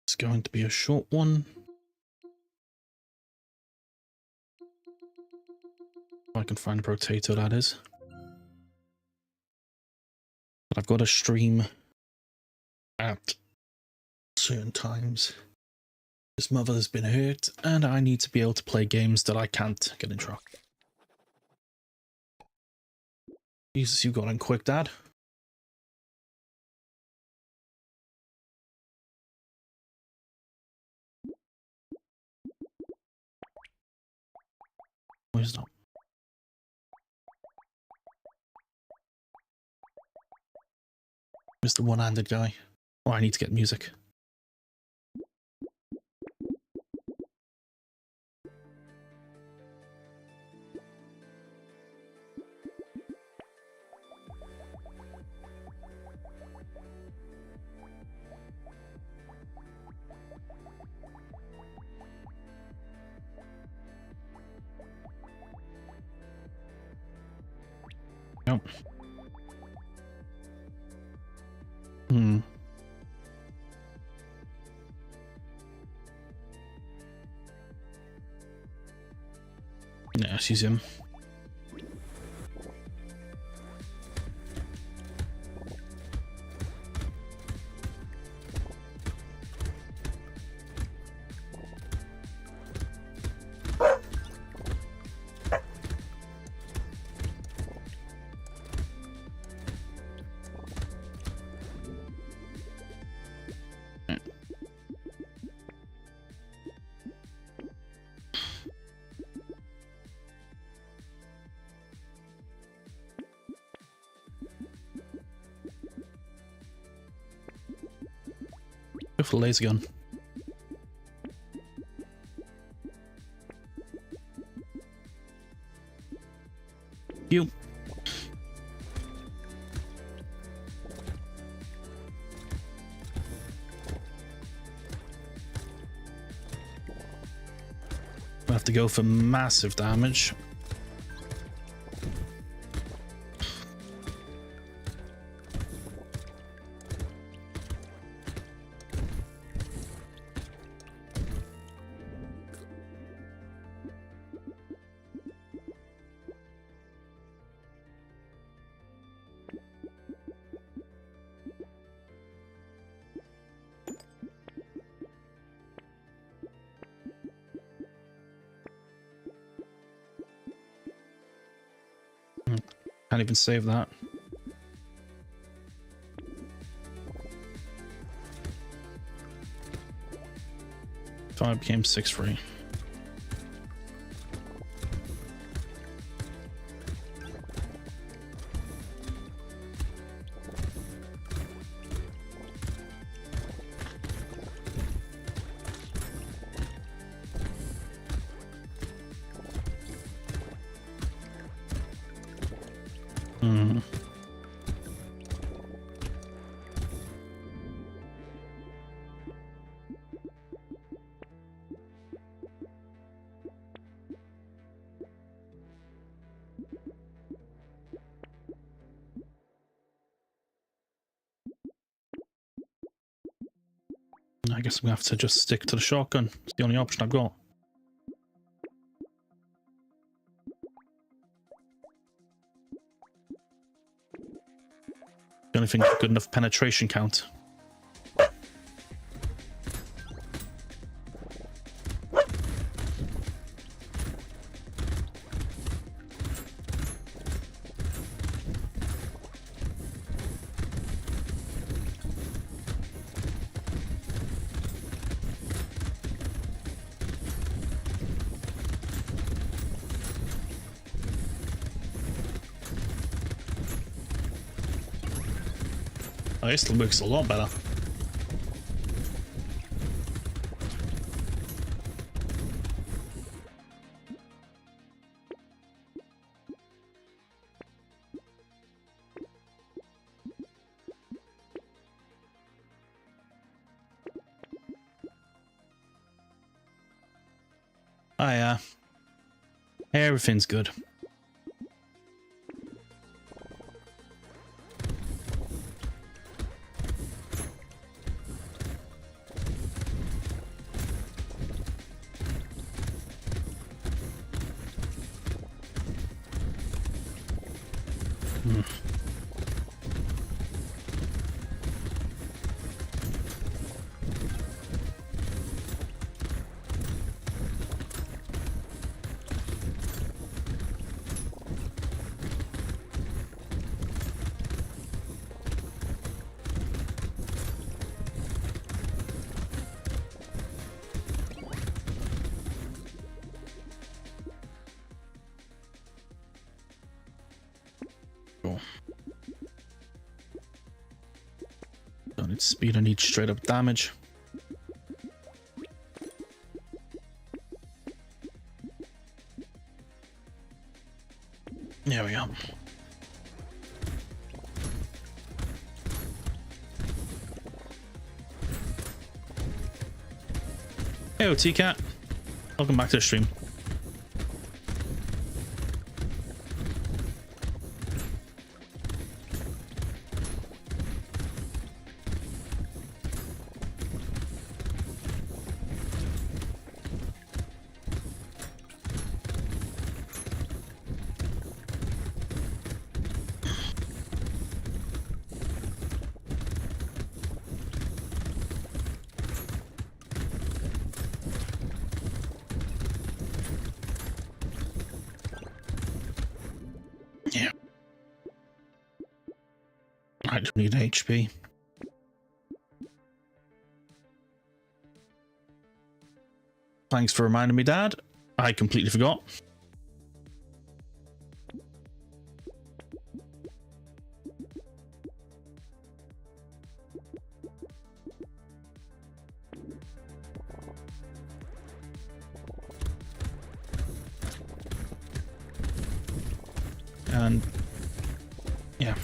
It's going to be a short one. If I can find Brotato, that is. But I've got to stream at certain times. His mother has been hurt, and I need to be able to play games that I can't get in track. Jesus, you got in quick, Dad. Where's that? Where's the one-handed guy? Oh, I need to get music. Nope. Yeah, she's him. Go for the laser gun. You. I have to go for massive damage. Can't even save that. So I became 6-free. I guess I'm gonna have to just stick to the shotgun. It's the only option I've got. The only thing with good enough penetration count. Oh, this looks a lot better. Everything's good. Cool. Don't need speed, I need straight up damage. There we go. Hey, T-Cat. Welcome back to the stream. Yeah. I don't need HP. Thanks for reminding me, Dad. I completely forgot. And yeah.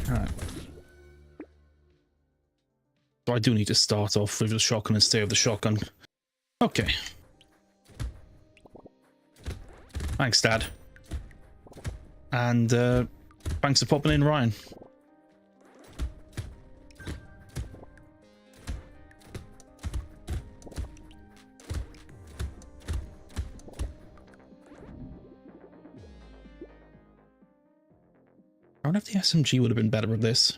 Alright. So I do need to start off with the shotgun and stay with the shotgun. Okay. Thanks, Dad. And thanks for popping in, Ryan. I wonder if the SMG would have been better with this.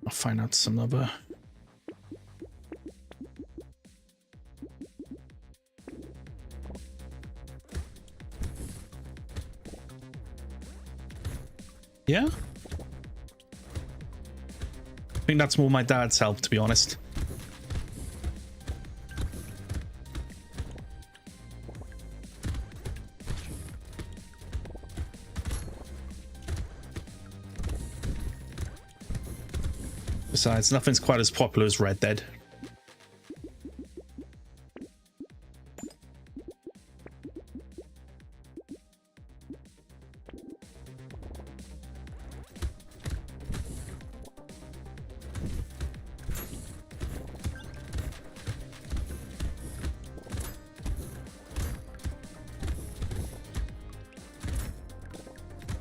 I'll find out some other. Yeah? I think that's more my dad's help, to be honest. Besides, nothing's quite as popular as Red Dead.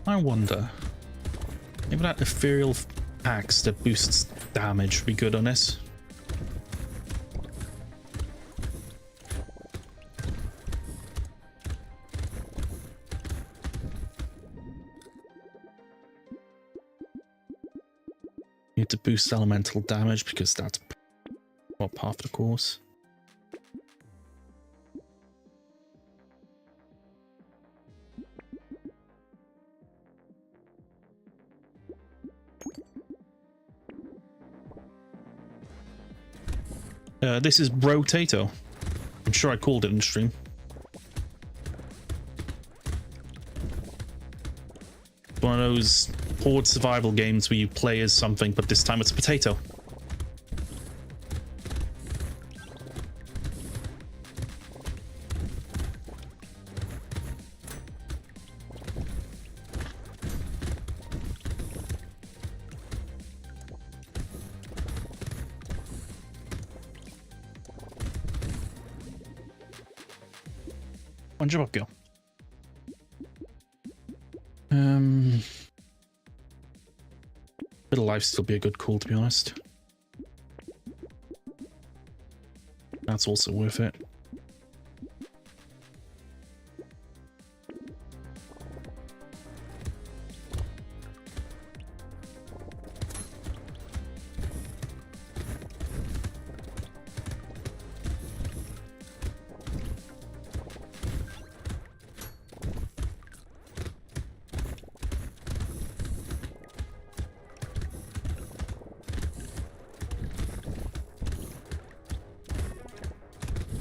I wonder, maybe that ethereal axe that boosts damage would be good on this. Need to boost elemental damage because that's what part of the course. This is Brotato. I'm sure I called it in stream. One of those horde survival games where you play as something, but this time it's a potato. One jump up, girl. Bit of life still be a good call, to be honest. That's also worth it.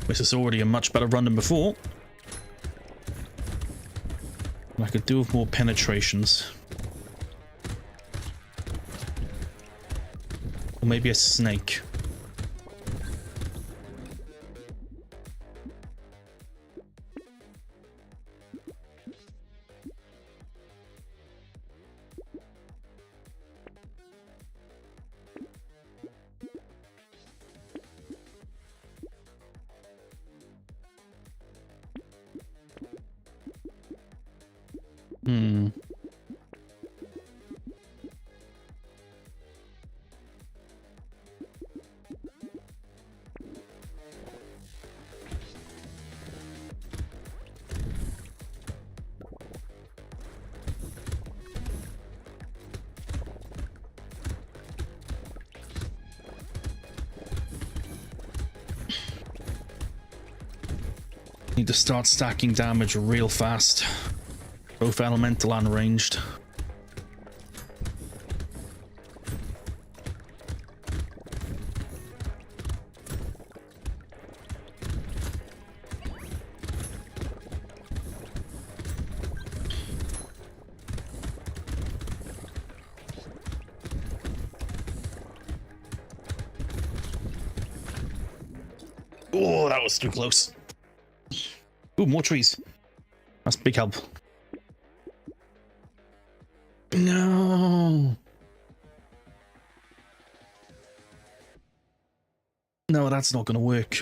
This is already a much better run than before. I could do with more penetrations. Or maybe a snake. Need to start stacking damage real fast, both elemental and ranged. Oh, that was too close. Ooh, more trees. That's big help. No. No, that's not going to work.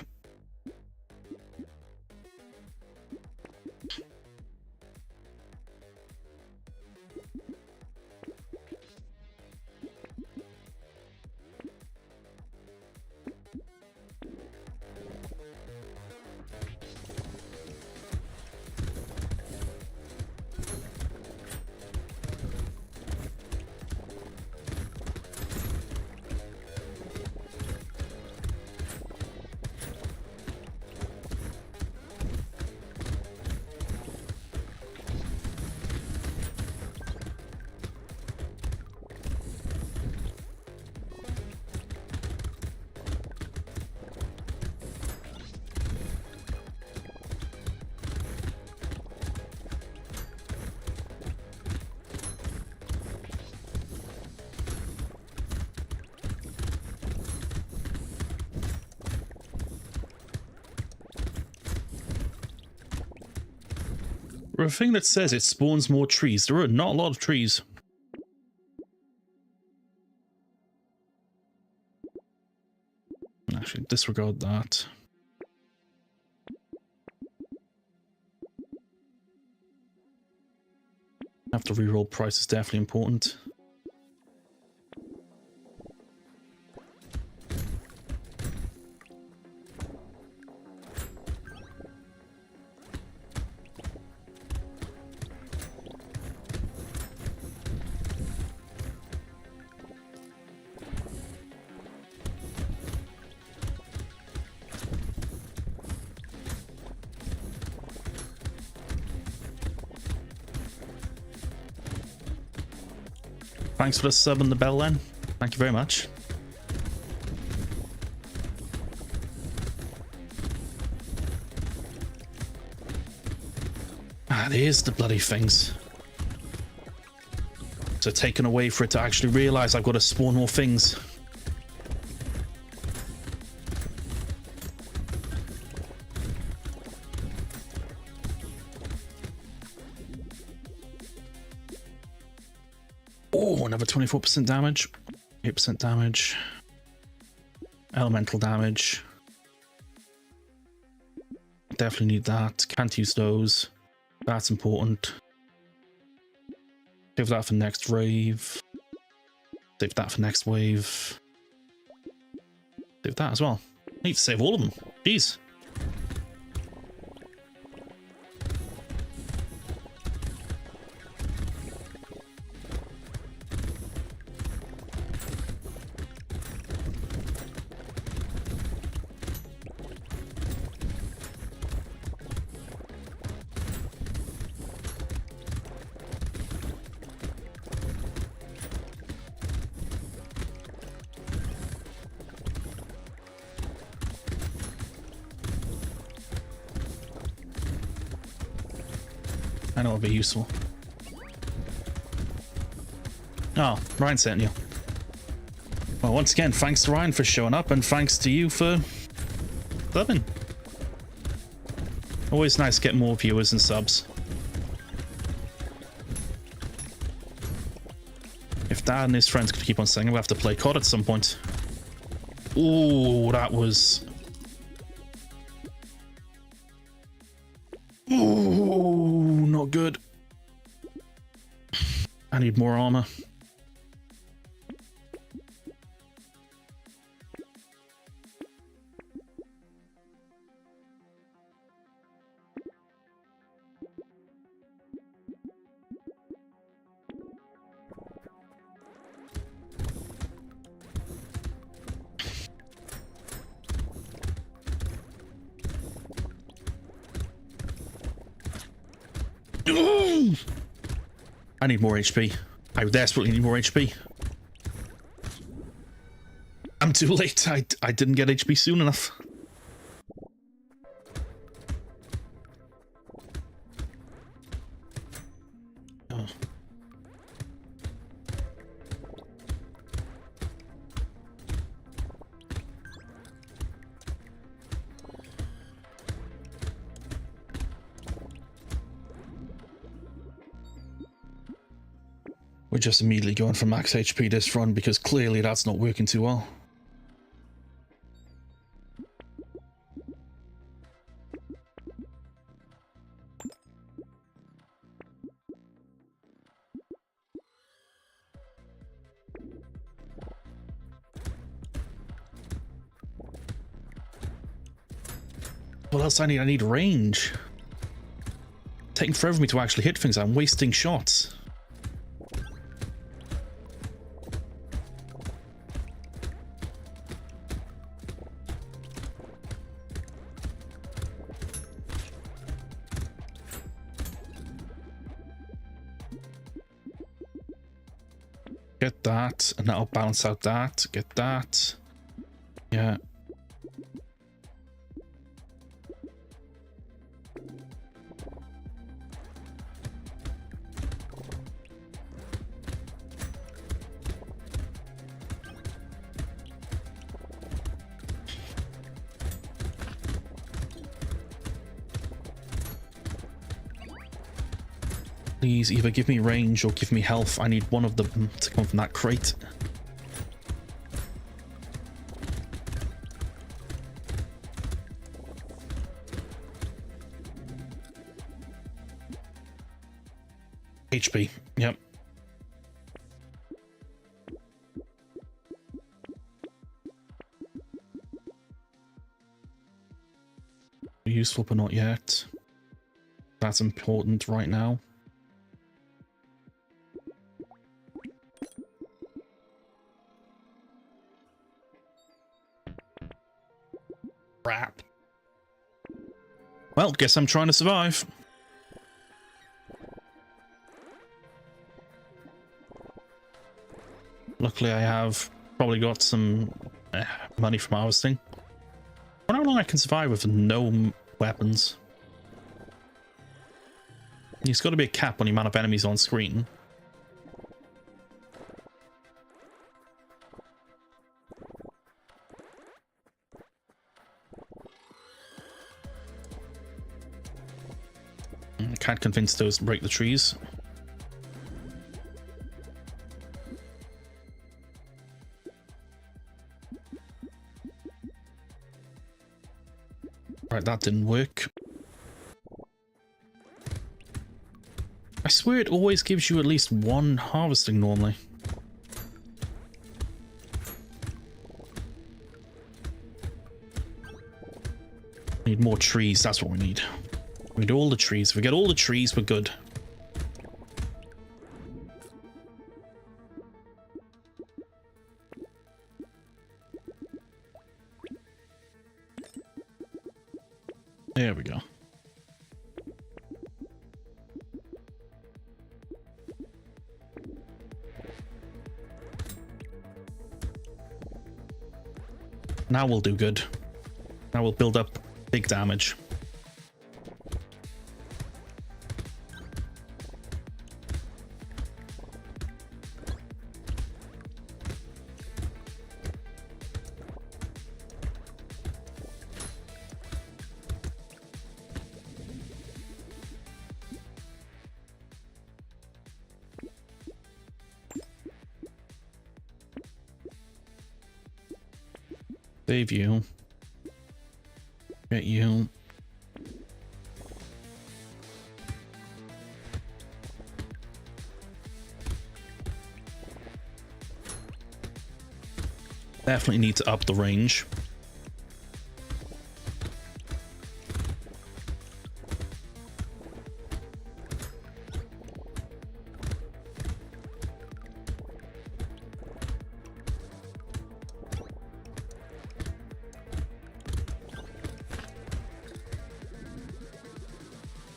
For a thing that says it spawns more trees, there are not a lot of trees. Actually, disregard that. Have to reroll price is definitely important. Thanks for the sub and the bell then. Thank you very much. Ah, there's the bloody things. So taken away for it to actually realise I've got to spawn more things. Oh, another 24% damage. 8% damage. Elemental damage. Definitely need that. Can't use those. That's important. Save that for next wave. Save that for next wave. Save that as well. Need to save all of them. Jeez. I know it'll be useful. Oh, Ryan sent you. Well, once again, thanks to Ryan for showing up, and thanks to you for subbing. Always nice to get more viewers and subs. If Dad and his friends could keep on saying, we'll have to play COD at some point. Ooh, that was... Ooh, not good. I need more armor. I need more HP. I desperately need more HP. I'm too late. I didn't get HP soon enough. Oh. We're just immediately going for max HP this run because clearly that's not working too well. What else I need? I need range. Taking forever for me to actually hit things. I'm wasting shots. Get that, and that'll balance out that. Get that. Yeah. Please either give me range or give me health. I need one of them to come from that crate. HP, yep. Useful but not yet. That's important right now. Crap. Well, guess I'm trying to survive. Luckily, I have probably got some money from harvesting. I wonder how long I can survive with no weapons. There's got to be a cap on the amount of enemies on screen. I can't convince those to break the trees. Right, that didn't work. I swear it always gives you at least one harvesting normally. Need more trees, that's what we need. We need all the trees. If we get all the trees, we're good. There we go. Now we'll do good. Now we'll build up big damage. Save you. Get you. Definitely need to up the range.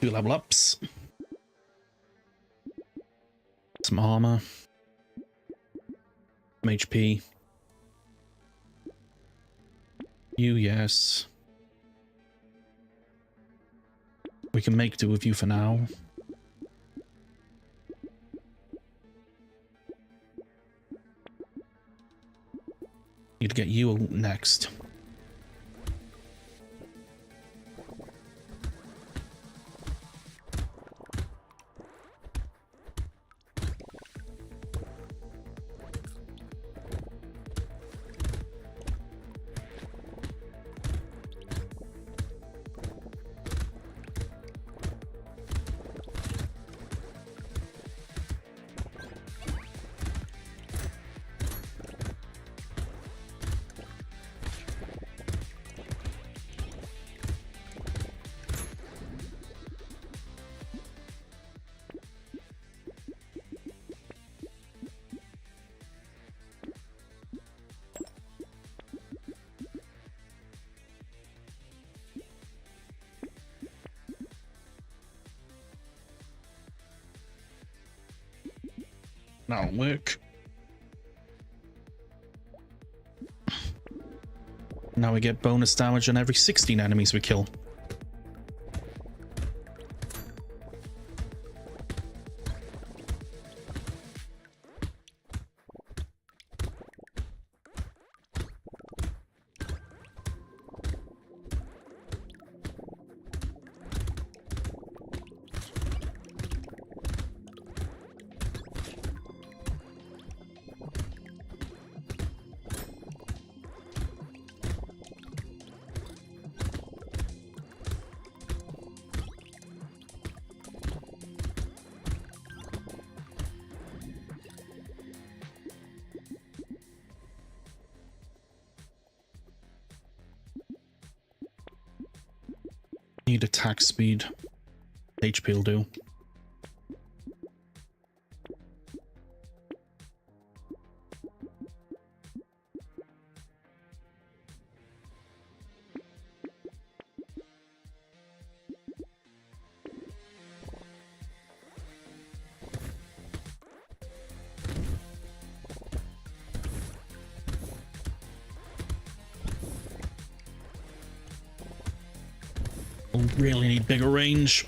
Two level ups. Some armor. Some HP. You, yes. We can make do with you for now. Need to get you next. That'll work. Now we get bonus damage on every 16 enemies we kill. Need attack speed. HP will do. Really need bigger range.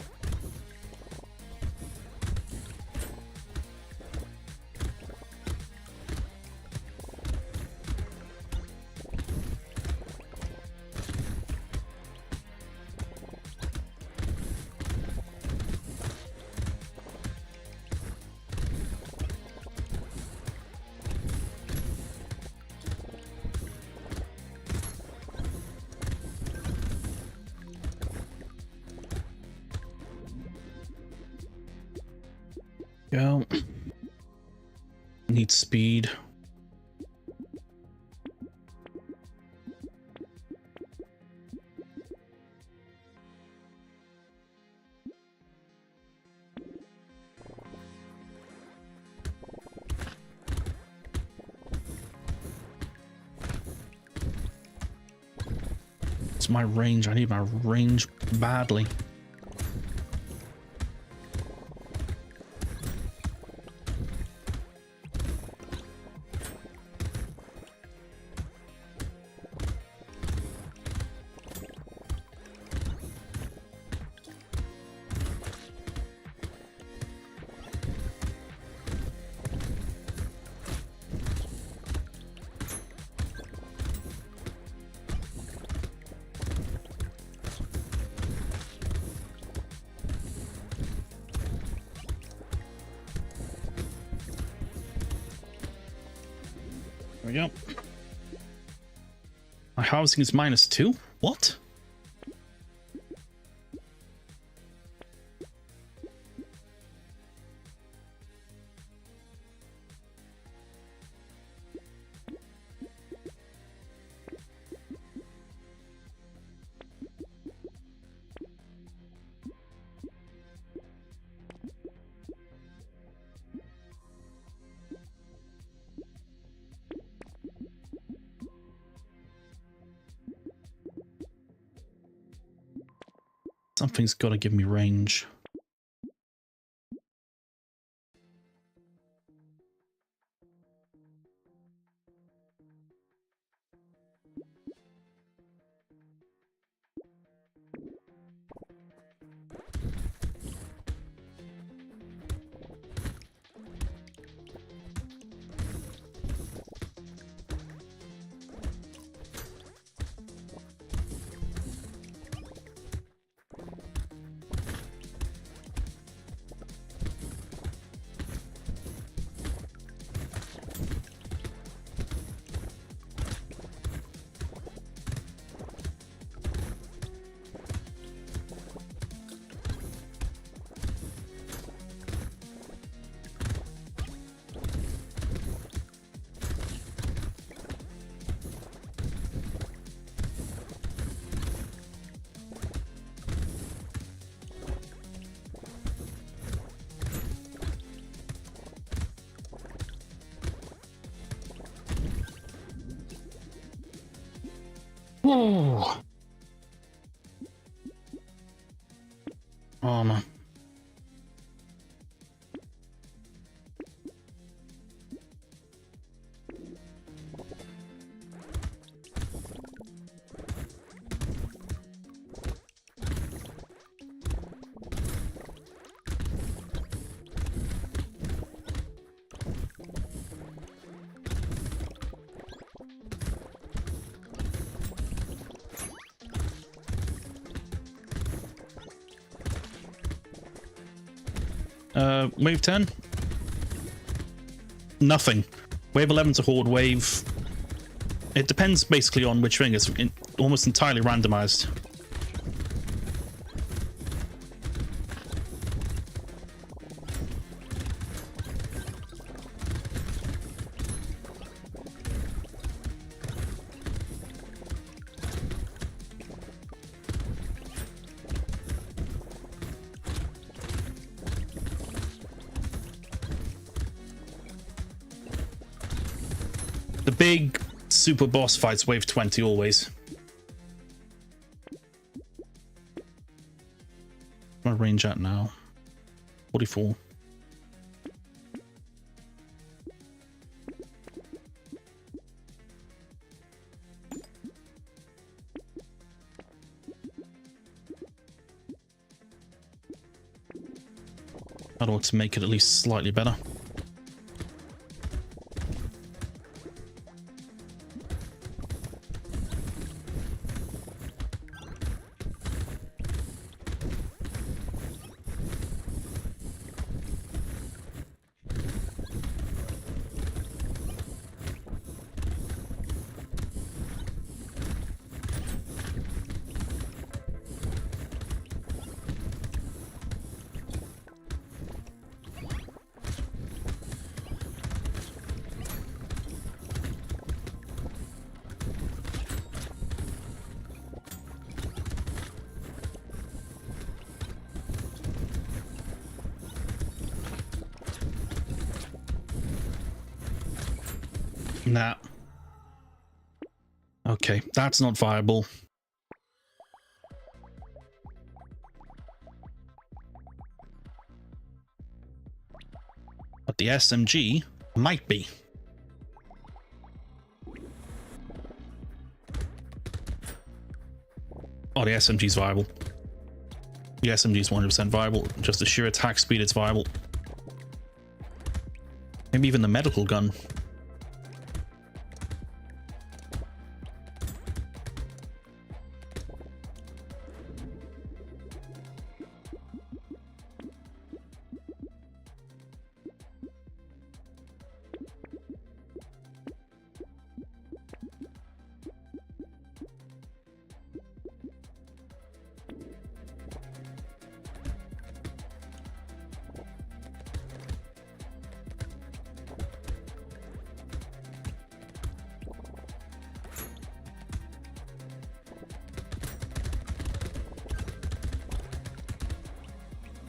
Go. Need speed. It's my range. I need my range badly. There we go. My housing is -2? What? Something's got to give me range. Oh, armor. Wave 10? Nothing. Wave 11's a horde wave. It depends basically on which thing. It's almost entirely randomized. The big super boss fights wave 20 always. My range at now 44. I'd ought to make it at least slightly better. Nah. Okay, that's not viable. But the SMG might be. Oh, the SMG's viable. The SMG's 100% viable. Just the sheer attack speed, it's viable. Maybe even the medical gun.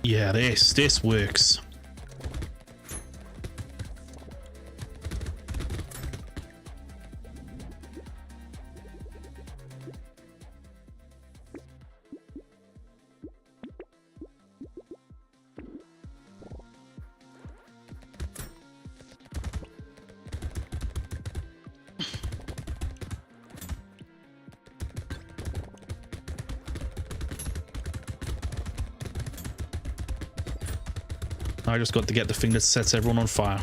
Yeah, this works. I just got to get the thing that sets everyone on fire.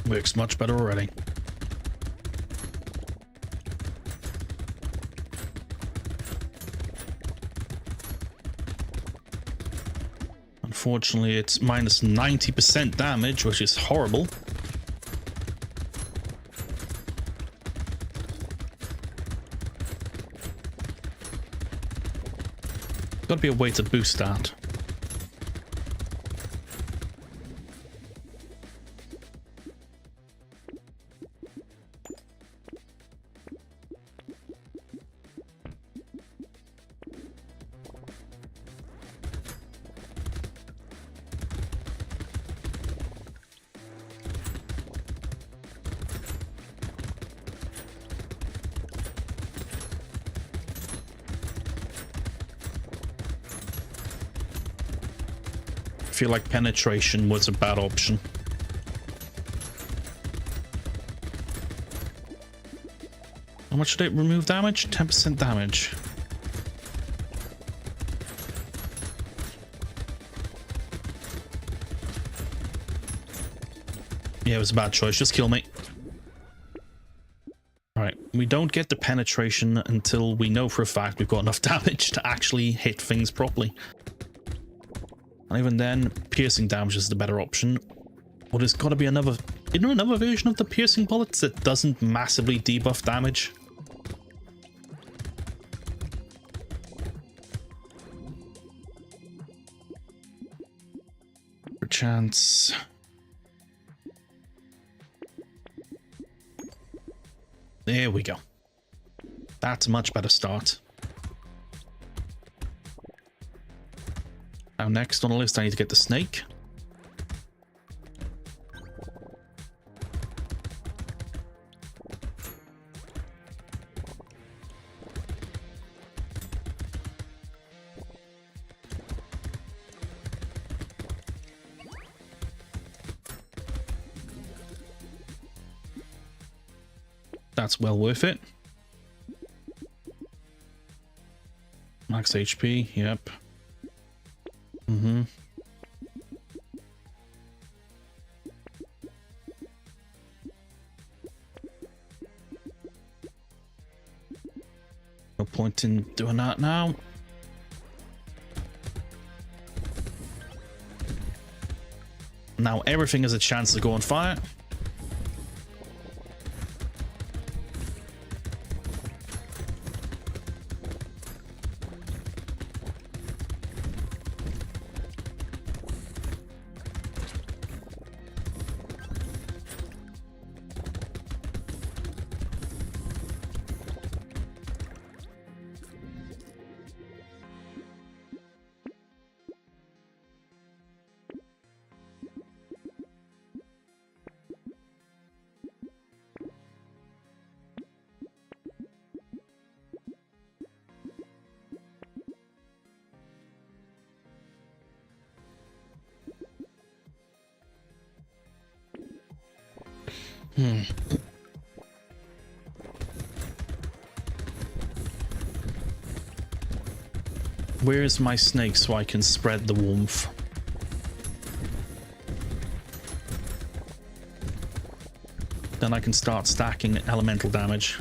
Works much better already. Unfortunately, it's minus 90% damage, which is horrible. Gotta be a way to boost that. I feel like penetration was a bad option. How much did it remove damage? 10% damage. Yeah, it was a bad choice. Just kill me. Alright, we don't get the penetration until we know for a fact we've got enough damage to actually hit things properly. And even then, piercing damage is the better option. But there's got to be another... Isn't there another version of the piercing bullets that doesn't massively debuff damage? Perchance... There we go. That's a much better start. Now next on the list, I need to get the snake. That's well worth it. Max HP, yep. Mm-hmm. No point in doing that now. Now everything has a chance to go on fire. Where's my snake so I can spread the warmth? Then I can start stacking elemental damage.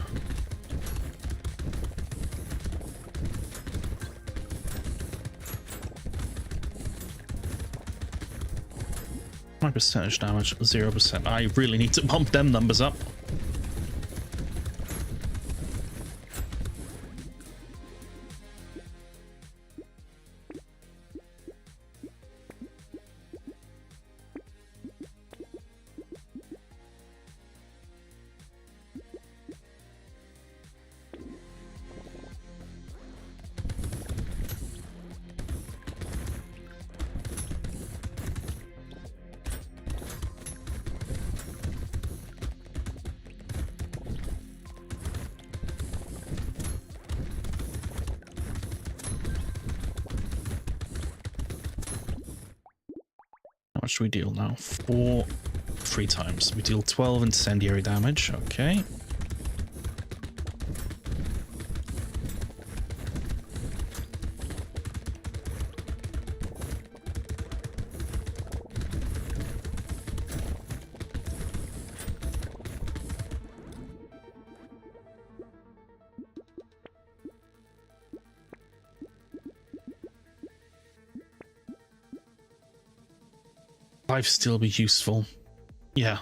My percentage damage, 0%. I really need to bump them numbers up. How much do we deal now? 3 times. We deal 12 incendiary damage. Okay. Life still be useful. Yeah.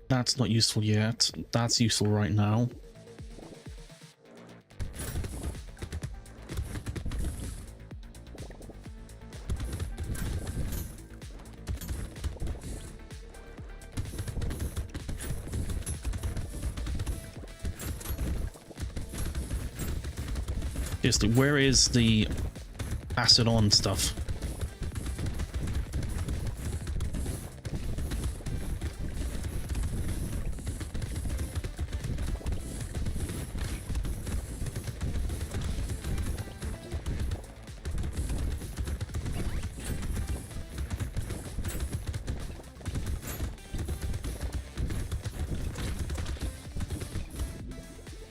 That's not useful yet. That's useful right now. Seriously, where is the acid on stuff?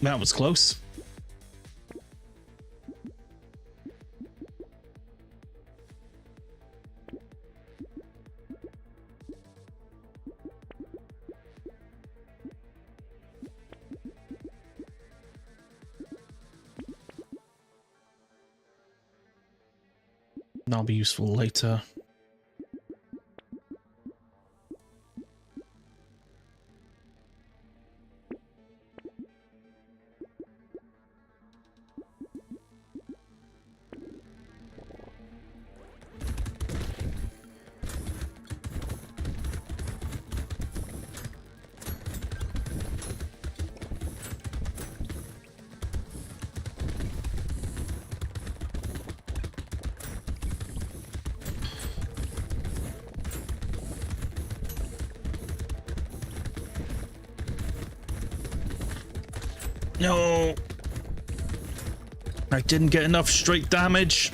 That was close. That'll be useful later. No. I didn't get enough straight damage.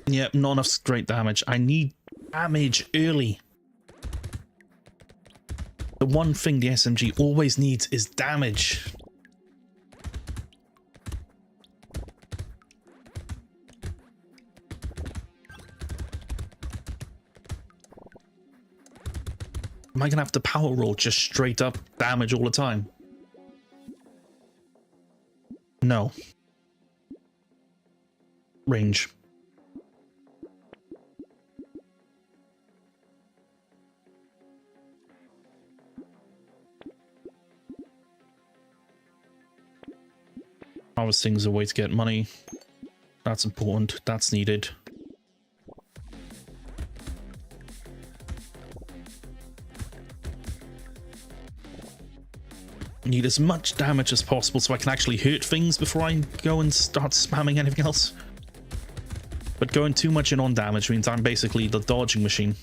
Yep, not enough straight damage. I need damage early. The one thing the SMG always needs is damage. Am I gonna have to power roll just straight up damage all the time? No. Range. Harvesting is a way to get money. That's important. That's needed. Need as much damage as possible so I can actually hurt things before I go and start spamming anything else. But going too much in on damage means I'm basically the dodging machine.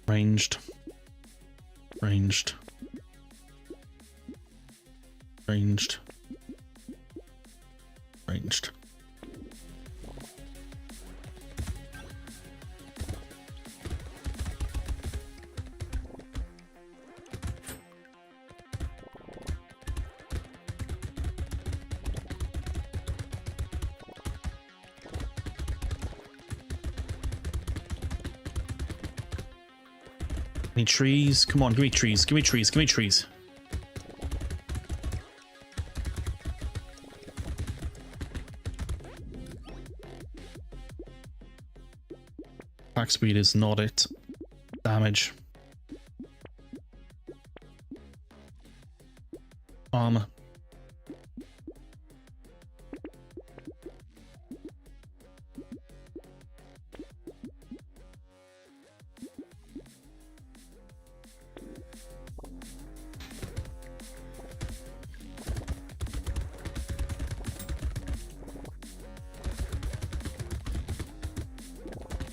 Ranged. Ranged. Ranged. Ranged. Any trees? Come on, give me trees, give me trees, give me trees. Attack speed is not it. Damage. Armor.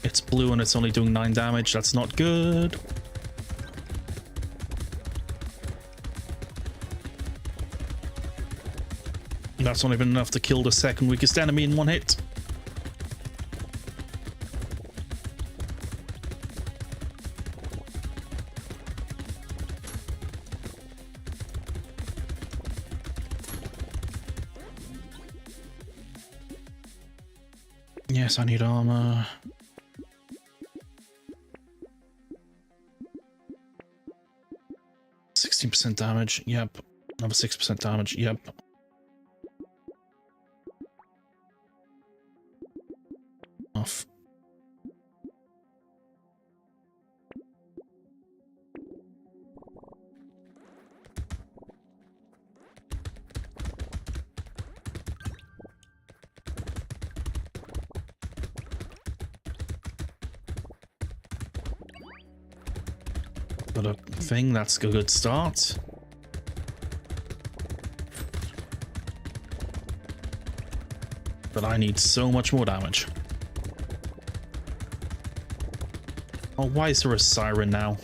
It's blue and it's only doing 9 damage. That's not good. That's not even enough to kill the second weakest enemy in one hit. Yes, I need armor. %, damage, yep. Another 6% damage, yep. Off. Got a thing, that's a good start. But I need so much more damage. Oh, why is there a siren now?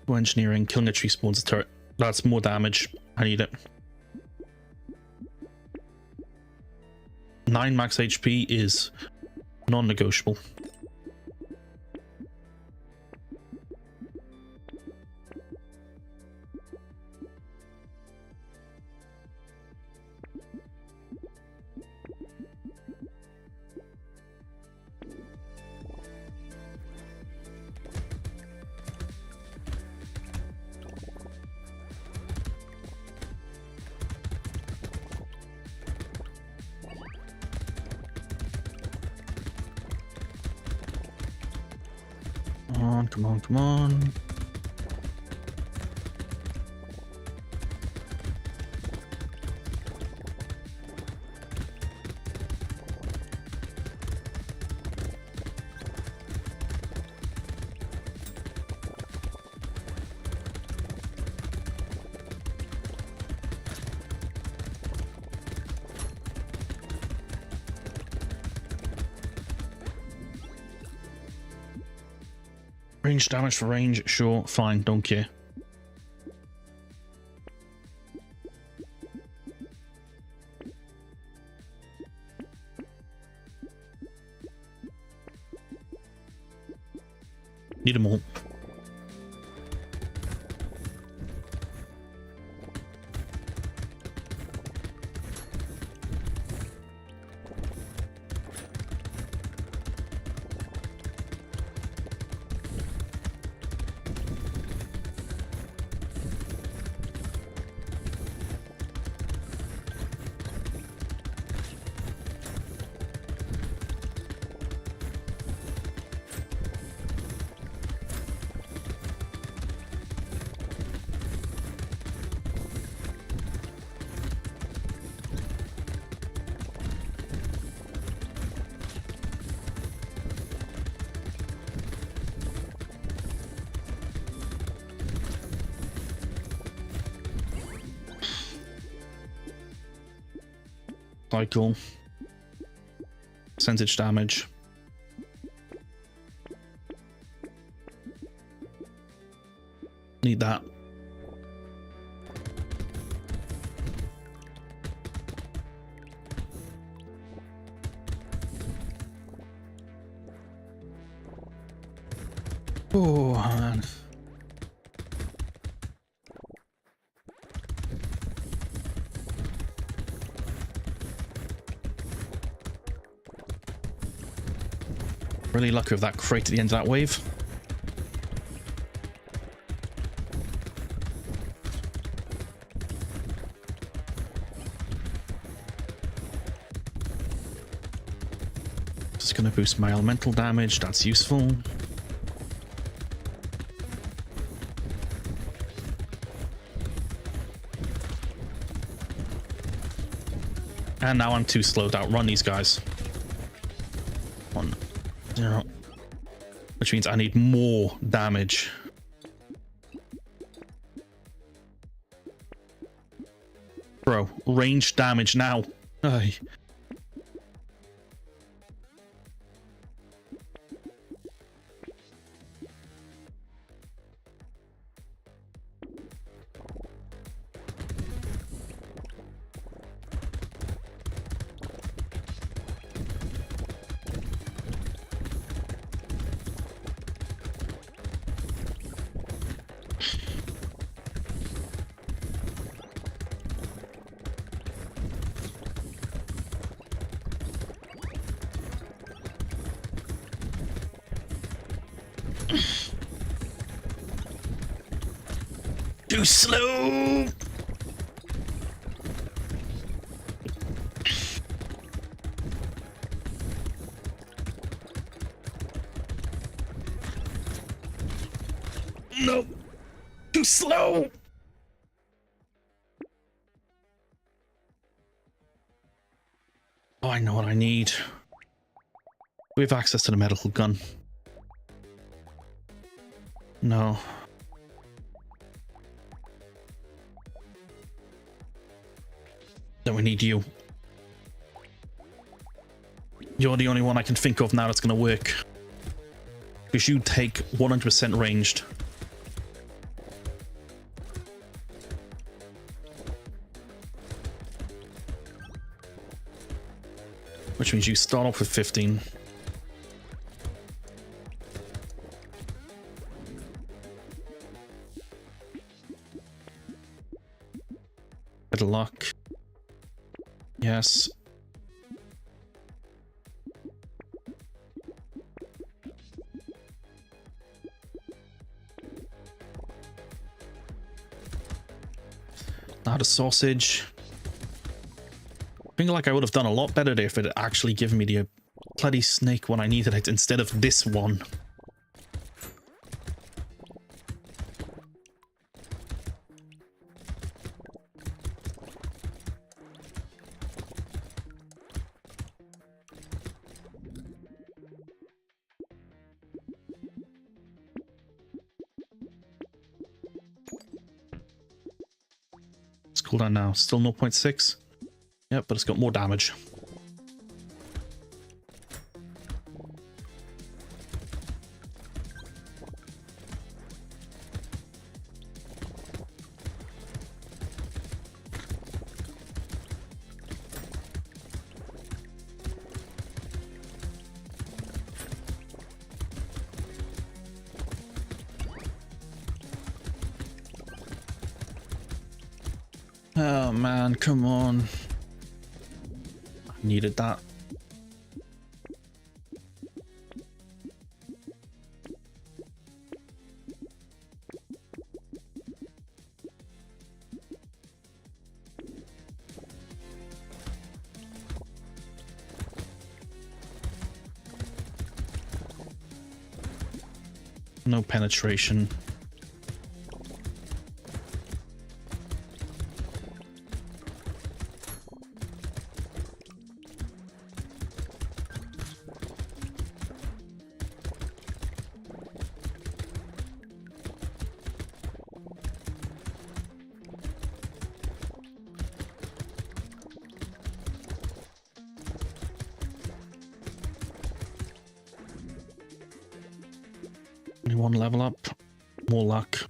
Engineering, killing a tree spawns a turret. That's more damage. I need it. 9 max HP is non-negotiable. Come on, come on, come on. Range damage for range, sure, fine, don't care. Need them all. Cycle. Percentage damage. Need that. Oh, man. Really lucky with that crate at the end of that wave. Just gonna boost my elemental damage, that's useful. And now I'm too slow to outrun these guys. 1, 0. Which means I need more damage. Bro, range damage now. Ay. Too slow. No. Too slow. Oh, I know what I need. We have access to the medical gun. No. Then we need you. You're the only one I can think of now that's going to work. Because you take 100% ranged. Which means you start off with 15. Better luck. Yes. Now the sausage. I feel like I would have done a lot better there if it had actually given me the bloody snake when I needed it instead of this one. cooldown now? Still 0.6? Yep, but it's got more damage. Oh man, come on. I needed that. No penetration. Only one level up. More luck.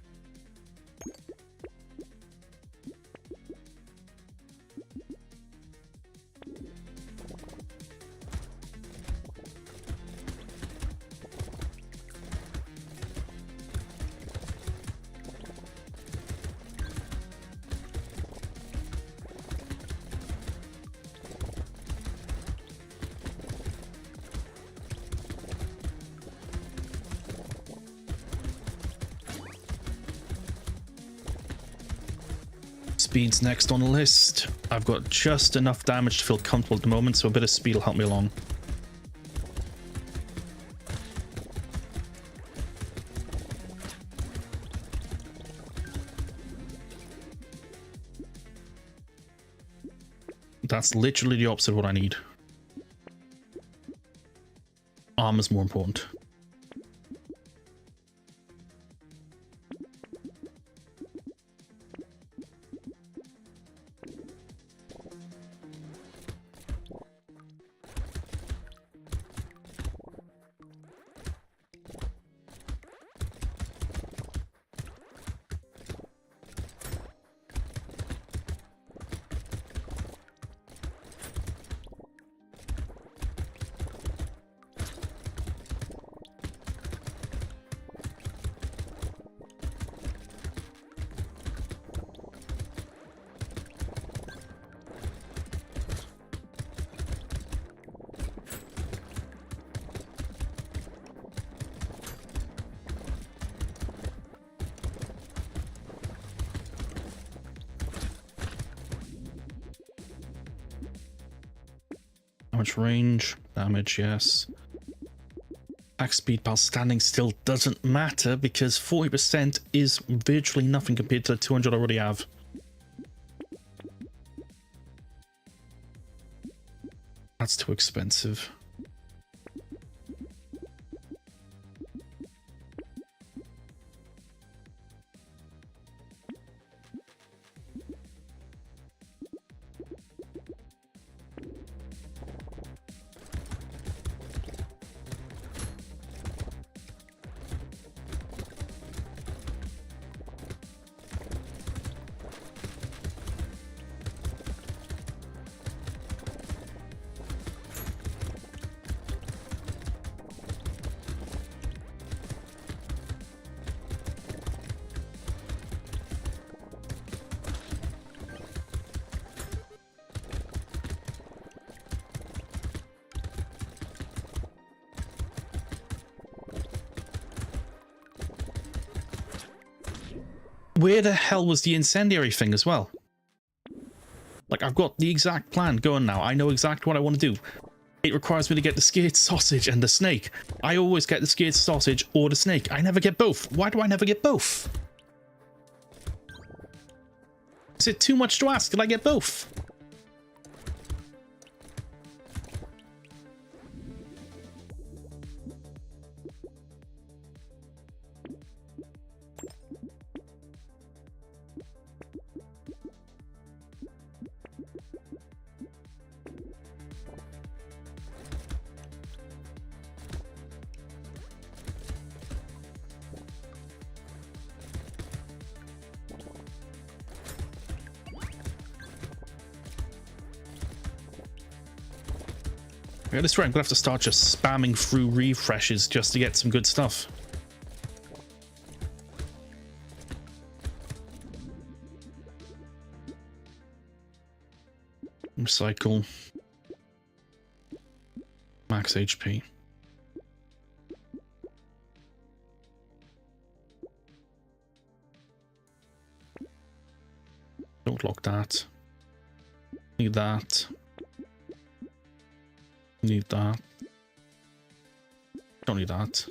Speed's next on the list. I've got just enough damage to feel comfortable at the moment, so a bit of speed will help me along. That's literally the opposite of what I need. Armor's more important. How much range? Damage, yes. Attack speed while standing still doesn't matter because 40% is virtually nothing compared to the 200 I already have. That's too expensive. Where the hell was the incendiary thing as well? Like, I've got the exact plan going now. I know exactly what I want to do. It requires me to get the scared sausage and the snake. I always get the scared sausage or the snake. I never get both. Why do I never get both? Is it too much to ask? Did I get both? Yeah, that's right. I'm gonna have to start just spamming through refreshes just to get some good stuff. Recycle. Max HP. Don't lock that. Need that. Need that. Don't need that.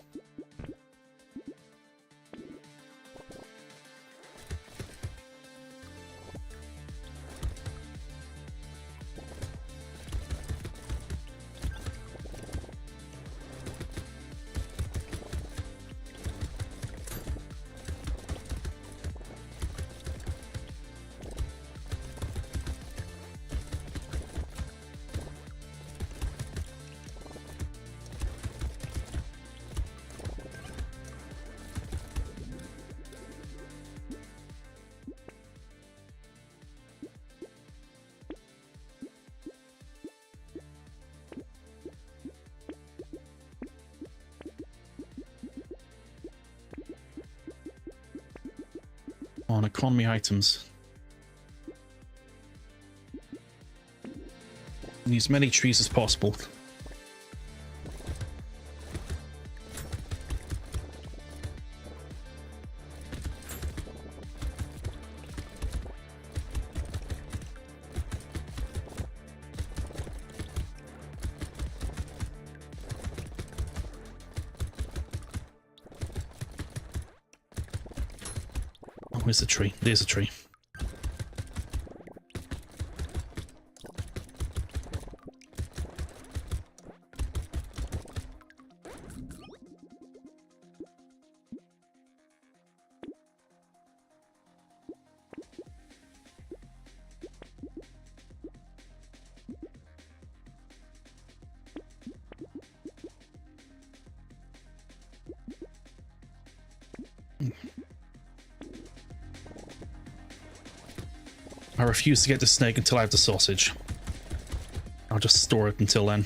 On economy items. Need as many trees as possible. Oh, where's the tree? There's a tree. I refuse to get the snake until I have the sausage. I'll just store it until then.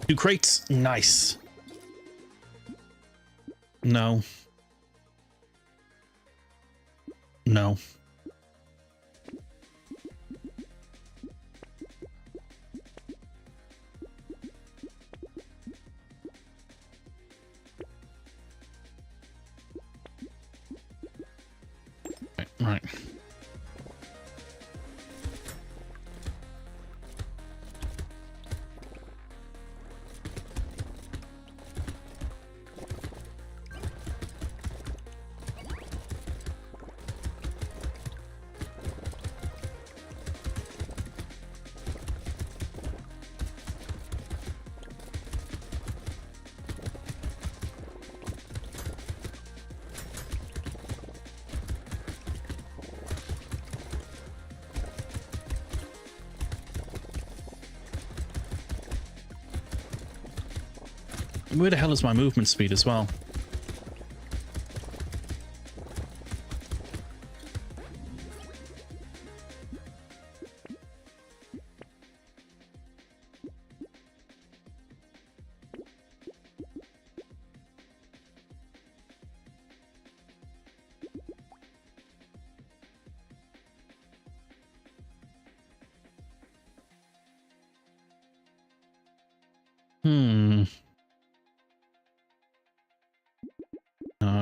Two crates. Nice. No. No. Right. Where the hell is my movement speed as well?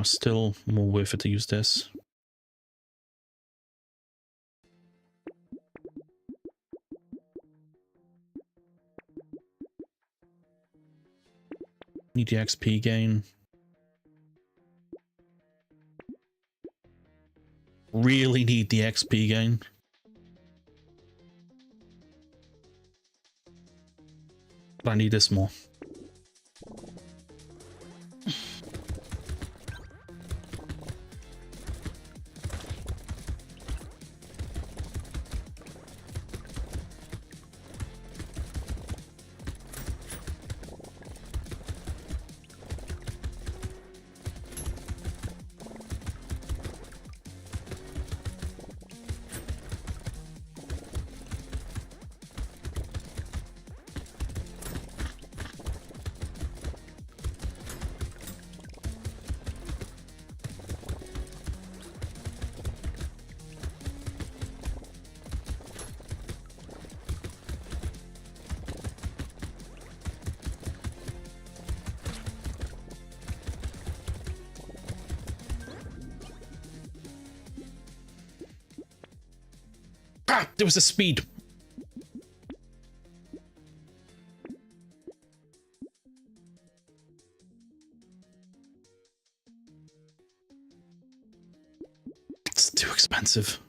Still more worth it to use this. Need the XP gain. Really need the XP gain. But I need this more. Ah, there was a speed. It's too expensive.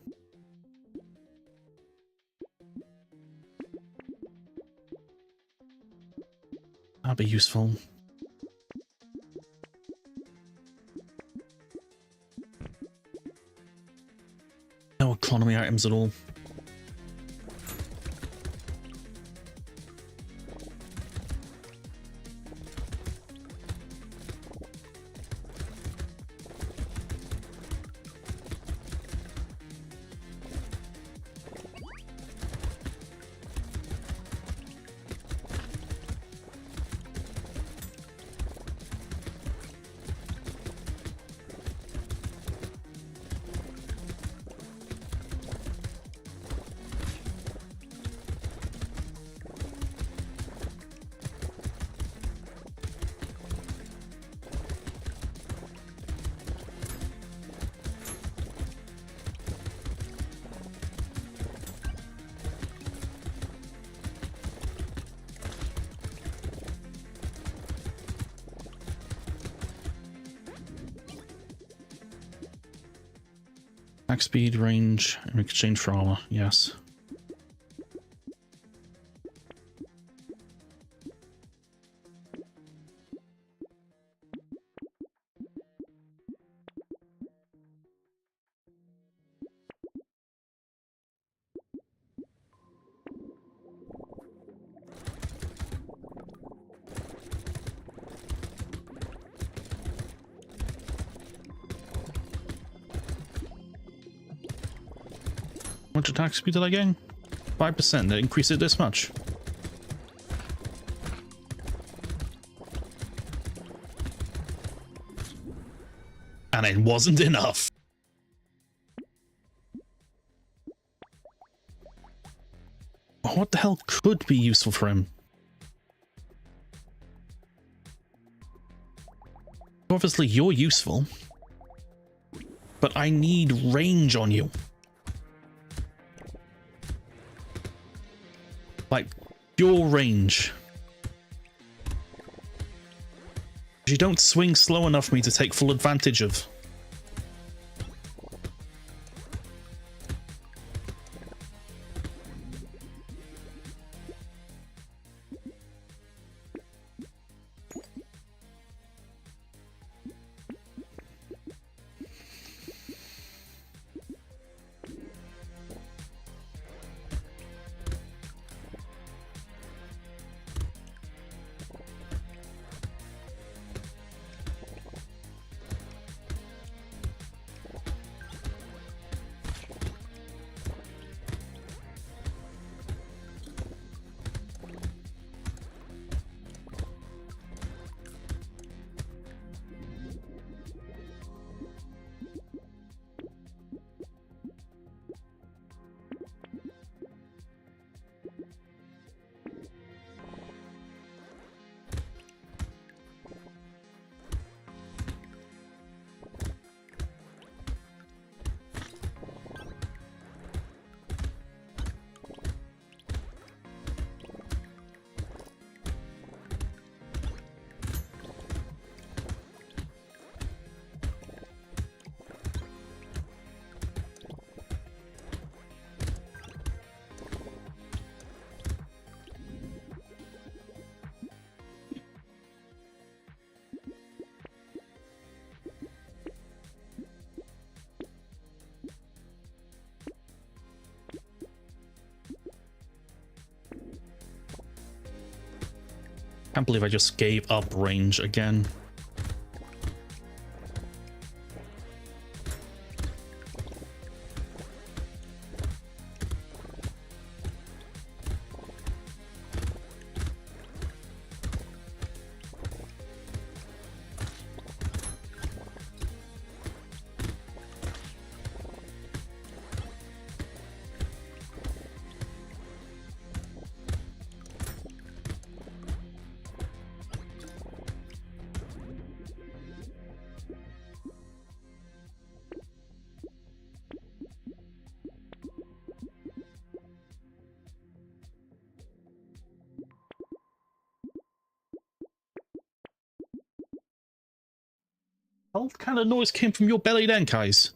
That'd be useful. No economy items at all. Max speed, range, in exchange for armor, yes. How much attack speed did I gain? 5%. They increase it this much. And it wasn't enough. What the hell could be useful for him? Obviously, you're useful. But I need range on you. Like, pure range. You don't swing slow enough for me to take full advantage of. Can't believe I just gave up range again. What kind of noise came from your belly then, guys?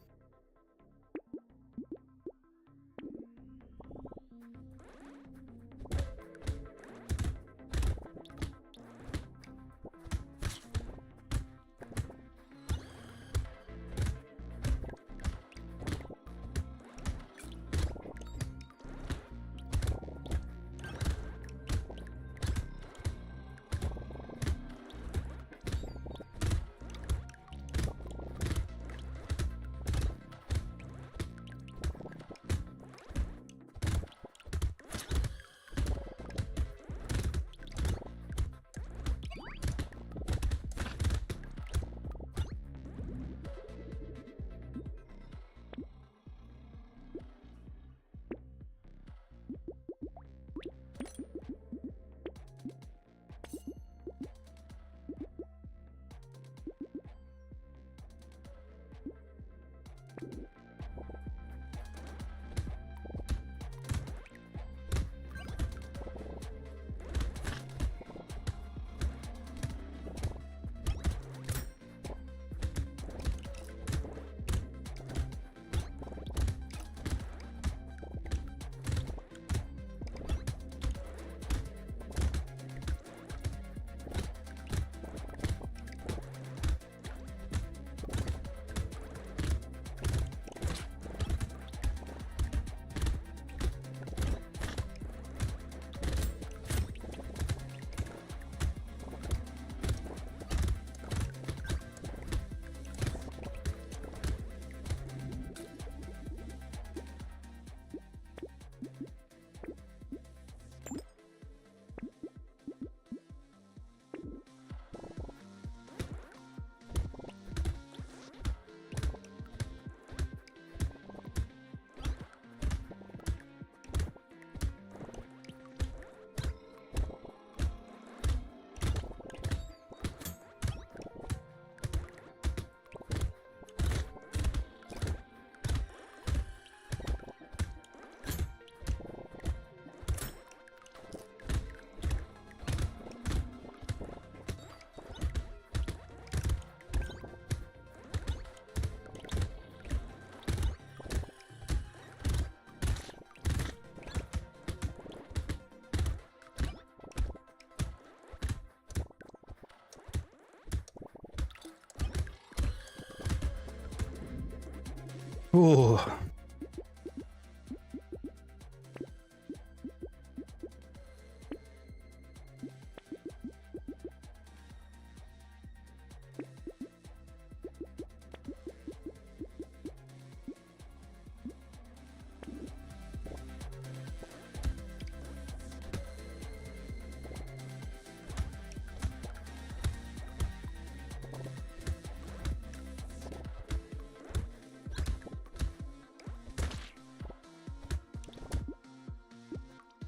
Oh.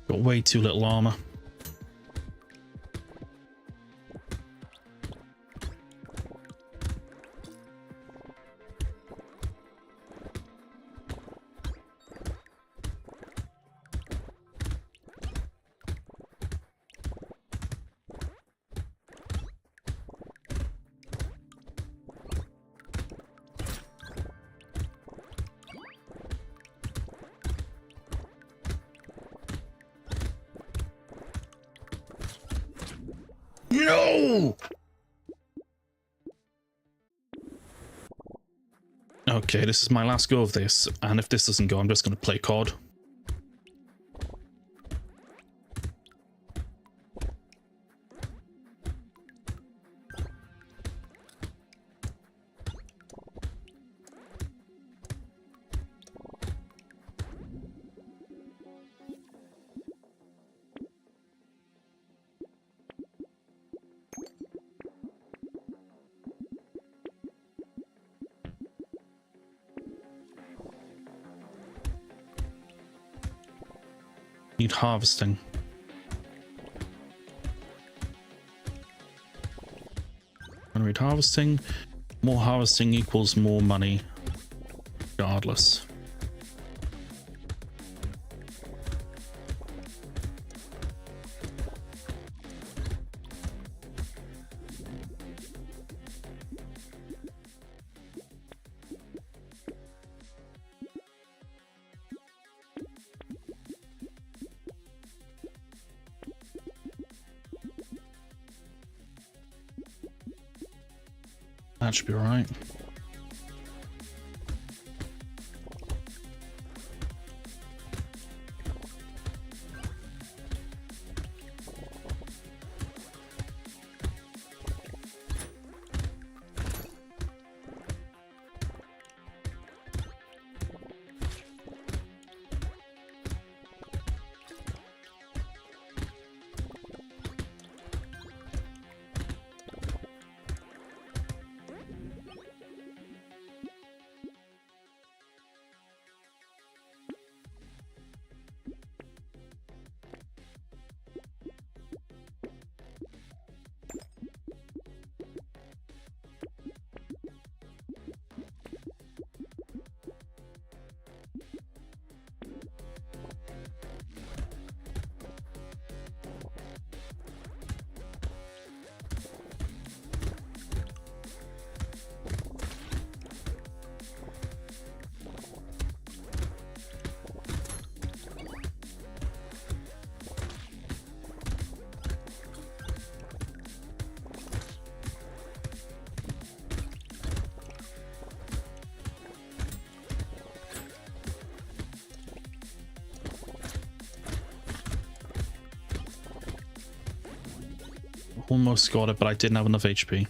Got way too little armor. No! Okay, this is my last go of this, and if this doesn't go, I'm just going to play COD. Need harvesting. When we need harvesting, more harvesting equals more money, regardless. That should be right. Almost got it, but I didn't have enough HP.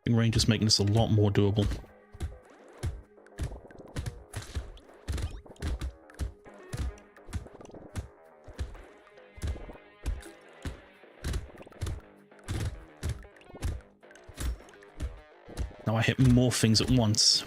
Range is making this a lot more doable. Now I hit more things at once.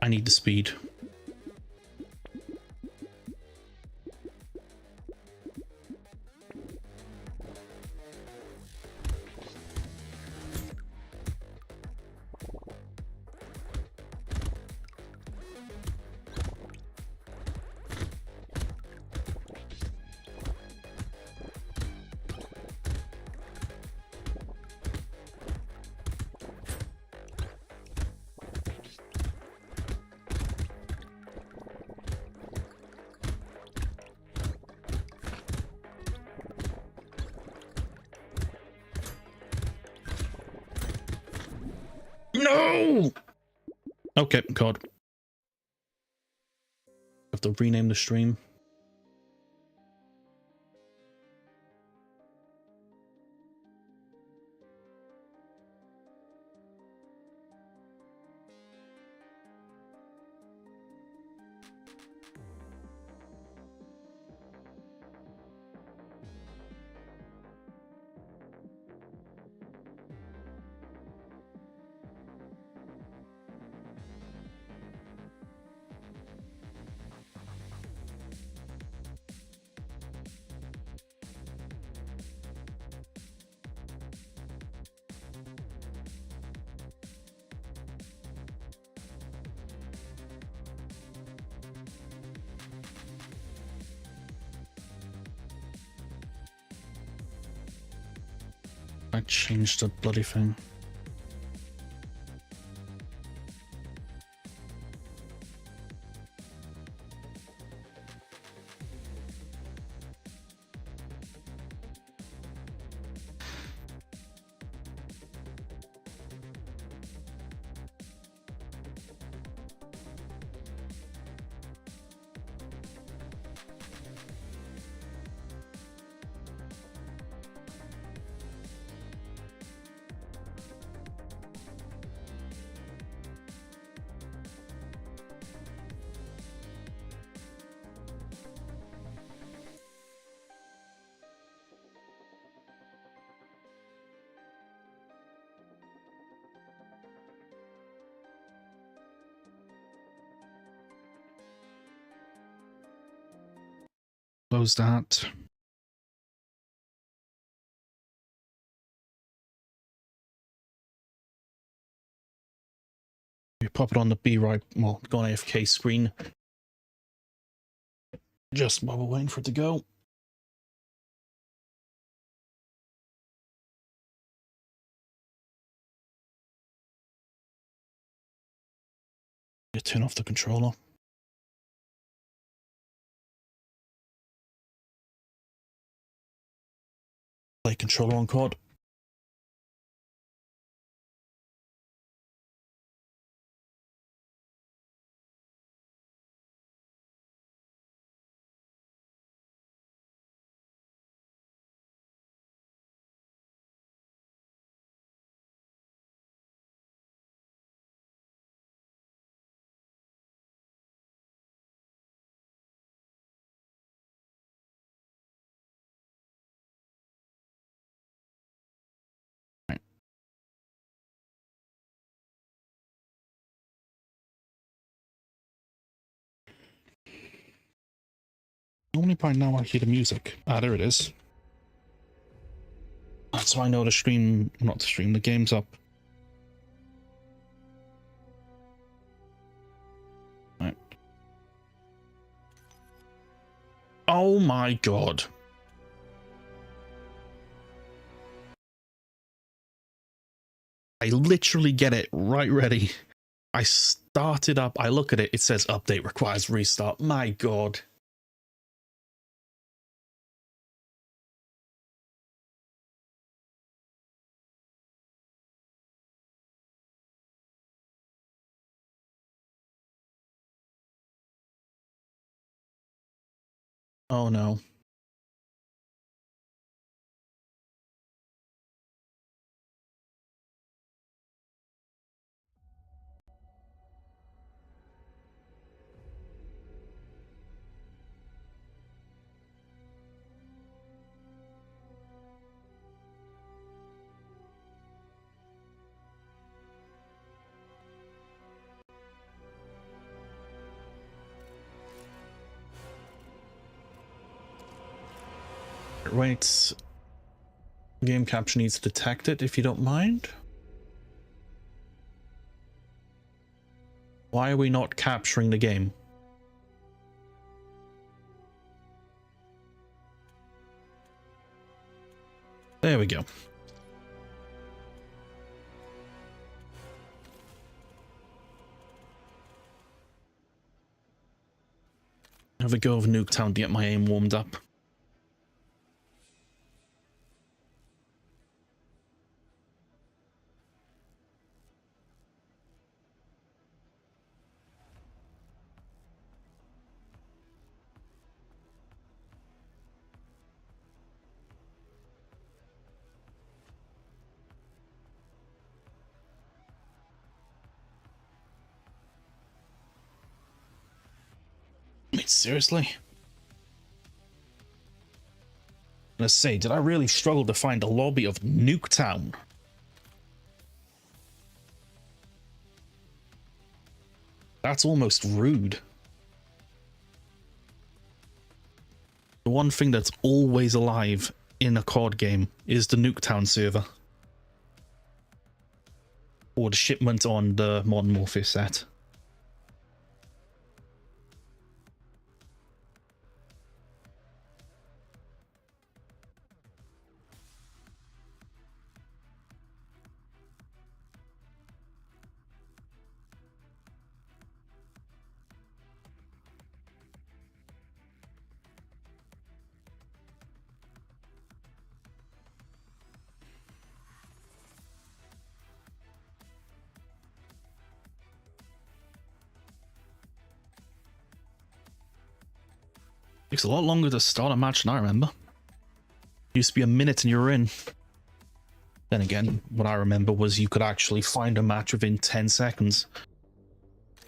I need the speed. No! Okay, God. Have to rename the stream. I changed the bloody thing. Close that. You pop it on the B right, well, go on AFK screen. Just while we're waiting for it to go. You turn off the controller. Play controller on COD. Only by now I hear the music. Ah, there it is. That's why I know the stream, not the stream, the game's up. Right. Oh my god. I literally get it right ready. I start it up, I look at it, it says update requires restart. My god. Oh no. Right. Game capture needs to detect it if you don't mind. Why are we not capturing the game? There we go. Have a go of Nuketown to get my aim warmed up. Wait, seriously? Let's say, did I really struggle to find a lobby of Nuketown? That's almost rude. The one thing that's always alive in a COD game is the Nuketown server. Or the shipment on the Modern Warfare set. Takes a lot longer to start a match than I remember. Used to be a minute and you're in. Then again, what I remember was you could actually find a match within 10 seconds.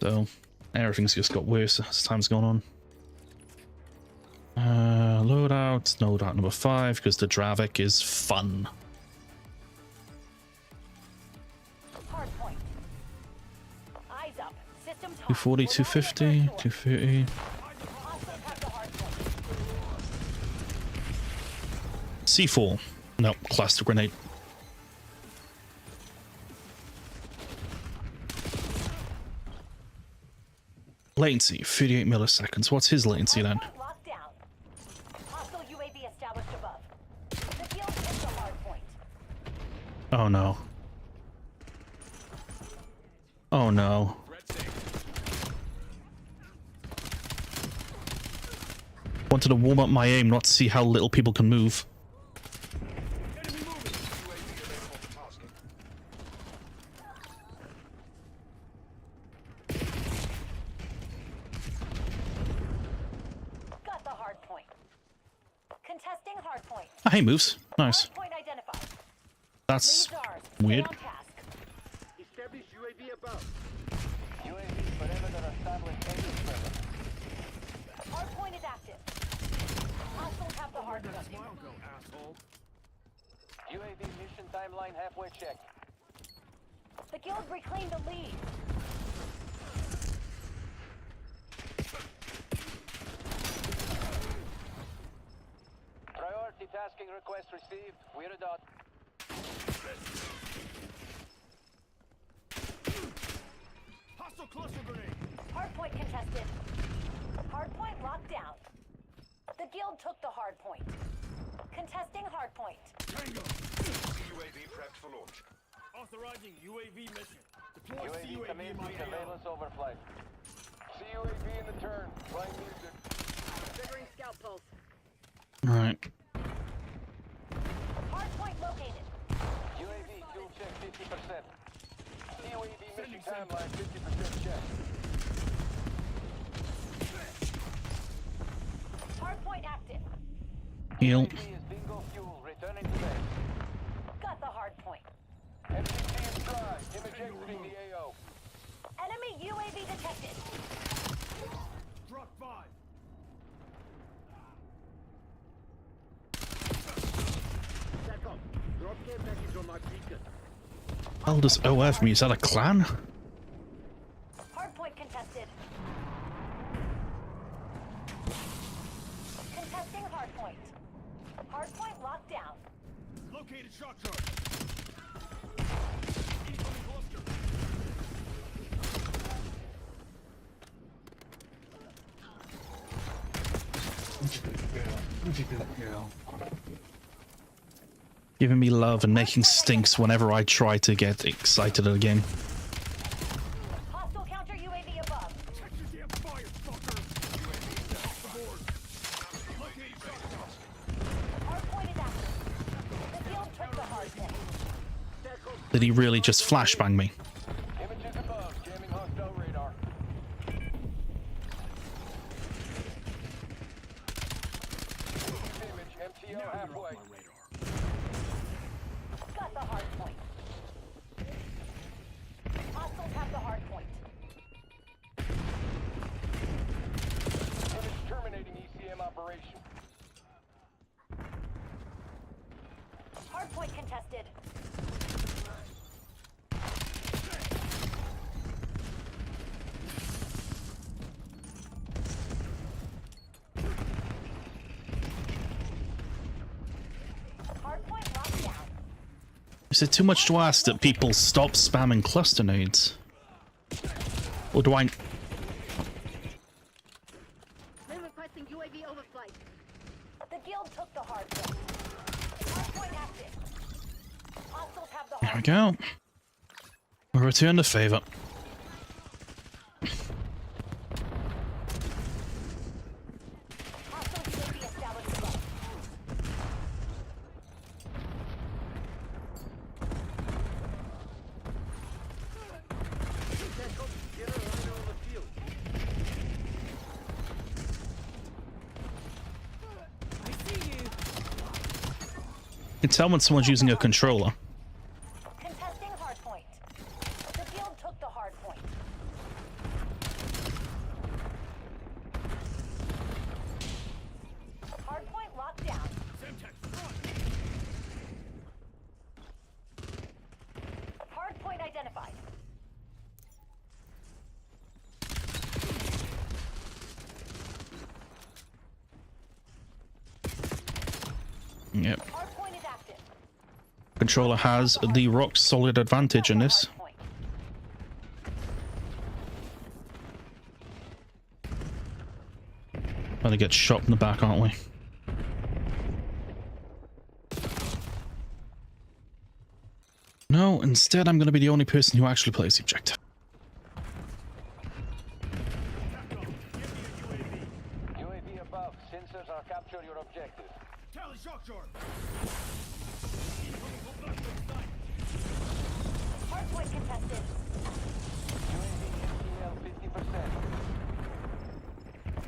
So, everything's just got worse as time's gone on. Loadout number 5, because the Dravik is fun. 240, 250, 230. C4. No, cluster grenade. Latency, 38 milliseconds. What's his latency then? Oh no. Oh no. Wanted to warm up my aim, not to see how little people can move. Got the hard point. Contesting hard point. Ah, he moves. Nice. Hard point identified. That's weird. Establish UAV above. UAV perimeter established in this perimeter. Hard point is active. Hostiles have the hard point. Asshole. UAV mission timeline halfway checked. The guild reclaimed the lead. Priority tasking request received. We're a dot. Hostile cluster grenade. Hardpoint contested. Hardpoint locked down. The guild took the hardpoint. Contesting hardpoint. Tango. UAV prepped for launch. Authorizing UAV mission. Deploy UAV CUAV in commencing my AO. surveillance overflight. CUAV in the turn. Flying music. Triggering scout pulse. Alright. Hardpoint located. UAV fuel check 50%. CUAV mission timeline 50% check. Hardpoint active. Heal. UAV is bingo fuel returning to base. Got the hardpoint. MCC is dry. Image exiting the AO. Enemy UAV detected. Drop 5. Second. Drop care package on my beacon. How does OF mean? Is that a clan? Hardpoint contested. Contesting hardpoint. Hardpoint locked down. Located shock charge. Incoming cluster. Giving me love and making stinks whenever I try to get excited again. Hostile counter UAV above. Check your damn fire, fucker. UAV off the board. Located shock charge. Hardpoint is active. The guild took the hardpoint. Did he really just flashbang me? Images above. Jamming hostile radar. Image MTO halfway. Got the hardpoint. Hostiles have the hardpoint. Image terminating ECM operation. Hardpoint contested. Hardpoint locked down. Is it too much to ask that people stop spamming cluster nades? Or do I... They're requesting UAV overflight. The guild took the hardpoint. Hardpoint active. Hostiles have the There we hardpoint. go. We return the favor. Hostile UAV established above. Get her on the field. can tell when someone's using a controller. Contesting hard point. The field took the hard point. Hard point locked down. Hard point identified. Yep. Hard point is active. Controller has the rock solid advantage in this. Hard point. Gonna get shot in the back, aren't we? No, instead I'm gonna be the only person who actually plays the objective. UAV above. Sensors are capture your objective. Tally shock charge. Hard point contested. UAV MTL 50%.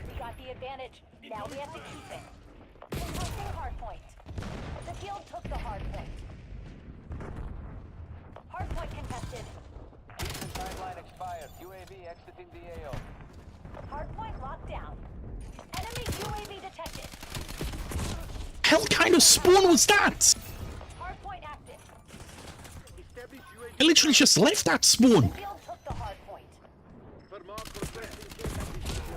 We got the advantage. Now we have to keep it. Contesting hard point. The field took the hard point. Hard point contested. Mission timeline expired. UAV exiting the AO. Hard point locked down. Enemy UAV detected. Hell kind of spawn was that? Hard point active. Establish UAV. I literally just left that spawn. The field took the hard point. Vermont requesting check acquisition.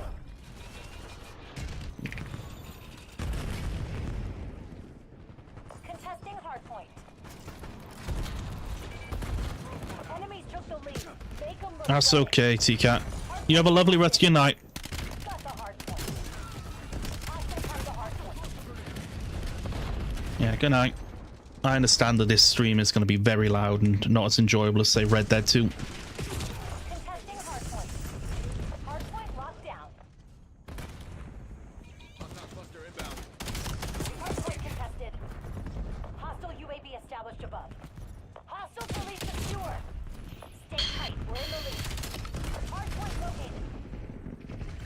Contesting hard point. Enemies took the lead. Make them look That's good. okay, T-Cat. You have a lovely rest of your night. Got the hard point. Hostiles have the hard point. Yeah, good night. I understand that this stream is going to be very loud and not as enjoyable as, say, Red Dead 2. Contesting hard point. Hard point locked down. Buster inbound. Hard point contested. Hostile UAV established above. Hostile police secure. Stay tight. We're in the lead. Hard point located.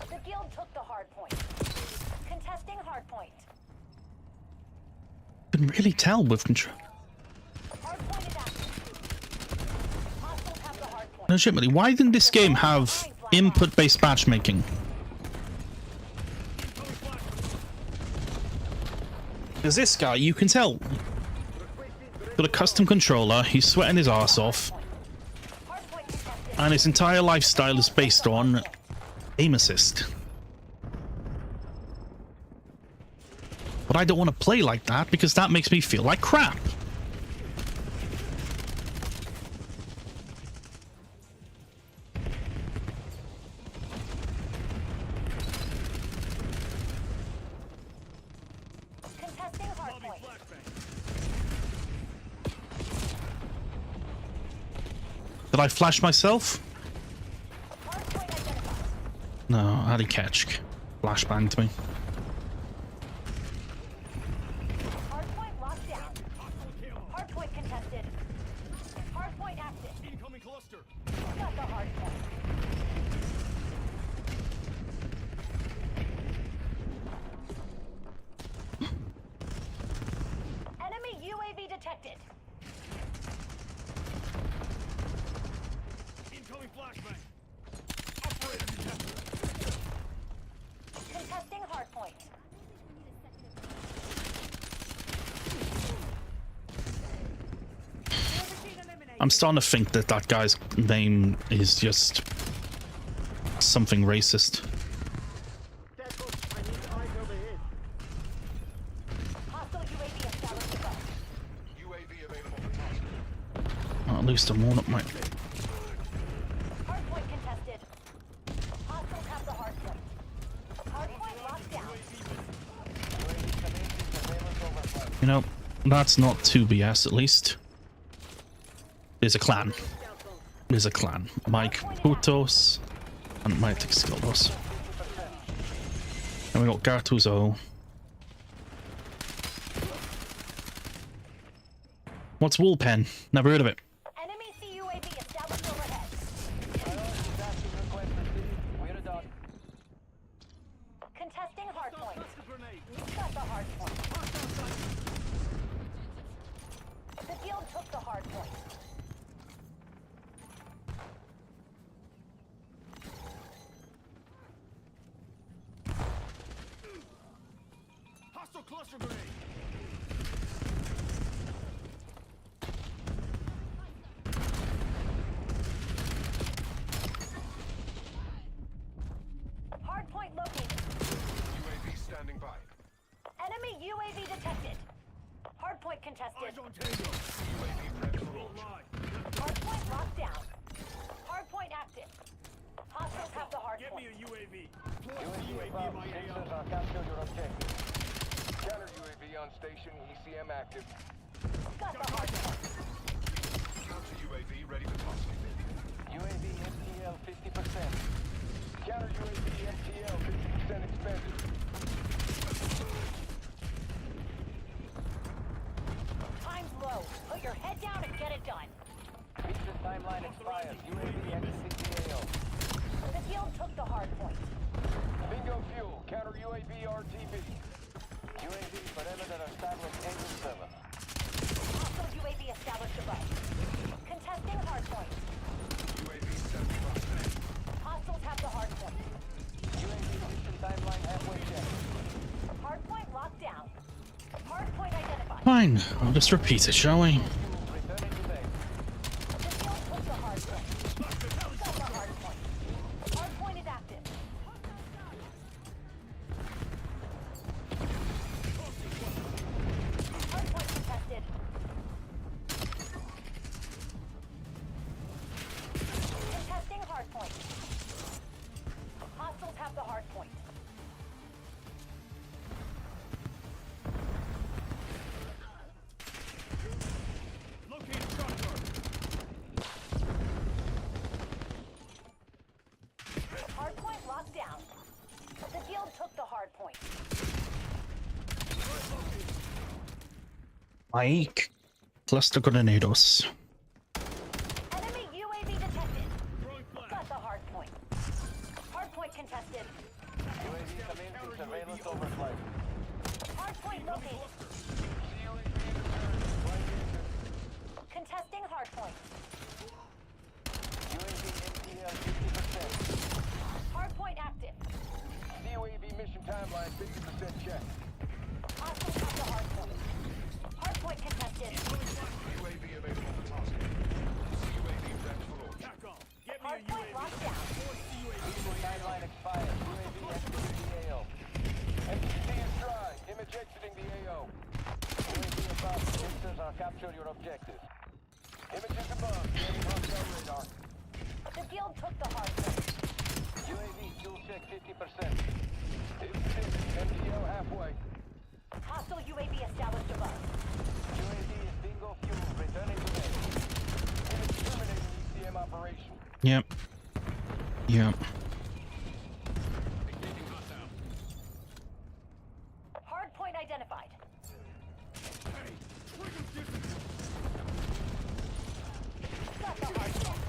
The guild took the hard point. Contesting hard point. Can really tell with control. Hard point is active. Hostiles have the hard point. Legitimately, why didn't this game have input-based matchmaking? Because this guy, you can tell, got a custom controller, he's sweating his ass off, Hard point contested. and his entire lifestyle is based on aim assist. But I don't want to play like that because that makes me feel like crap. Contesting hard point. Did I flash myself? Hard point identified. No, how'd he catch? Flashbanged me. Hard point locked down. Hard point contested. Hard point active. Incoming cluster. Got the hard point. Enemy UAV detected. Incoming flashbang. Operator detected. Contesting hard point. I'm starting to think that that guy's name is just something racist. Tackle. I need eyes overhead. Hostile UAV established above. UAV available for task. Well, at least I'm warm up my... Hard point contested. Hostiles have the hard point. Hard point locked down. You know, that's not 2 BS at least. There's a clan. There's a clan. Mike Putos and Mike Skildos. And we got Gattuso. What's Woolpen? Never heard of it. Enemy CUAV established overhead. We're done. Contesting hard point. Cluster grenade. Got the hard point. the hard point. Hostile cluster grenade. Hard point located. UAV standing by. Enemy UAV detected. Hard point contested. Eyes on Tango. UAV prepped for Don't launch. lie. Hard point locked down. Hard point active. Hostiles have the hard Get me point. a UAV. UAV UAV in above. my Sensors AO. are captured your objective. Counter UAV on station. ECM active. Got the hard point. Counter UAV ready for toss. UAV MTL 50%. Counter UAV MTL 50% expended. Time's low. Put your head down and get it done. Mission timeline expired. UAV exiting the AO. The field took the hard point. Bingo fuel. Counter UAV RTB. UAV perimeter established engine 7. Hostile UAV established above. Contesting hard point. UAV standing by. Hostiles have the hard point. UAV mission timeline halfway checked. Hard point locked down. Hard point identified. Fine, I'll just repeat it, shall we? Fuel returning to base. The field took the hard point. Got the hard point. Hard point is active. Hard point contested. Contesting hard point. Hostiles have the hard point. Locate shot guard. Hard point locked down. The field took the hard point. Mike, cluster grenadios. Enemy UAV detected. Throwing flash. Got the hard point. Hard point contested. UAV commencing surveillance overflight. Hard point located. Contesting hard point. UAV MTL 50%. Hard point active. CUAV mission timeline 50% check. Hostiles have the hard point. Hard point contested. UAV available for task. UAV prepped for launch. Tack on. Get me Hard a point UAV. locked down. Mission timeline expired. UAV exiting the AO. MTC is dry. Image exiting the AO. UAV above. Sensors are capture your objective. Images above. Getting hostile radar. The field took the hard point. UAV fuel check 50%. 56. MTO halfway. Hostile UAV established above. UAV is bingo fuel. Returning to base. Image terminating ECM operation. Yep. Yep. Hard point identified. Hey, where you distance? Got the hard point.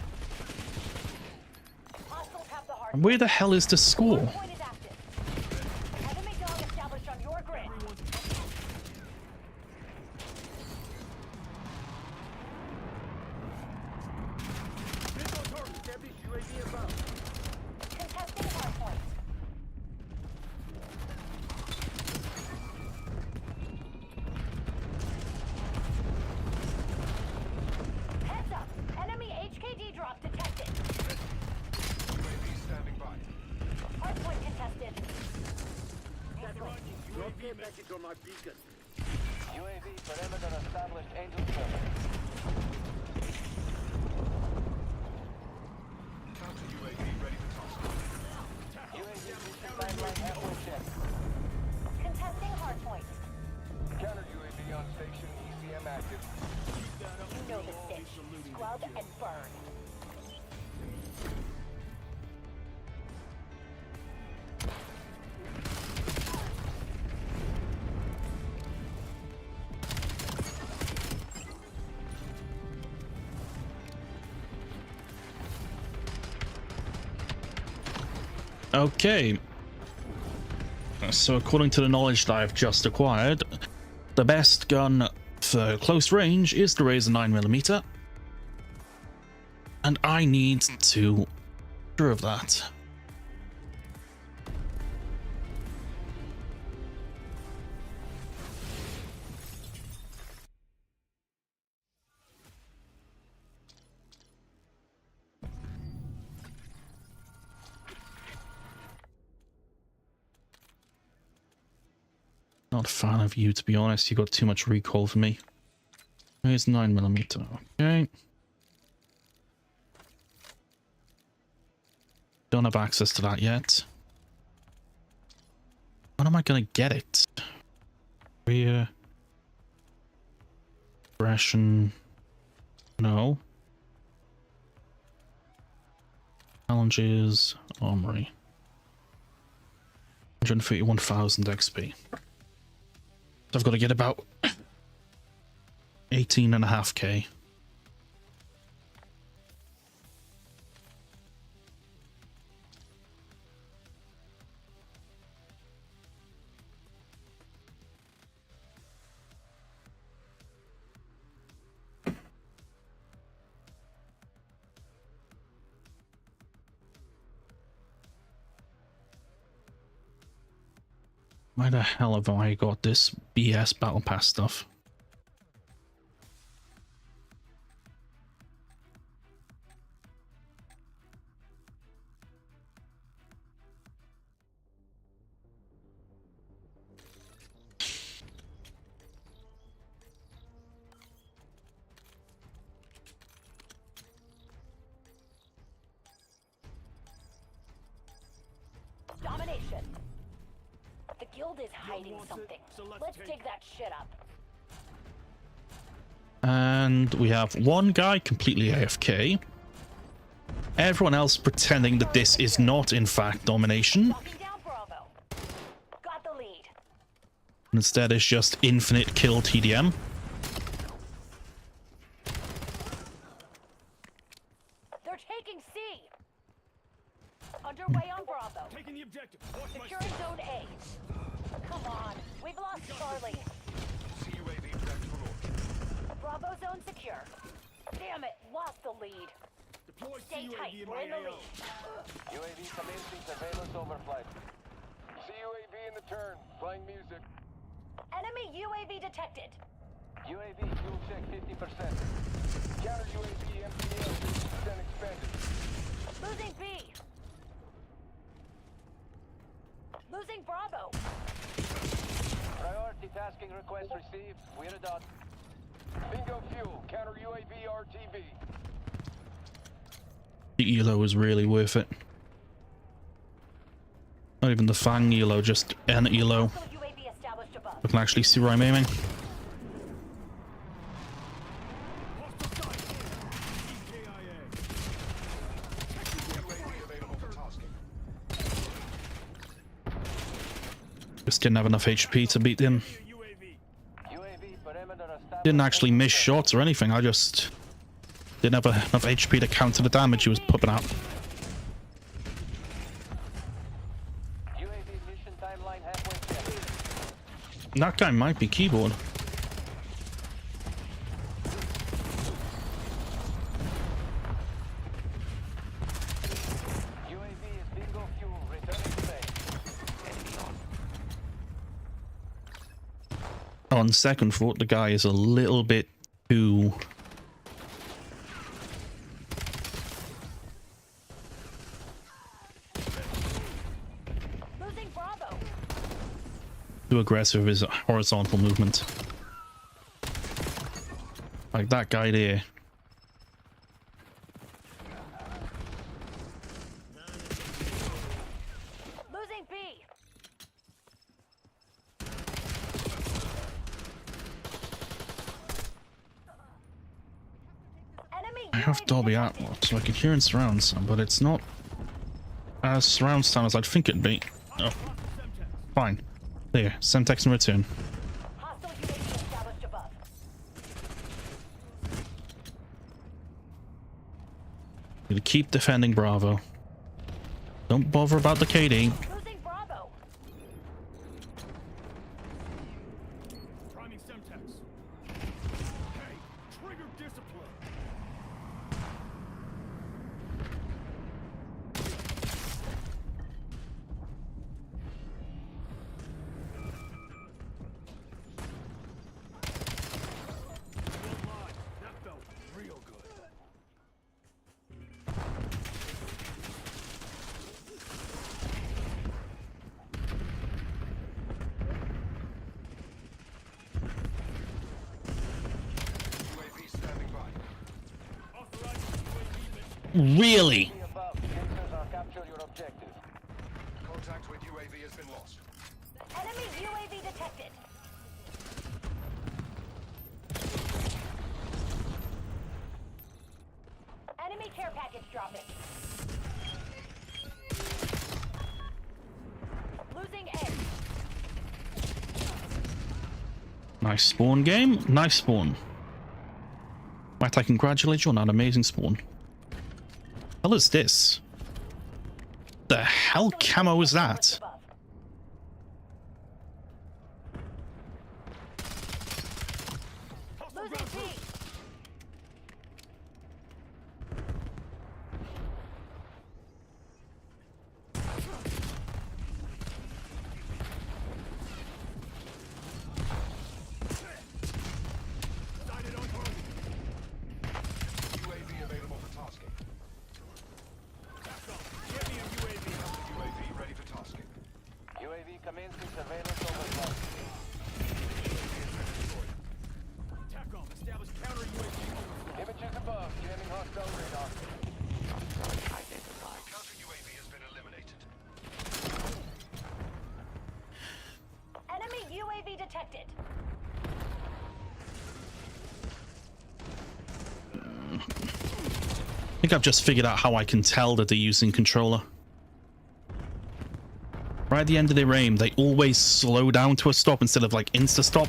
Hostiles have the hard And where the hell is the score? Hard point is active. Enemy dog established on your grid. Bingo target. Established UAV above. Contesting hard point. Heads up. Enemy HKD drop detected. UAV standing by. Hard point contested. Drop care package on my beacon. UAV perimeter established engine 7. Counter UAV ready for task. UAV mission timeline halfway check. Contesting hard point. Counter UAV on station. ECM active. You know the stitch. Scrub and burn. Okay. So according to the knowledge that I've just acquired, the best gun of close range is the Razor 9mm. And I need to prove that. Not a fan of you, to be honest. You got too much recoil for me. Here's 9mm. Okay. Don't have access to that yet. When am I gonna get it? Rear. Aggression. No. Challenges. Armory. 131,000 XP. So I've got to get about 18.5k. Why the hell have I got this BS Battle Pass stuff? Domination. The guild is hiding something. Let's dig that shit up. And we have one guy completely AFK. Everyone else pretending that this is not, in fact, domination. Locking down Bravo. Got the lead. Instead, it's just infinite kill TDM. They're taking C. Underway on Bravo. Taking the objective. Watch my Securing Zone A. Come on. We've lost Charlie. CUAV ready for launch. Bravo zone secure. Damn it. Lost the lead. deploy Stay tight. CUAV in We're my in the AO. lead. UAV commencing surveillance overflight. CUAV in the turn. Playing music. Enemy UAV detected. UAV fuel check 50%. Counter UAV MPL 50% expanded. Losing B. Losing Bravo. Priority tasking request received. We're a dot. Bingo fuel. Counter UAV RTB. The ELO is really worth it. Not even the Fang ELO, just an ELO. Hostile UAV established above. I can actually see where I'm aiming. Hostile sight. EKIA. UAV available for tasking. Just didn't have enough HP to beat him. UAV. UAV perimeter established. Didn't actually miss shots or anything, I just didn't have enough HP to counter the damage he was pumping out. UAV mission timeline halfway checked. That guy might be keyboard. UAV is bingo fuel. Returning to base. On second thought, the guy is a little bit too... Losing Bravo. too aggressive with his horizontal movement. Like that guy there. Losing B. Enemy I have UAV Dolby detected. Atmos, so I can hear in surround sound, but it's not as surround sound as I'd think it'd be. Oh, fine. There, Semtex in return. Hostile UAV established above. Gonna keep defending Bravo. Don't bother about the KD. Losing Bravo. Priming Semtex. Really? UAV above. Sensors are capture your objective. Contact with UAV has been lost. Enemy UAV detected. Enemy care package dropping. Losing A. Nice spawn game. Nice spawn. Might I congratulate you on that amazing spawn. Hell is this? The hell camo is that? Above. Losing B. UAV available for tasking. Get me a UAV. UAV ready for tasking. UAV commencing surveillance overflight. TACOM, establish counter UAV. Images above. Jamming hostile radar. Counter UAV has been eliminated. Enemy UAV detected. I think I've just figured out how I can tell that they're using controller. Right at the end of their aim, they always slow down to a stop instead of like insta-stop.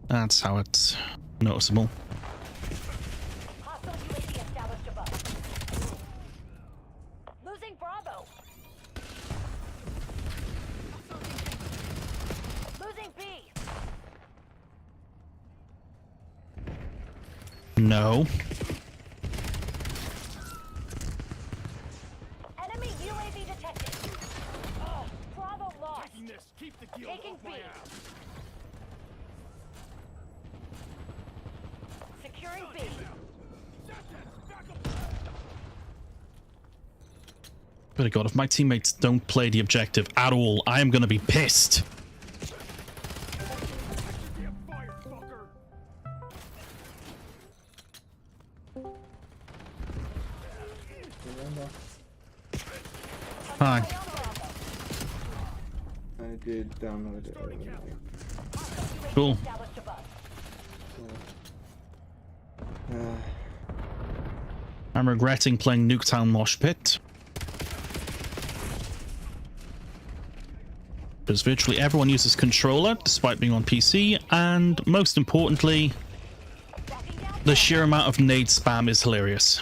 That's how it's noticeable. Hostile UAV established above. Losing Bravo. Losing B. No. Enemy UAV detected. Oh, Bravo lost. Taking this. Keep the deal Taking off my B. ass. Securing B. Good God, if my teammates don't play the objective at all, I am going to be pissed. Damn fire, fucker. Hi. I did download it earlier. Cool. Established above. I'm regretting playing Nuketown Mosh Pit. Because virtually everyone uses controller, despite being on PC, and most importantly, Backing down. the sheer amount of nade spam is hilarious.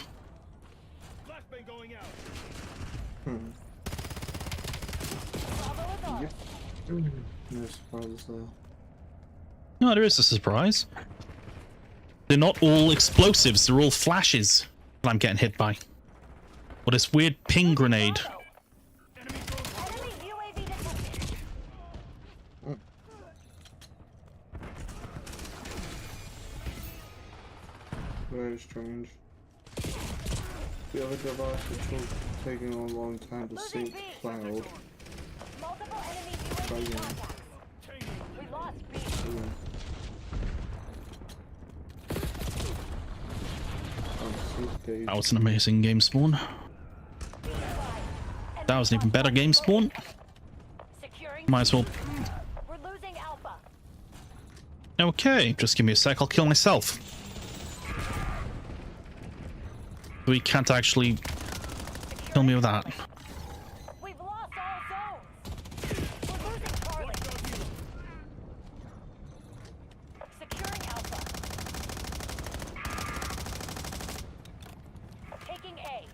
Flashbang going out. Bravo is on. No surprises there. No, there is a surprise. They're not all explosives, they're all flashes that I'm getting hit by. Or this weird ping grenade. Enemy drone. Enemy UAV detected. Very strange. The other device which was taking a long time to sync to cloud. Multiple enemy UAV yeah. contacts. We lost B. That was an amazing game spawn. That was an even better game spawn. Securing. Might as well. We're losing Alpha. Okay, just give me a sec, I'll kill myself. We can't actually kill me with that. We've lost all zones. We're losing Charlie. Securing Alpha. Taking A.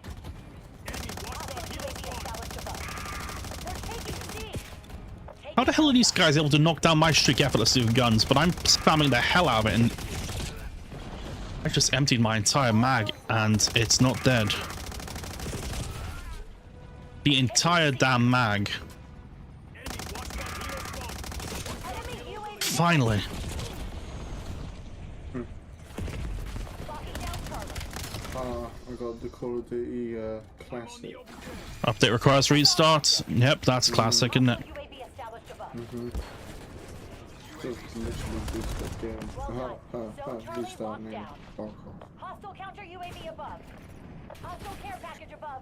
UAV established above. They're taking C. How the hell are these guys able to knock down my streak effortlessly with guns, but I'm spamming the hell out of it, and I just emptied my entire mag and it's not dead. The entire damn mag. Enemy UAV Finally. locking down Charlie. I got the Call of Duty Classic. Update requires restart. Yep, that's classic, isn't it? UAV established above. Just literally boost that game. Well done. Zone Charlie Boost that locked name. down. Fuck off. Hostile counter UAV above. Hostile care package above.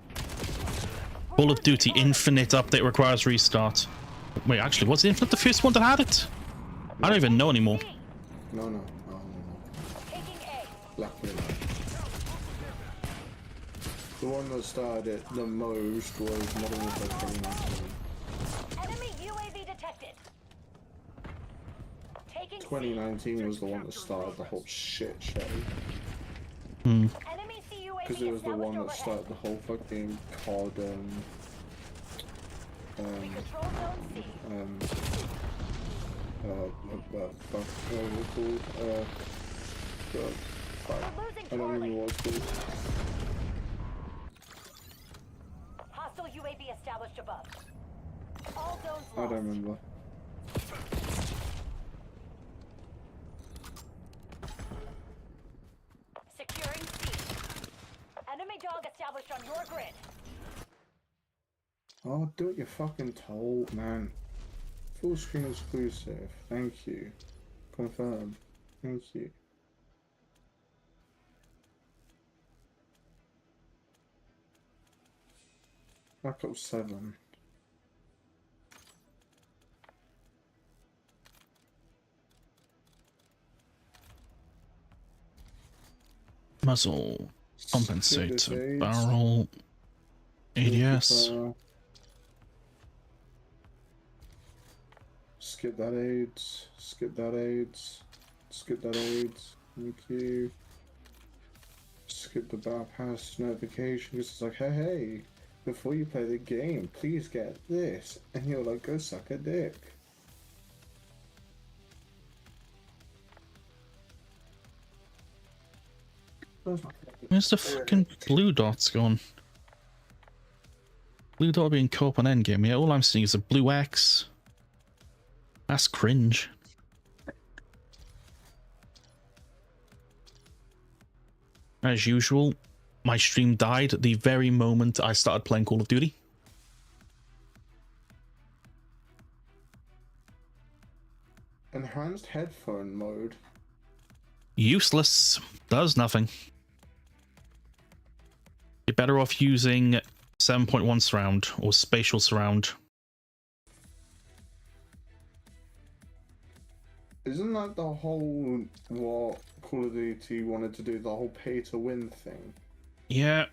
Call of Duty Infinite update requires restart. Wait, actually, was Infinite the first one that had it? I don't even know anymore. No. Taking A. Luckily not. The one that started it the most was Modern Warfare 2019. Enemy UAV detected. Taking C. 2019 was the one that started the whole shit show. Enemy CUAV Because it was the one that overhead. started the whole fucking COD, We control zone C. fuck, what was it called? God, fuck. We're losing I don't Charlie. even know what it's called. Hostile UAV established above. All zones I lost. don't remember. Securing C. Enemy dog established on your grid. Oh, do what you're fucking told, man. Full screen exclusive. Thank you. Confirm. Thank you. Black Ops 7. Muzzle. Compensate Skip this to AIDS. barrel. ADS. Skip that AIDS. Skip that AIDS. Skip that AIDS. Thank you. Skip the bypass notification because it's like, hey, before you play the game, please get this. And you're like, go suck a dick. Where's the fucking blue dots gone? Blue dot being co-op on endgame. Yeah, all I'm seeing is a blue X. That's cringe. As usual, my stream died the very moment I started playing Call of Duty. Enhanced headphone mode. Useless. Does nothing. You're better off using 7.1 surround or spatial surround. Isn't that the whole what Call of Duty wanted to do, the whole pay to win thing? Yeah.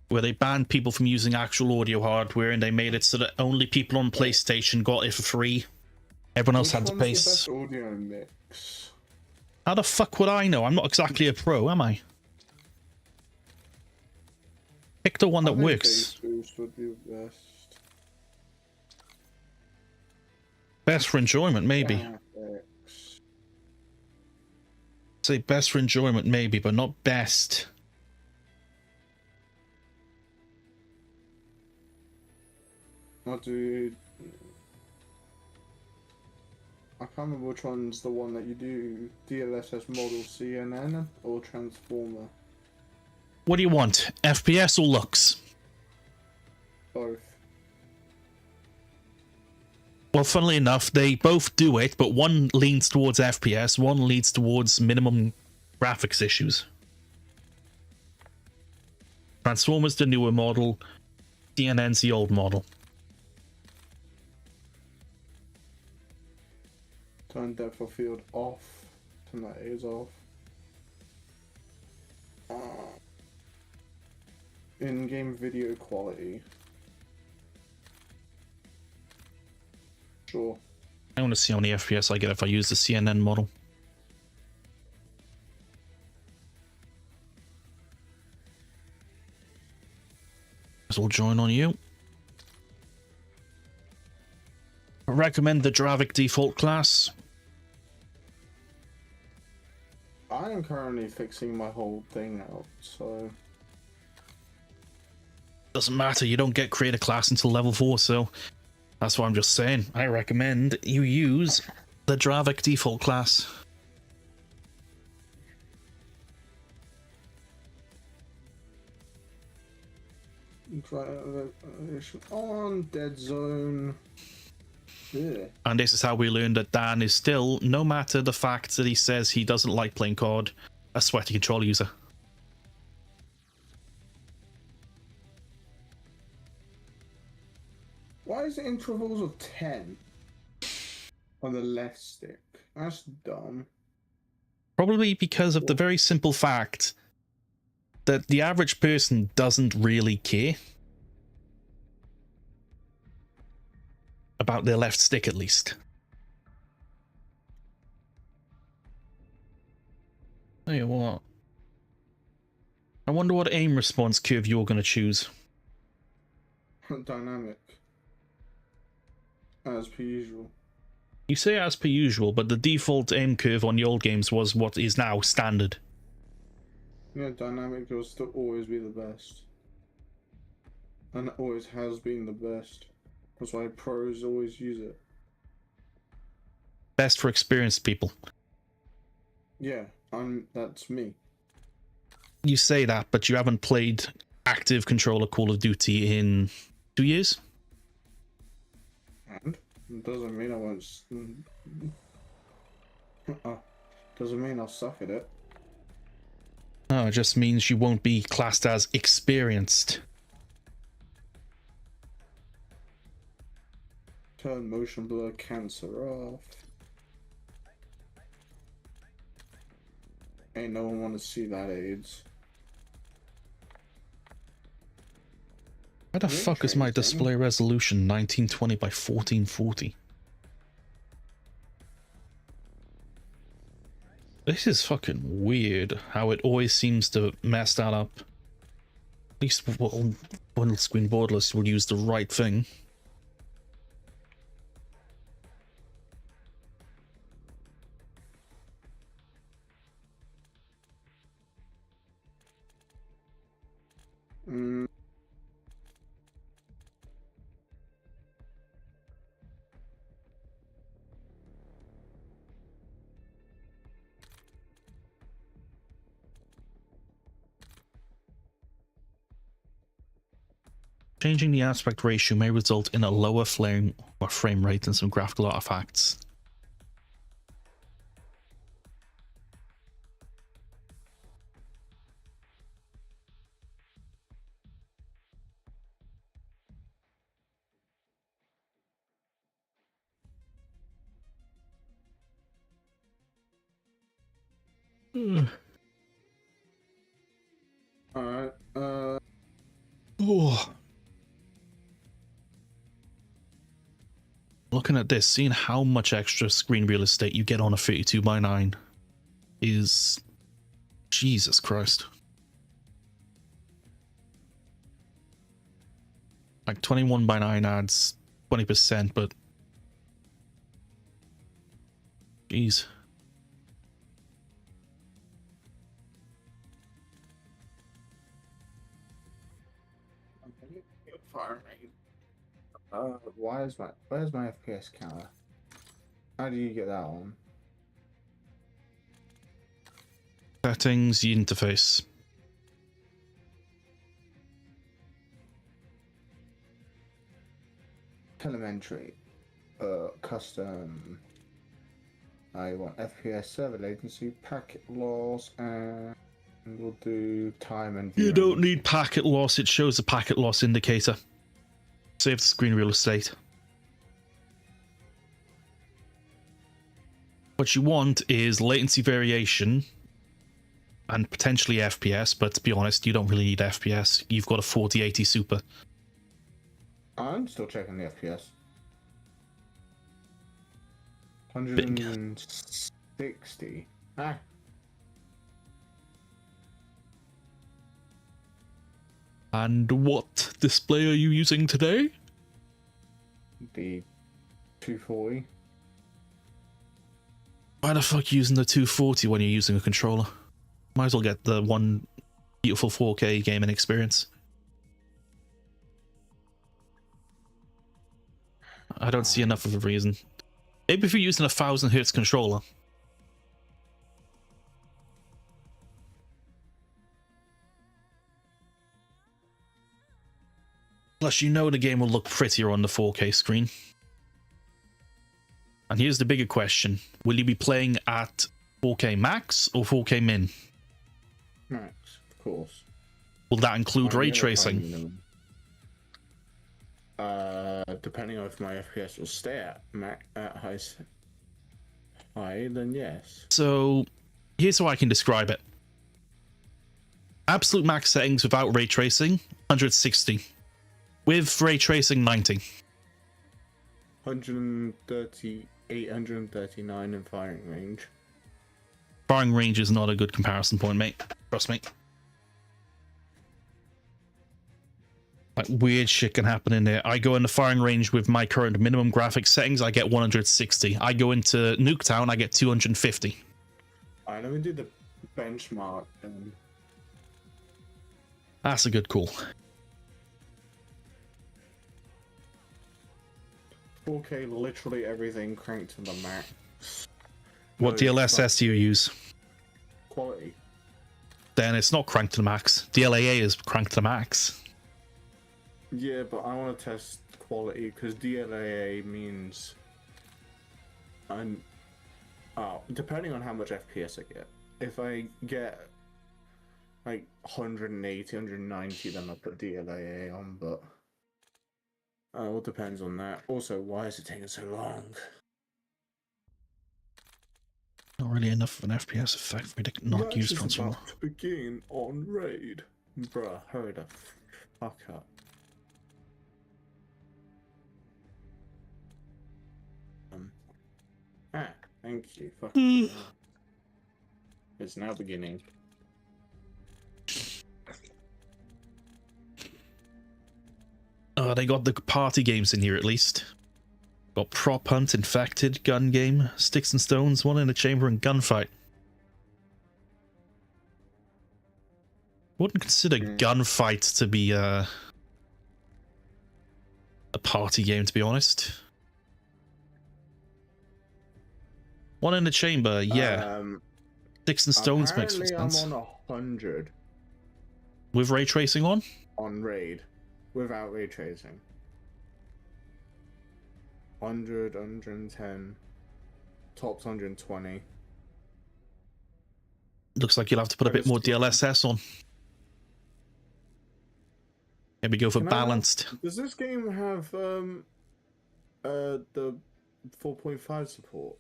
Where they banned people from using actual audio hardware and they made it so that only people on PlayStation got it for free. Everyone else had to pay. Which one's the best audio mix? How the fuck would I know? I'm not exactly a pro, am I? Pick the one that I think works. bass boost would be best. Best for enjoyment, maybe. Graphics. Say best for enjoyment, maybe, but not best. What do I can't remember which one's the one that you do. DLSS model CNN or Transformer? What do you want? FPS or looks? Both. Well, funnily enough, they both do it, but one leans towards FPS, one leans towards minimum graphics issues. Transformers the newer model, CNN's the old model. Turn depth of field off. Turn that is off. In-game video quality. Sure. I want to see how many FPS I get if I use the CNN model. I'll join on you. I recommend the Dravik default class. I am currently fixing my whole thing out, so... Doesn't matter, you don't get creator class until level 4, so that's what I'm just saying. I recommend you use the Dravik default class. On Dead Zone. Yeah. And this is how we learned that Dan is still, no matter the fact that he says he doesn't like playing COD, a sweaty controller user. Why is it intervals of 10 on the left stick? That's dumb. Probably because of the very simple fact that the average person doesn't really care about their left stick, at least. Tell you what, I wonder what aim response curve you're going to choose. Dynamic. As per usual. You say as per usual, but the default aim curve on the old games was what is now standard. Yeah, dynamic will still always be the best. And it always has been the best. That's why pros always use it. Best for experienced people. Yeah, that's me. You say that, but you haven't played active controller Call of Duty in 2 years? And it doesn't mean I won't. Doesn't mean I'll suck at it. No, it just means you won't be classed as experienced. Turn motion blur cancer off. Ain't no one want to see that AIDS. Why the fuck is my display resolution 1920 by 1440? This is fucking weird how it always seems to mess that up. At least one screen borderless will use the right thing. Changing the aspect ratio may result in a lower frame rate and some graphical artifacts. Alright, Oh. Looking at this, seeing how much extra screen real estate you get on a 32:9 is... Jesus Christ. Like 21:9 adds 20%, but... Jeez. fire rate. Where's my FPS counter? How do you get that on? Settings, interface. Telemetry. Custom. I want FPS, server latency, packet loss, and we'll do time and You viewing. don't need packet loss, it shows a packet loss indicator. Save the screen real estate. What you want is latency variation and potentially FPS, but to be honest, you don't really need FPS. You've got a 4080 Super. I'm still checking the FPS. 160. Ah. And what display are you using today? The 240. Why the fuck are you using the 240 when you're using a controller? Might as well get the one beautiful 4K gaming experience. I don't see enough of a reason. Maybe if you're using a 1000 Hz controller. Plus, you know the game will look prettier on the 4K screen. And here's the bigger question. Will you be playing at 4K max or 4K min? Max, of course. Will that include ray Never find tracing? minimum. Depending on if my FPS will stay at high, then yes. So here's how I can describe it. Absolute max settings without ray tracing, 160. With ray tracing, 90. 138, 139 in firing range. Firing range is not a good comparison point, mate. Trust me. Like, weird shit can happen in there. I go into firing range with my current minimum graphics settings, I get 160. I go into Nuketown, I get 250. Alright, let me do the benchmark. 'That's a good call. 4K, literally everything cranked to the max. What No, DLSS do you use? Quality. Then it's not cranked to the max. DLAA is cranked to the max. Yeah, but I want to test quality because DLAA means depending on how much FPS I get. If I get like 180, 190, then I'll put DLAA on, but it all depends on that. Also, why is it taking so long? Not really enough of an FPS effect for me to not Match use is transformer. about to begin on raid. Bruh, hurry the fuck up. Thank you. Fucking hell. It's now beginning. They got the party games in here at least. Got Prop Hunt, Infected, Gun Game, Sticks and Stones, One in the Chamber, and Gunfight. Wouldn't consider Gunfight to be a party game, to be honest. One in the Chamber, yeah. Sticks and Stones makes Apparently sense. I'm on 100 With ray tracing on? on raid without ray tracing. 100, 110, tops 120. Looks like you'll have to put a bit more DLSS on. Maybe go for Can I balanced. ask, does this game have the 4.5 support?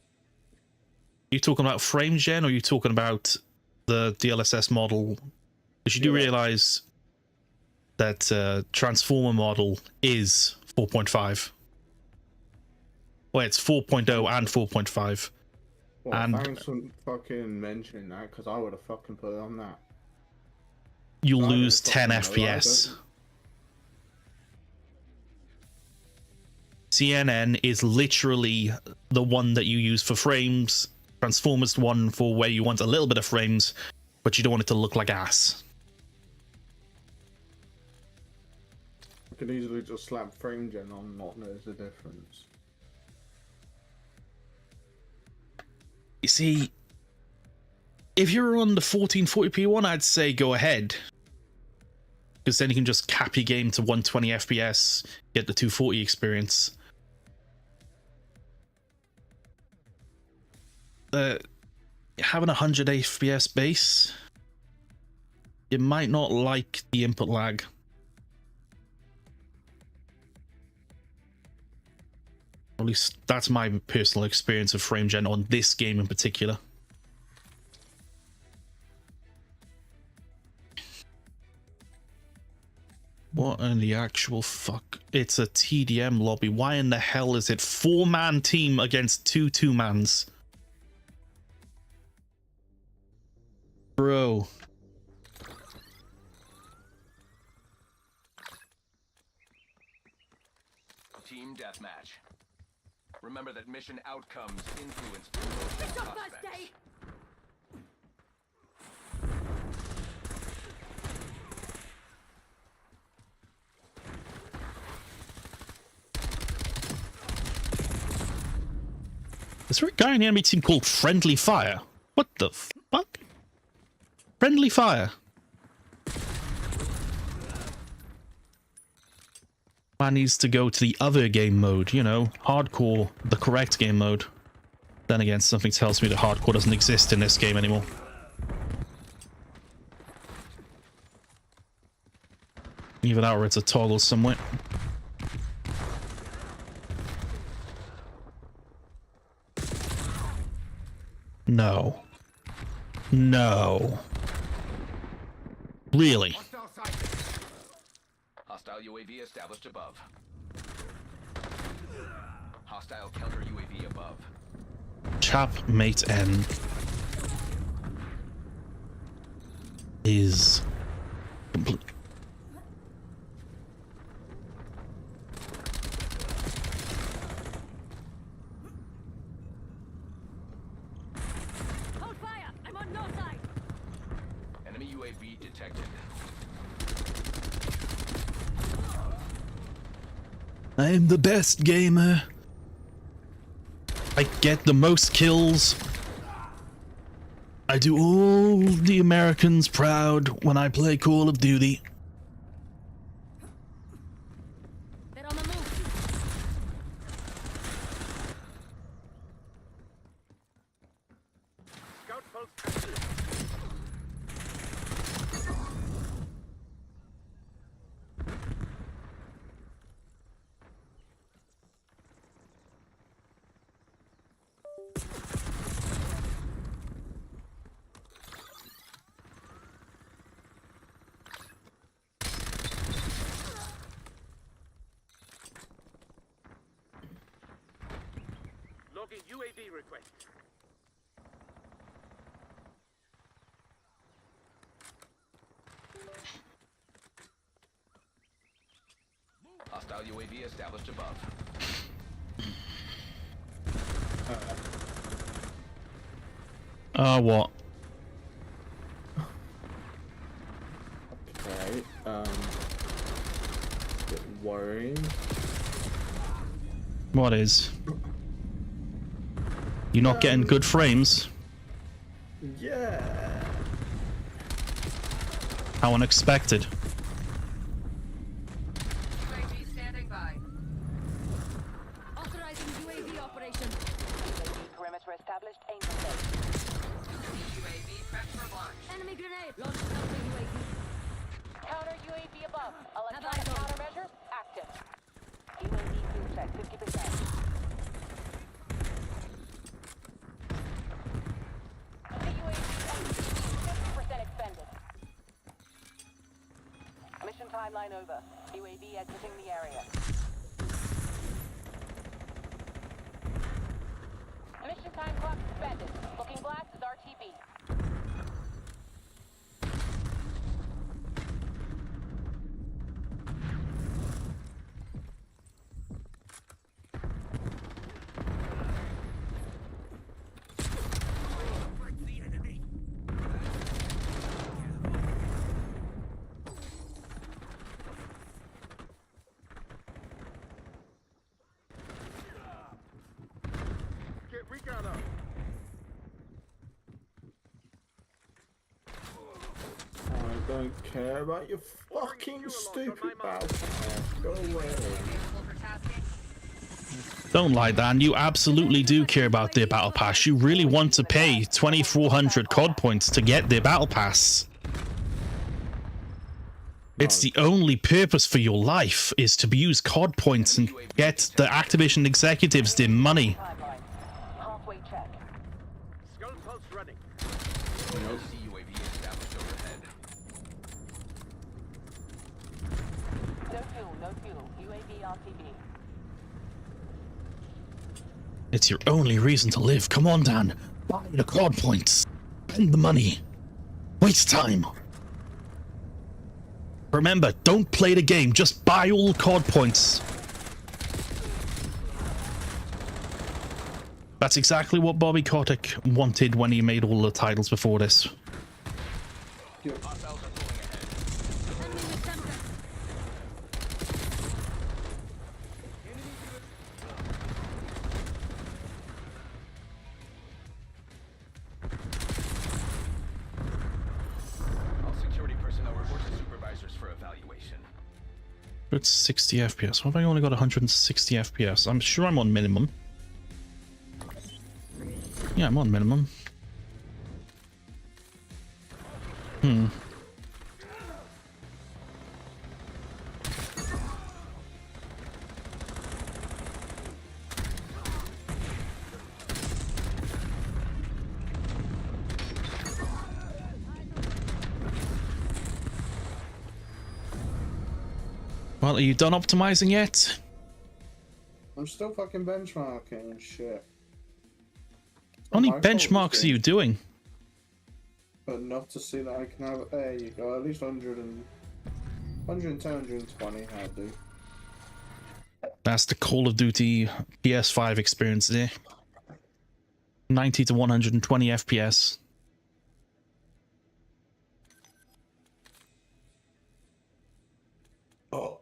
You talking about frame gen, or are you talking about the DLSS model? Because you do realize that transformer model is 4.5. Well, it's 4.0 and 4.5. Well, And thanks for fucking mentioning that, because I would have fucking put it on that. you'll I lose don't 10 fucking know, I FPS. don't- CNN is literally the one that you use for frames. Transformers one for where you want a little bit of frames, but you don't want it to look like ass. I could easily just slap frame gen on, not notice the difference. You see, if you're on the 1440p one, I'd say go ahead. Because then you can just cap your game to 120 FPS, get the 240 experience. Having 100 FPS base, you might not like the input lag. At least that's my personal experience of frame gen on this game in particular. What in the actual fuck? It's a TDM lobby. Why in the hell is it 4-man team against 2 2-mans? Bro. Team deathmatch. Remember that mission outcomes influence It's your promotion first day! Is there a guy in the enemy team called Friendly Fire? What the fuck? Friendly Fire. Man needs to go to the other game mode, you know, hardcore, the correct game mode. Then again, something tells me that hardcore doesn't exist in this game anymore. Either that or it's a toggle somewhere. No. No. Really? Hostile UAV established above. Hostile counter UAV above. Chap mate N is complete. Hold fire! I'm on your side! Enemy UAV detected. I am the best gamer. I get the most kills. I do all the Americans proud when I play Call of Duty. They're on the move! Scout pulse active. Logging UAV request. Hostile UAV established above. What? Okay, bit worrying. What is? You're not getting good frames? Yeah. How unexpected. UAV standing by. Authorizing UAV operation. Perimeter established. Aim for safe. UAV prepped for launch. Enemy grenade! Launch counter UAV. Counter UAV above. Have Electronic eyes on. countermeasures active. UAV fuel check 50%. The UAV 50% expended. Mission timeline over. UAV exiting the area. Mission time clock suspended. Looking black is RTB. Get recon up. I don't care about your fucking stupid battle pass. Go away. Don't lie, Dan. You absolutely do care about their battle pass. You really want to pay 2,400 COD points to get their battle pass. It's the only purpose for your life is to use COD points and get the Activision executives their money. Timeline. Halfway check. Skull pulse running. UAV established overhead. No fuel, no fuel. UAV RTB. It's your only reason to live. Come on, Dan. Buy the COD points. Spend the money. Waste time. Remember, don't play the game. Just buy all COD points. That's exactly what Bobby Kotick wanted when he made all the titles before this. Hostiles are pulling ahead. Enemy with Semtex. All security personnel report to supervisors for evaluation. It's 60 FPS. Why have I only got 160 FPS? I'm sure I'm on minimum. Yeah, I'm on minimum. Hmm. Well, are you done optimizing yet? I'm still fucking benchmarking and shit. How many My fault benchmarks this are you game, doing? but enough to see that I can have. There you go. At least 110, 120. How do? That's the Call of Duty PS5 experience there. 90 to 120 FPS. Oh.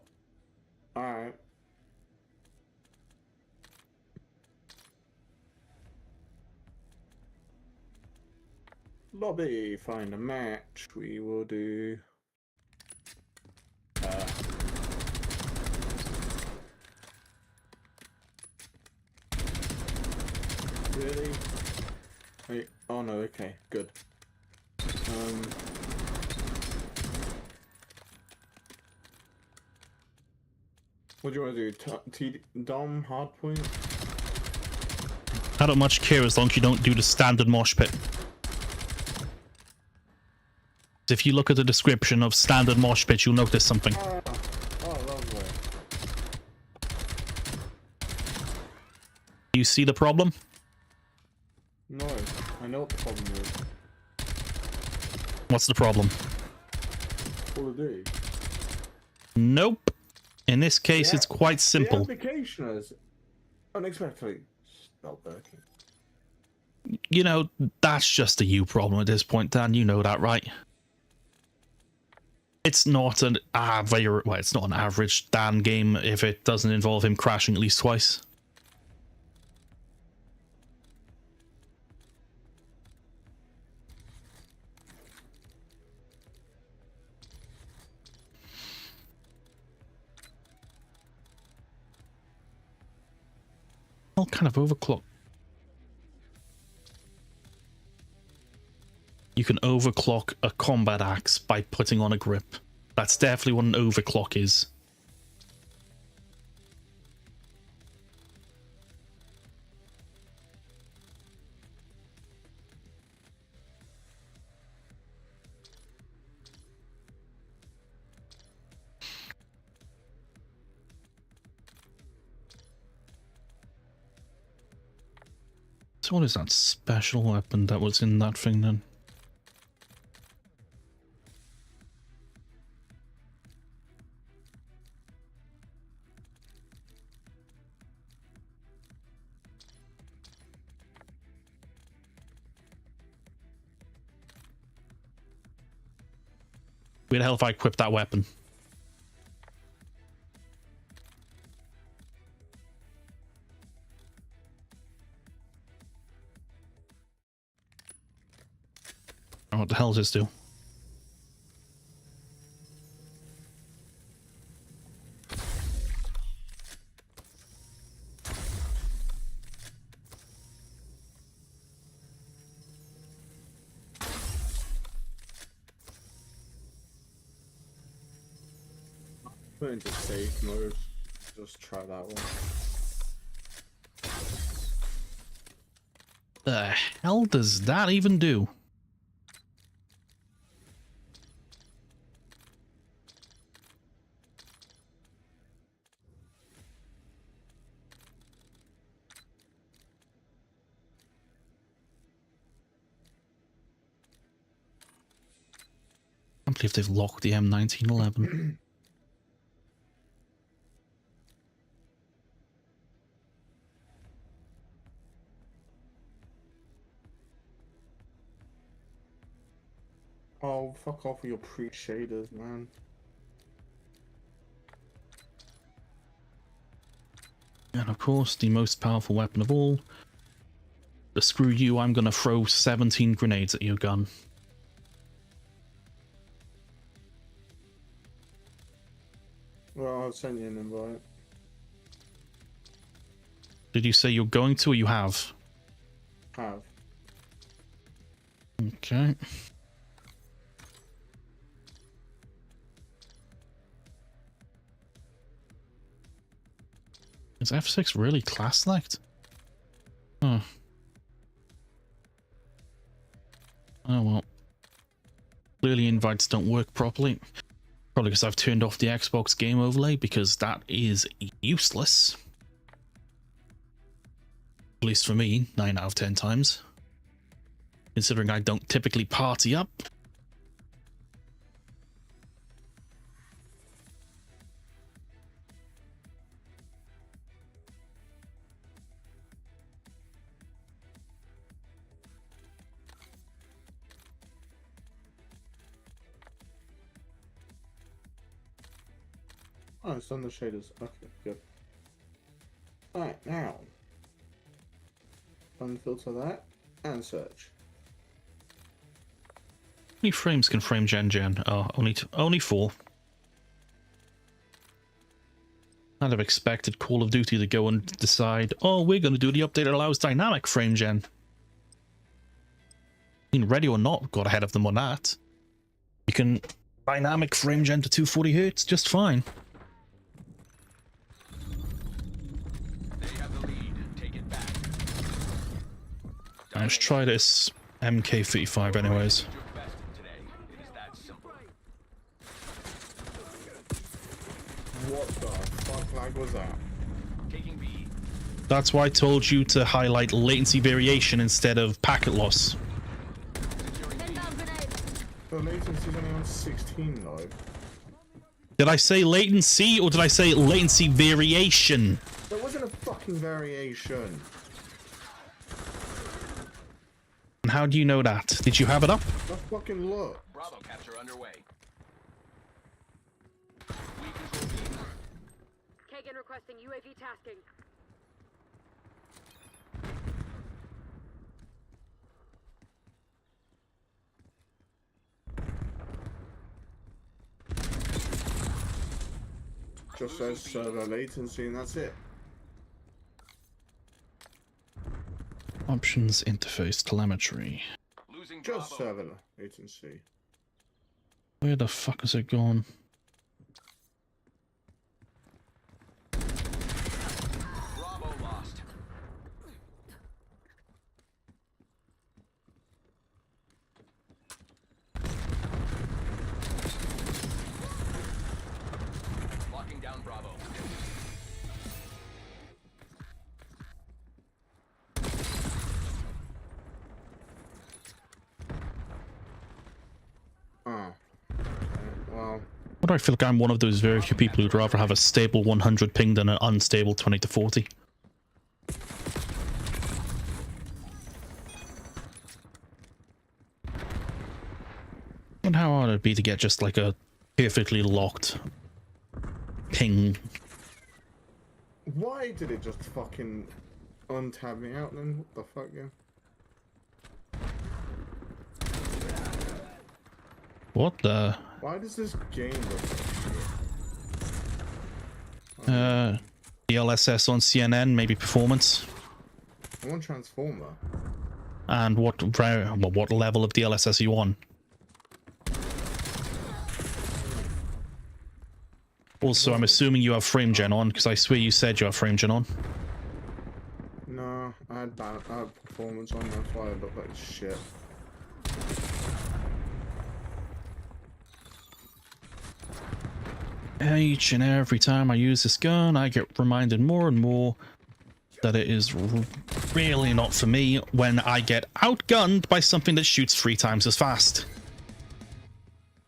Alright. Lobby, find a match. We will do. Really? Wait. Oh no. Okay. Good. What do you want to do? Dom hardpoint? I don't much care as long as you don't do the standard mosh pit. If you look at the description of standard mosh pit, you'll notice something. Oh, lovely. You see the problem? No, I know what the problem is. What's the problem? Call of Duty. Nope. In this case, Yeah, it's quite The simple. application has unexpectedly stopped working. You know, that's just a you problem at this point, Dan. You know that, right? It's not an it's not an average Dan game if it doesn't involve him crashing at least twice. All kind of overclock. You can overclock a combat axe by putting on a grip. That's definitely what an overclock is. So what is that special weapon that was in that thing then? Where the hell if I equip that weapon? Oh, what the hell does this do? Put into safe mode. Just try that one. The hell does that even do? I can't believe they've locked the M1911. Oh, fuck off with your pre-shaders, man. And of course, the most powerful weapon of all. The screw you, I'm gonna throw 17 grenades at your gun. Well, I'll send you an invite. Did you say you're going to or you have? Have. Okay. Is F6 really class select? Oh. Oh well. Clearly invites don't work properly. Probably because I've turned off the Xbox game overlay, because that is useless. At least for me, 9 out of 10 times. Considering I don't typically party up. Oh, it's on the shaders. Okay, good. Alright, now. Unfilter that and search. How many frames can frame gen? Oh, only 4. I'd have expected Call of Duty to go and decide, oh, we're going to do the update that allows dynamic frame gen. I mean, ready or not, got ahead of them on that. You can dynamic frame gen to 240 Hz just fine. They have the lead. Take it back. Let's try this MK35 anyways. Your best today. It is that simple. What the fuck lag was that? Taking B. That's why I told you to highlight latency variation instead of packet loss. The latency's only on 16 though. Did I say latency or did I say latency variation? There wasn't a fucking variation. And how do you know that? Did you have it up? Let's fucking look. Bravo capture underway. We control B. Kagan requesting UAV tasking. Just says server latency and that's it. Options, interface, telemetry. Losing Just Bravo. server latency. Where the fuck is it gone? Bravo lost. Locking down Bravo. Oh. Well, Why do I feel like I'm one of those very few people who'd rather have a stable 100 ping than an unstable 20 to 40? And how hard it'd be to get just like a perfectly locked ping. why did it just fucking untab me out then? What the fuck, yeah? What the? Why does this game look like DLSS on CNN, maybe performance. I want Transformer. And what level of DLSS are you on? Also, I'm assuming you have frame gen on, because I swear you said you have frame gen on. No, I had performance on, that's why I look like shit. Each and every time I use this gun, I get reminded more and more that it is really not for me when I get outgunned by something that shoots 3 times as fast.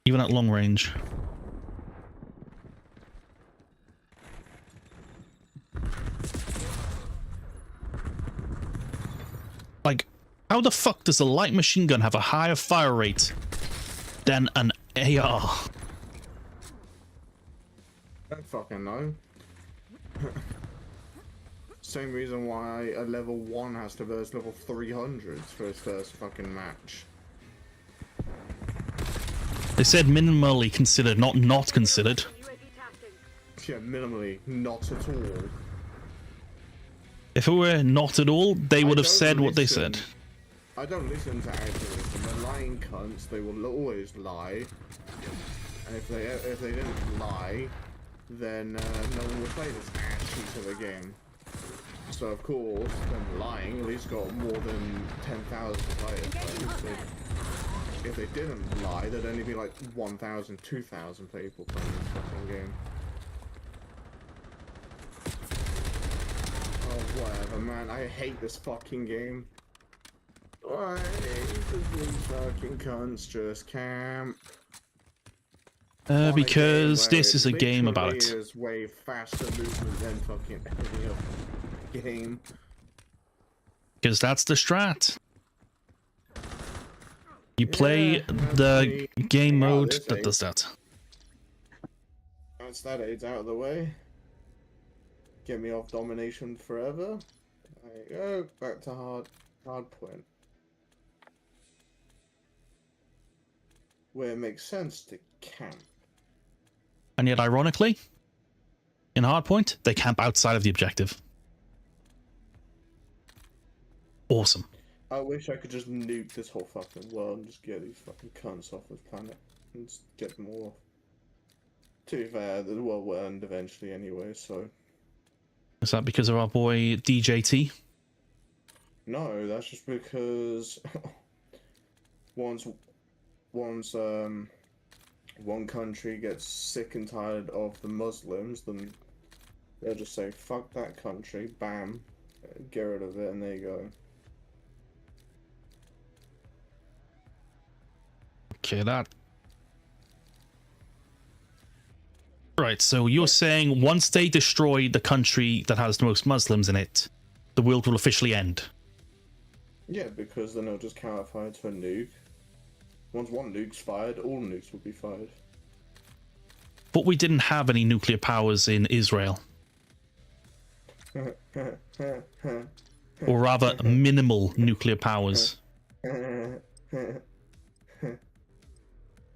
Even at long range. Like, how the fuck does a light machine gun have a higher fire rate than an AR? I don't fucking know. Same reason why a level 1 has to verse level 300s for his first fucking match. They said minimally considered, not considered. UAV tasking. Yeah, minimally, not at all. If it were not at all, they would have don't said what they listen. said. I don't listen to activists. They're lying cunts. They will always lie. And if they didn't lie, then no one would play this ass cheat of a game. So of course, them lying at least got more than 10,000 players. If they didn't lie, there'd only be like 1,000, 2,000 people playing this fucking game. Oh, whatever, man. I hate this fucking game. Why? Because these fucking cunts just camp. Because this is a game about it. Is way faster movement than fucking any other game. Because that's the strat. You play the game mode that does that. Once that aids out of the way, get me off domination forever. There you go. Back to hard point. Where it makes sense to camp. And yet, ironically, in Hardpoint, they camp outside of the objective. Awesome. I wish I could just nuke this whole fucking world and just get these fucking cunts off this planet and just get them all off. To be fair, the world will end eventually anyway, so... Is that because of our boy DJT? No, that's just because... once one country gets sick and tired of the Muslims, then they'll just say, fuck that country, bam, get rid of it, and there you go. Okay, that... Right, so you're saying once they destroy the country that has the most Muslims in it, the world will officially end? Yeah, because then it'll just counterfire to a nuke. Once one nuke's fired, all nukes will be fired. But we didn't have any nuclear powers in Israel. Or rather, minimal nuclear powers.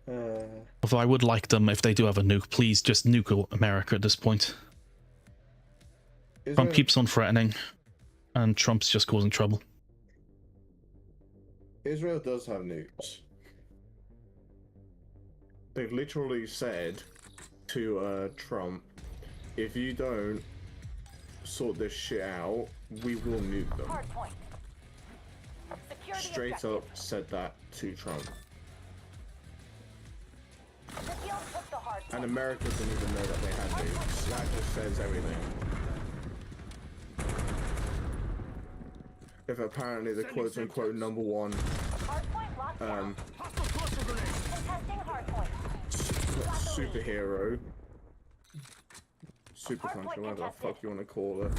Although I would like them, if they do have a nuke, please just nuke America at this point. Trump keeps on threatening, and Trump's just causing trouble. Israel does have nukes. They've literally said to Trump, if you don't sort this shit out, we will nuke them. Straight up said that to Trump. And America didn't even know that they had nukes. That just says everything. If apparently the quote-unquote #1 superhero, super country, whatever the fuck you want to call it,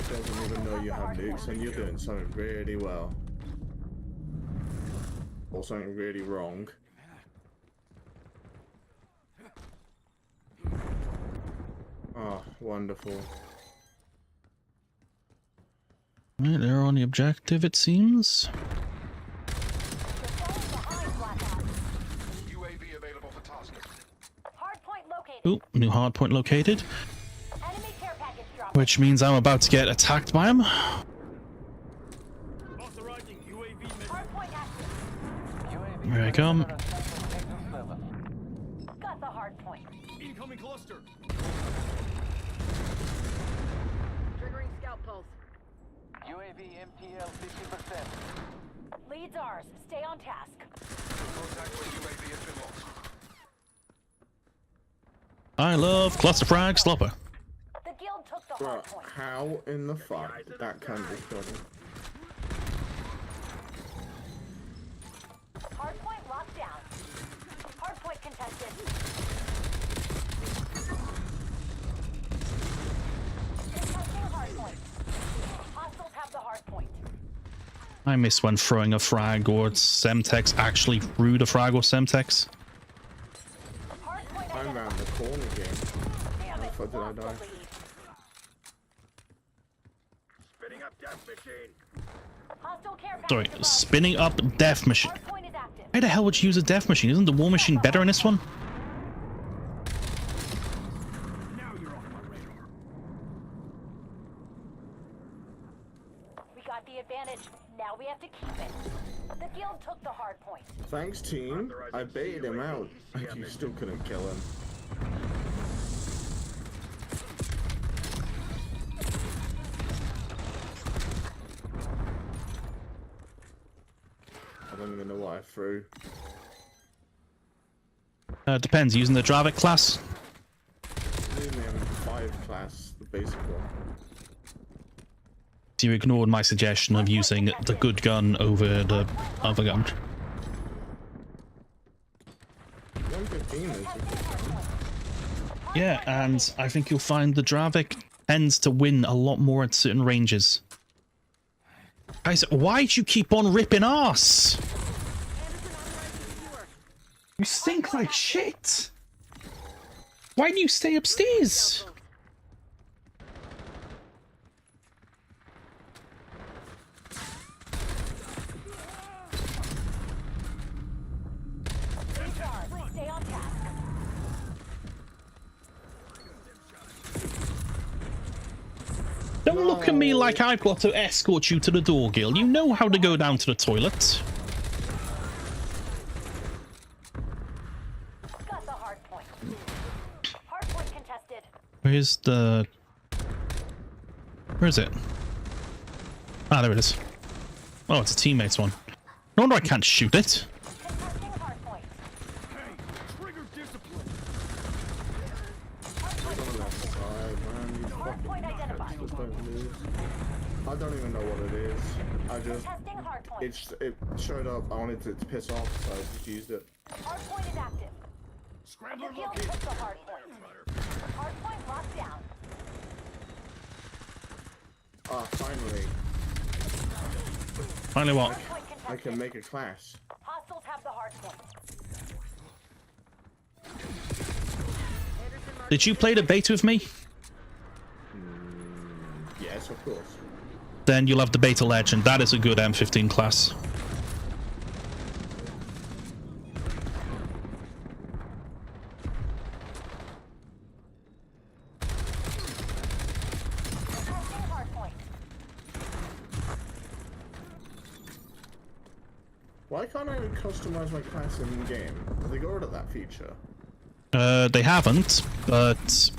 doesn't even know you have nukes, and you're doing something really well. Or something really wrong. Oh, wonderful. Right, they're on the objective, it seems. UAV available for tasking. Hardpoint located. Ooh, new hardpoint located. Enemy care package dropped. Which means I'm about to get attacked by him. Authorizing UAV mission. Hardpoint active. Here I come. Got the hardpoint. Incoming cluster. Triggering scout pulse. UAV MTL 50%. Lead's ours. Stay on task. Contact with UAV has been lost. I love cluster frag slopper. The guild took the But hardpoint. how in the fuck did that cunt just go? Hardpoint locked down. Hardpoint contested. Contesting hardpoint. Hostiles have the hardpoint. I miss when throwing a frag or Semtex actually threw the frag or Semtex. Hardpoint I'm identified. around the corner game. Damn it. Fuck, did I Lost the die? lead. Spinning up death machine. Hostile care package Sorry, above. spinning up death machine. Hardpoint is active. Why the hell would you use a death machine? Isn't the war machine better in this one? Now you're on my radar. got the advantage. Now we have to keep it. The guild took the hard point. Thanks, team. I baited him out. You still couldn't kill him. I don't even know what I threw. Depends. Using the Dravik class. Using the M5 class, the basic one. You ignored my suggestion of using the good gun over the other gun. 115 is a good gun. Yeah, and I think you'll find the Dravik tends to win a lot more at certain ranges. Guys, why'd you keep on ripping ass? You stink like shit. Why didn't you stay upstairs? Stay on task. Don't look at me like I've got to escort you to the door, Gil. You know how to go down to the toilet. Got the hard point. Hard point contested. Where's the... Where is it? Ah, there it is. Oh, it's a teammate's one. No wonder I can't shoot it. Contesting hard point. Hey, trigger discipline. Hard point contested. Alright, man, you fucking point identified. just don't lose. I don't even know what it is. I just... Contesting hard point. It showed up, I wanted it to piss off, so I just used it. Hard point is active. The Scrambler guild located. took the hard point. Hard point locked down. Ah, finally. Finally what? Hard point I contested. can make a class. Hostiles have the hard point. Did you play the beta with me? Yes, of course. Then you'll have the beta legend. That is a good M15 class. Contesting hard point. Why can't I customize my class in game? They got rid of that feature. They haven't, but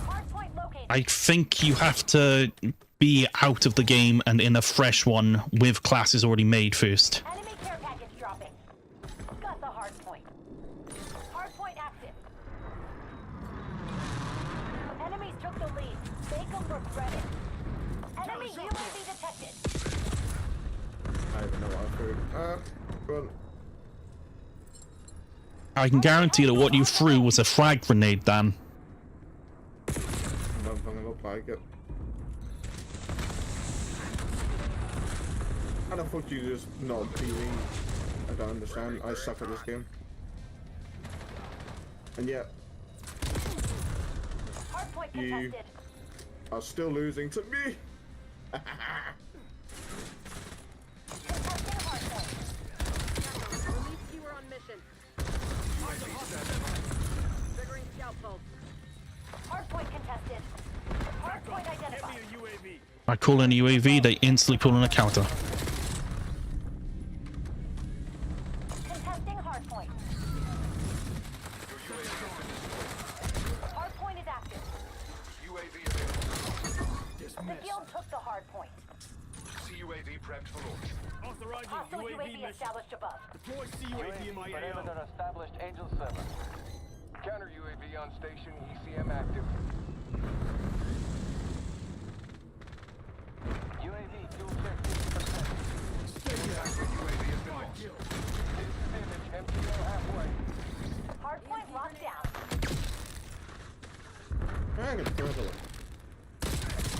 Hard point located. I think you have to be out of the game and in a fresh one with classes already made first. Enemy care package dropping. Got the hard point. Hard point active. Enemies took the lead. Make them regret it. Enemy UAV detected. I don't even know what I threw. Well, I can guarantee that what you threw was a frag grenade, Dan. doesn't look like it. How the fuck do you just not beating? I don't understand. I suck at this game. And yet, Hard point You- contested. are still losing to me. Contesting hard point. Release you were on mission. Triggering scout pulse. Hard point contested. Hard point Get me identified. a UAV. I call in a UAV, they instantly pull in a counter. Contesting hard point. Hard point is active. UAV available. The guild took the hard point. CUAV prepped for launch. Authorizing Hostile UAV UAV mission. established above. Deploy CUAV in my AO. Perimeter established, Angel 7. Counter UAV on station, ECM active. UAV fuel check 50%. UAV has been lost. Image MTL halfway. Hard point locked down. Hang on, further.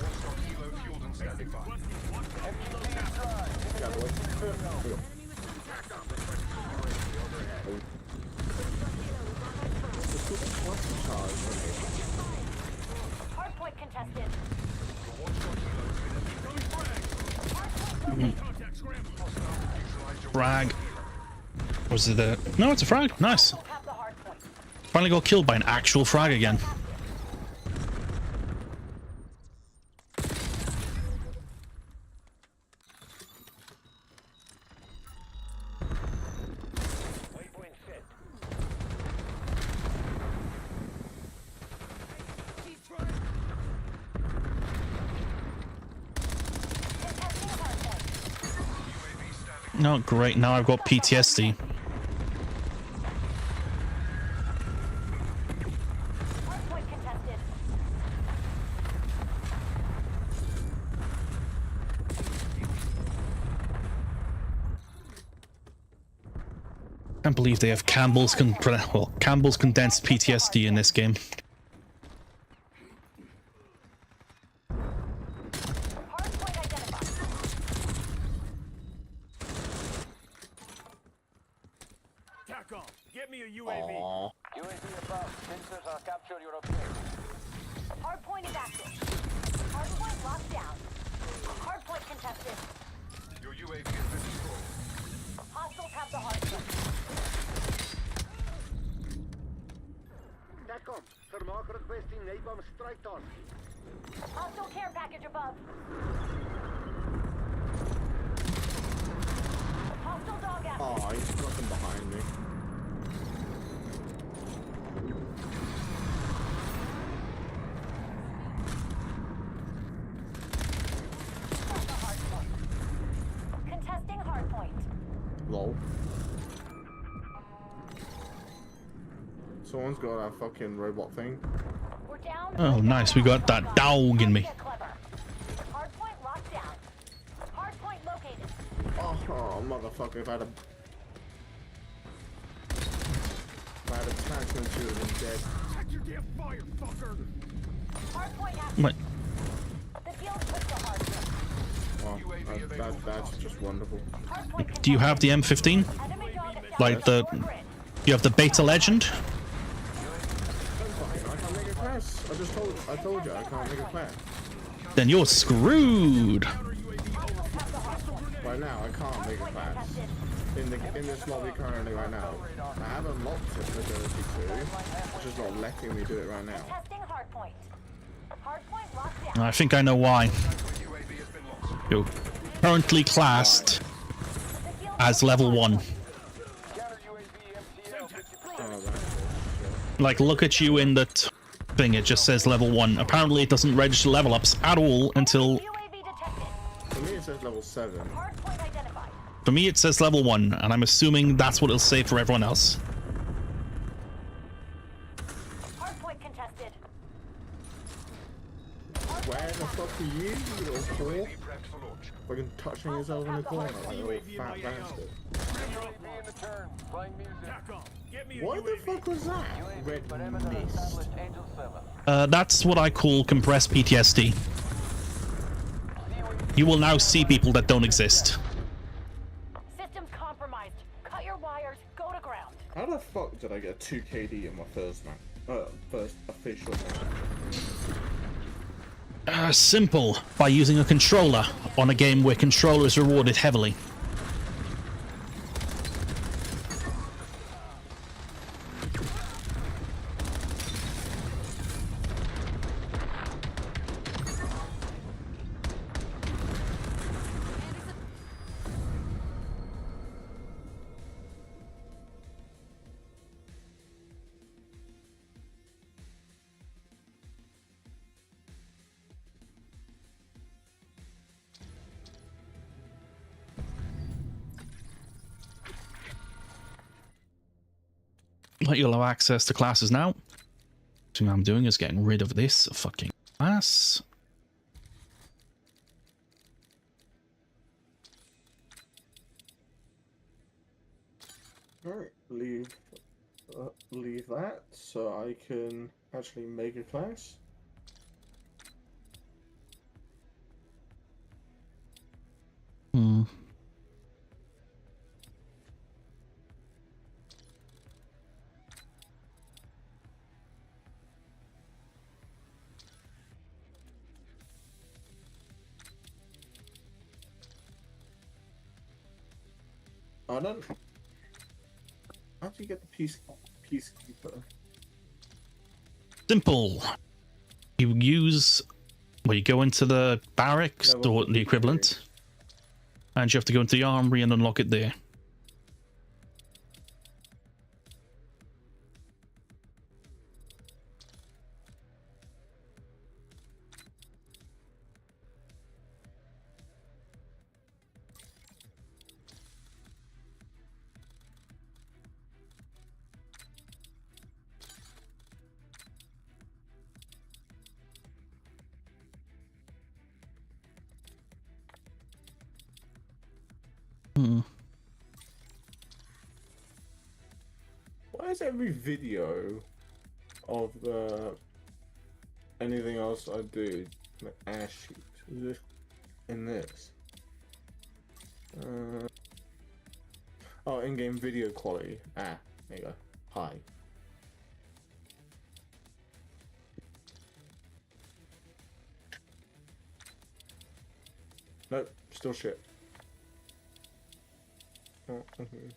One-stop kilo fueled and standing by. Yeah, boy. Hard point contested. Contact scramble. Frag. Was it a... No, it's a frag. Nice. Hostiles have the hard point. Finally got killed by an actual frag again. No, great. Now I've got PTSD. Hardpoint contested. Can't believe they have Campbell's condensed PTSD in this game. Hardpoint identified. TACOM, get me a UAV. UAV above. Sensors are capture your objective. Hardpoint is active. Hardpoint locked down. Hardpoint contested. Your UAV has been destroyed. Hostiles have the hardpoint. TACOM, Thermark requesting NABOM strike task. Hostile care package above. Hostile dog out. Oh, he's fucking behind me. Got the hardpoint. Contesting hardpoint. Lol. Someone's got that fucking robot thing. We're down. Oh, nice. We got that dog in me. Get clever. Hardpoint locked down. Hardpoint located. Oh, motherfucker, if I had attacked him, she would have been dead. Check your damn fire, fucker. Hardpoint active. Wait, The field puts the hardpoint. Well, that's just wonderful. Hardpoint do you have the M15? contested. Enemy dog Like established the- your grid. You have the Beta Legend? I can't make a class. I told you, I can't make a class. Then you're screwed. Right now, I can't make a class. In this lobby currently right now, I have unlocked its ability to. It's just not letting me do it right now. Testing hardpoint. Hardpoint locked down. I think I know why. UAV has been lost. You're currently classed The field as level 1. Counter UAV MTL 50%. Oh, that's it. Like, look at you in that thing. It just says level 1. Apparently, it doesn't register level ups at all until... UAV detected. For me, it says level 7. Hardpoint identified. For me, it says level 1, and I'm assuming that's what it'll say for everyone else. Hardpoint contested. Where the fuck are you, you little whore? Prepped for launch. Fucking touching yourself in the corner like a little fat bastard. UAV in the turn. Playing music. TACOM, get me a What the UAV. fuck was that? Red Perimeter mist. established. Angel 7. That's what I call compressed PTSD. You will now see people that don't exist. Systems compromised. Cut your wires. Go to ground. How the fuck did I get 2 KD in my first match? First official match. Simple. By using a controller on a game where controller is rewarded heavily. Like, you'll have access to classes now. Thing I'm doing is getting rid of this fucking class. Alright, leave that so I can actually make a class. Hmm. I don't. How do you get the peacekeeper? Simple. You use... Well, you go into the barracks, Yeah, or the equivalent. And you have to go into the armory and unlock it there. is every video of anything else I do like ass shoot? Is this in this? Oh, in-game video quality. Ah, there you go. High. Nope, still shit. Oh, okay.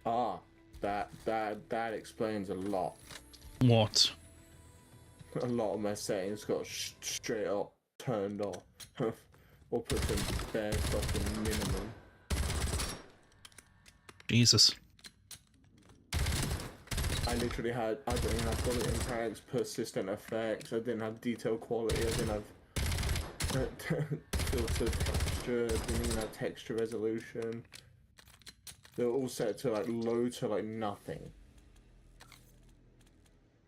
Ah, that explains a lot. What? A lot of my settings got straight up turned off. Or put them bare fucking minimum. Jesus. I literally I didn't have quality impacts, persistent effects, I didn't have detail quality, I didn't have filter texture, I didn't even have texture resolution. They were all set to like low to like nothing.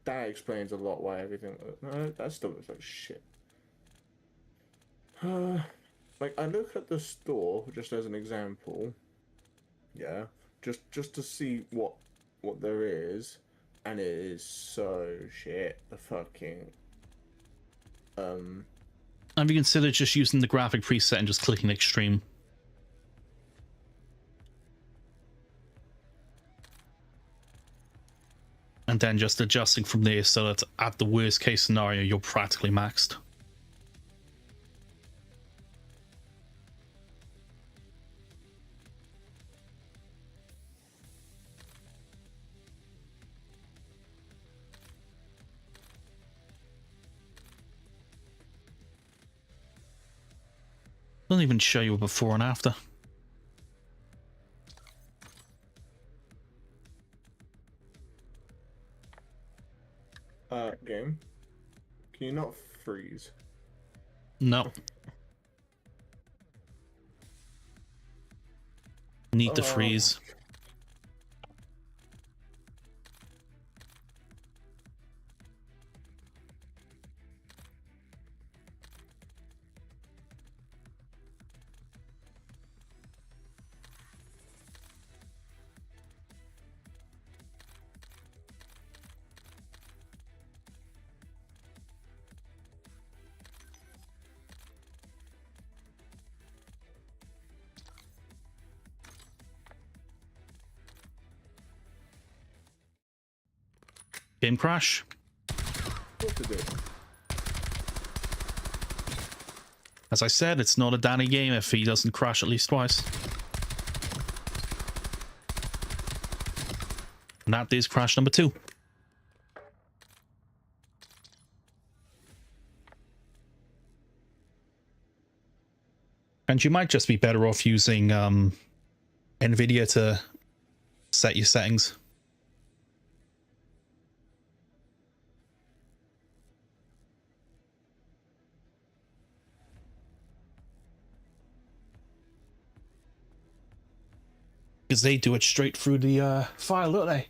That explains a lot why everything. No, that still looks like shit. Like I look at the store just as an example. Yeah, just to see what there is, and it is so shit. The fucking Have you considered just using the graphic preset and just clicking extreme? And then just adjusting from there so that at the worst case scenario, you're practically maxed. Doesn't even show you a before and after. Game. Can you not freeze? No. Need to freeze. Game crash. What to do? As I said, it's not a Danny game if he doesn't crash at least twice. And that is crash number 2. And you might just be better off using NVIDIA to set your settings. Because they do it straight through the file, don't they?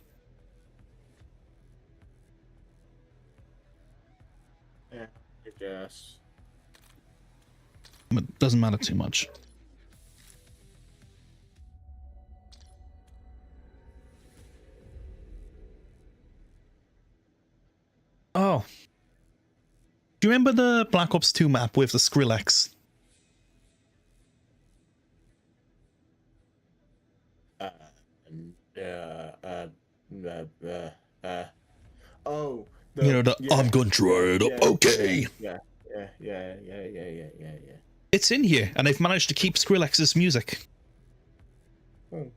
Yeah, I guess. But it doesn't matter too much. Oh. Do you remember the Black Ops 2 map with the Skrillex? Oh, You know, I'm gonna try it up, okay. Yeah. It's in here, and they've managed to keep Skrillex's music. Oh.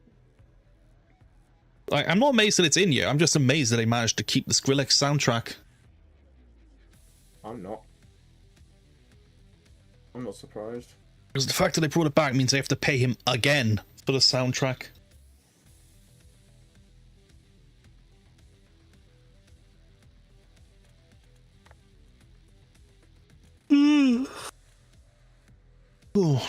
Like, I'm not amazed that it's in here, I'm just amazed that they managed to keep the Skrillex soundtrack. I'm not surprised. Because the fact that they brought it back means they have to pay him again for the soundtrack. Oh.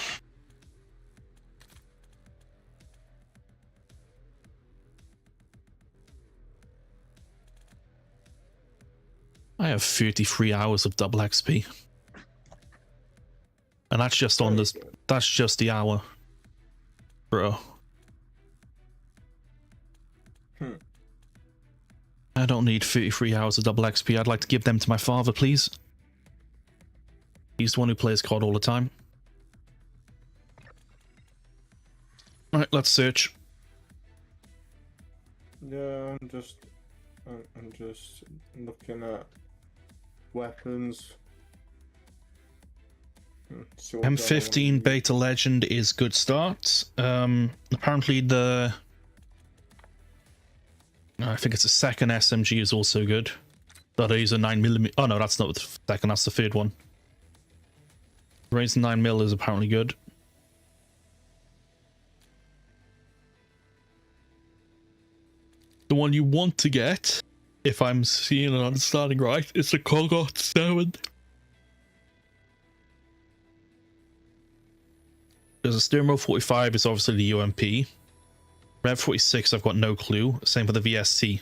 I have 33 hours of double XP. And that's just on this. That's just the hour, bro. I don't need 33 hours of double XP. I'd like to give them to my father, please. He's the one who plays COD all the time. Alright, let's search. Yeah, I'm just looking at weapons. See what M15 gun Beta Legend is good start. Apparently the... I think it's a second SMG is also good. That is a 9mm. Oh no, that's not the second, that's the third one. Raising 9mm is apparently good. The one you want to get, if I'm seeing and understanding right, is the Cogot 7. There's a Sturmo 45, it's obviously the UMP. Rev 46, I've got no clue. Same for the VST,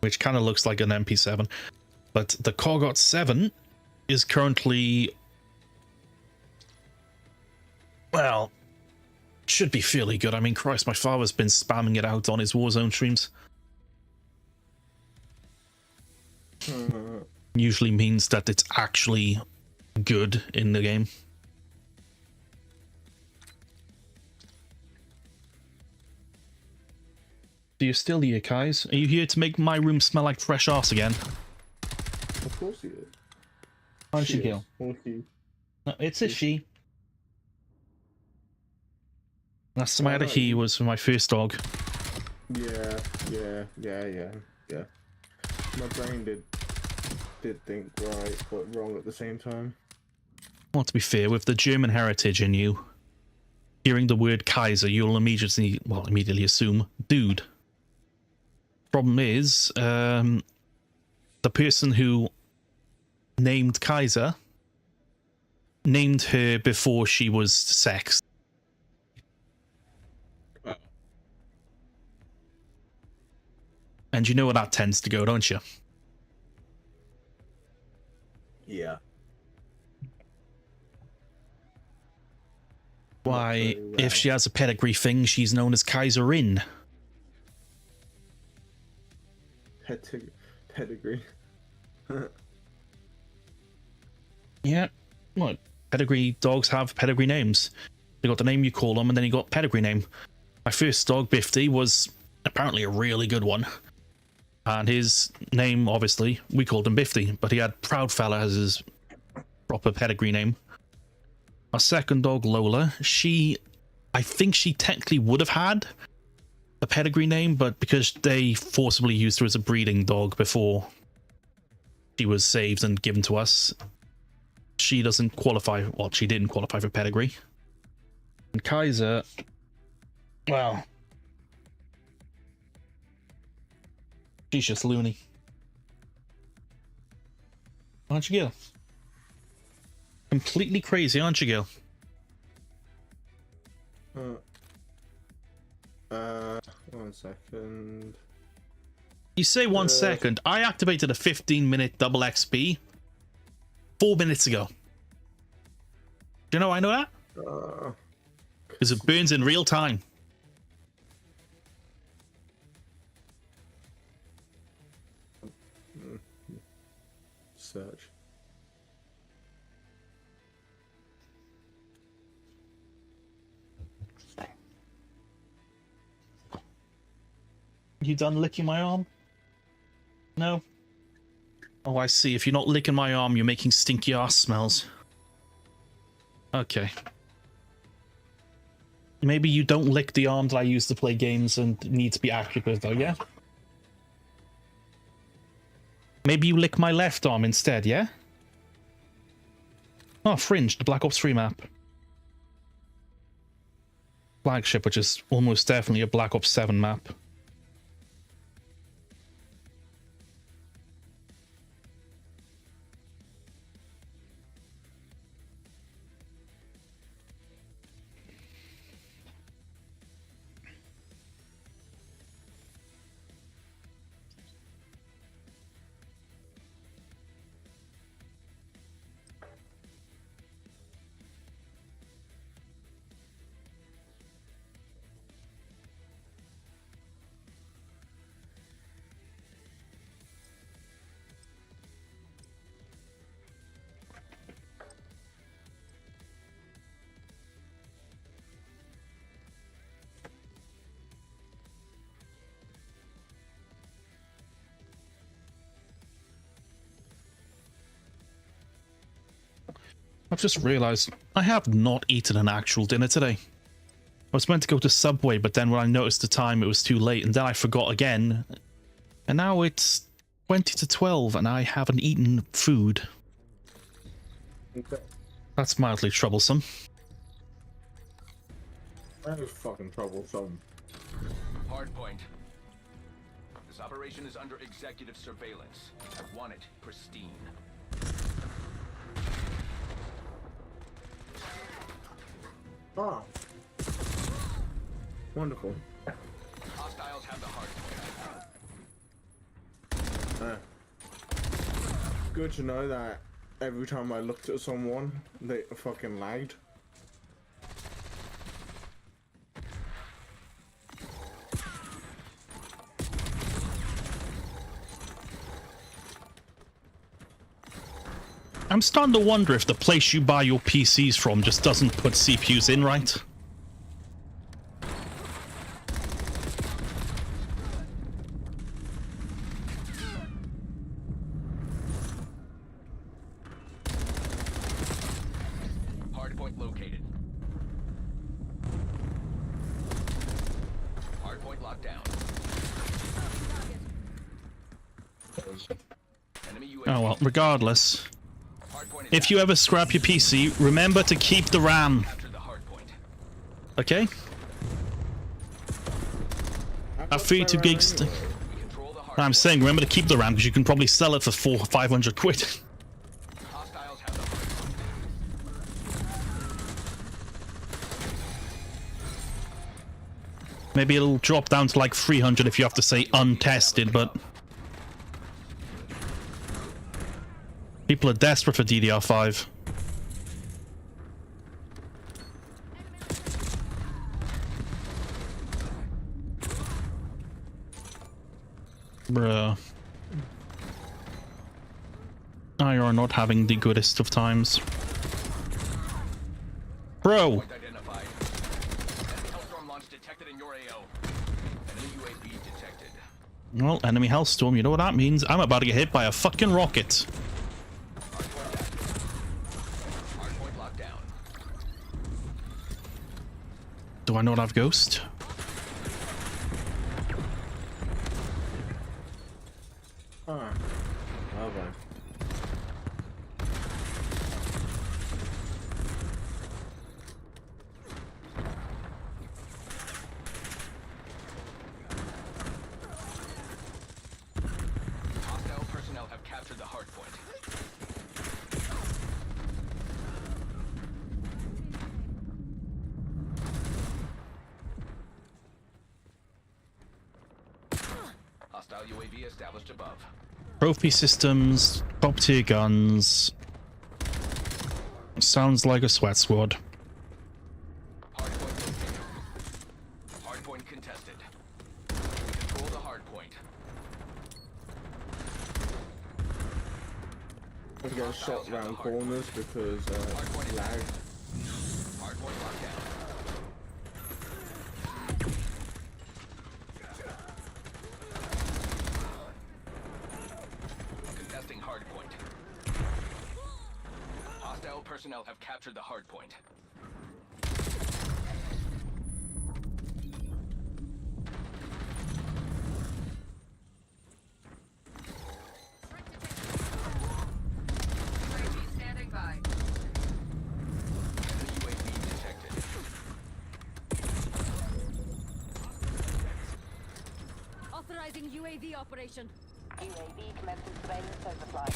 which kind of looks like an MP7. But the Cogot 7 is currently, well, should be fairly good. I mean, Christ, my father's been spamming it out on his Warzone streams. Usually means that it's actually good in the game. So you're still here, Kais? Are you here to make my room smell like fresh arse again? Of course he is. Aren't you, Gil? Monkey. No, it's a she. Last time I had a he was for my first dog. Yeah. My brain did think right, but wrong at the same time. Well, to be fair, with the German heritage in you, hearing the word Kaiser, you'll immediately assume dude. Problem is, the person who named Kaiser named her before she was sexed. And you know where that tends to go, don't you? Yeah. Why, very well. if she has a pedigree thing, she's known as Kaiserin. Pedigree. Yeah, well, pedigree dogs have pedigree names. They got the name you call them, and then you got pedigree name. My first dog, Bifty, was apparently a really good one. And his name, obviously, we called him Bifty, but he had Proud Fella as his proper pedigree name. Our second dog, Lola, I think she technically would have had a pedigree name, but because they forcibly used her as a breeding dog before she was saved and given to us, she doesn't qualify. Well, she didn't qualify for pedigree. And Kaiser, well, she's just loony. Aren't you, Gil? Completely crazy, aren't you, Gil? One second. You say 1 second. I activated a 15-minute double XP 4 minutes ago. Do you know I know that? Because it burns in real time. Search. You done licking my arm? No? Oh, I see. If you're not licking my arm, you're making stinky ass smells. Okay. Maybe you don't lick the arm that I use to play games and need to be accurate with, though, yeah? Maybe you lick my left arm instead, yeah? Oh, Fringe, the Black Ops 3 map. Flagship, which is almost definitely a Black Ops 7 map. I've just realized I have not eaten an actual dinner today. I was meant to go to Subway, but then when I noticed the time, it was too late, and then I forgot again. And now it's 20 to 12, and I haven't eaten food. Okay. That's mildly troublesome. That is fucking troublesome. Hardpoint. This operation is under executive surveillance. I want it pristine. Ah. Wonderful. Hostiles have the hardpoint. Good to know that every time I looked at someone, they fucking lagged. I'm starting to wonder if the place you buy your PCs from just doesn't put CPUs in right. Hardpoint located. Hardpoint locked down. Enemy UAV. Oh well, regardless. Hardpoint is If you ever scrap your PC, remember to keep the RAM, captured the hardpoint. okay? At 32 gigs. We control the hardpoint. I'm saying remember to keep the RAM because you can probably sell it for 400 or 500 quid. Hostiles have the hardpoint. Maybe it'll drop down to like 300 if you have to say untested, but people are desperate for DDR5. Bruh. I are not having the goodest of times. Bro! Point identified. Enemy Hellstorm launch detected in your AO. Enemy UAV detected. Well, enemy Hellstorm, you know what that means. I'm about to get hit by a fucking rocket. Hardpoint active. Hardpoint locked down. Do I not have Ghost? Ah. Okay. Hostile personnel have captured the hardpoint. Hostile UAV established above. Trophy systems, top tier guns. Sounds like a sweat squad. Hardpoint located. Hardpoint contested. We control the hardpoint. I'm getting shot round corners because lag. Hardpoint locked down. Contesting hardpoint. Hostile personnel have captured the hardpoint. UAV standing by. Enemy UAV detected. Authorizing UAV operation. UAV commencing surveillance overflight.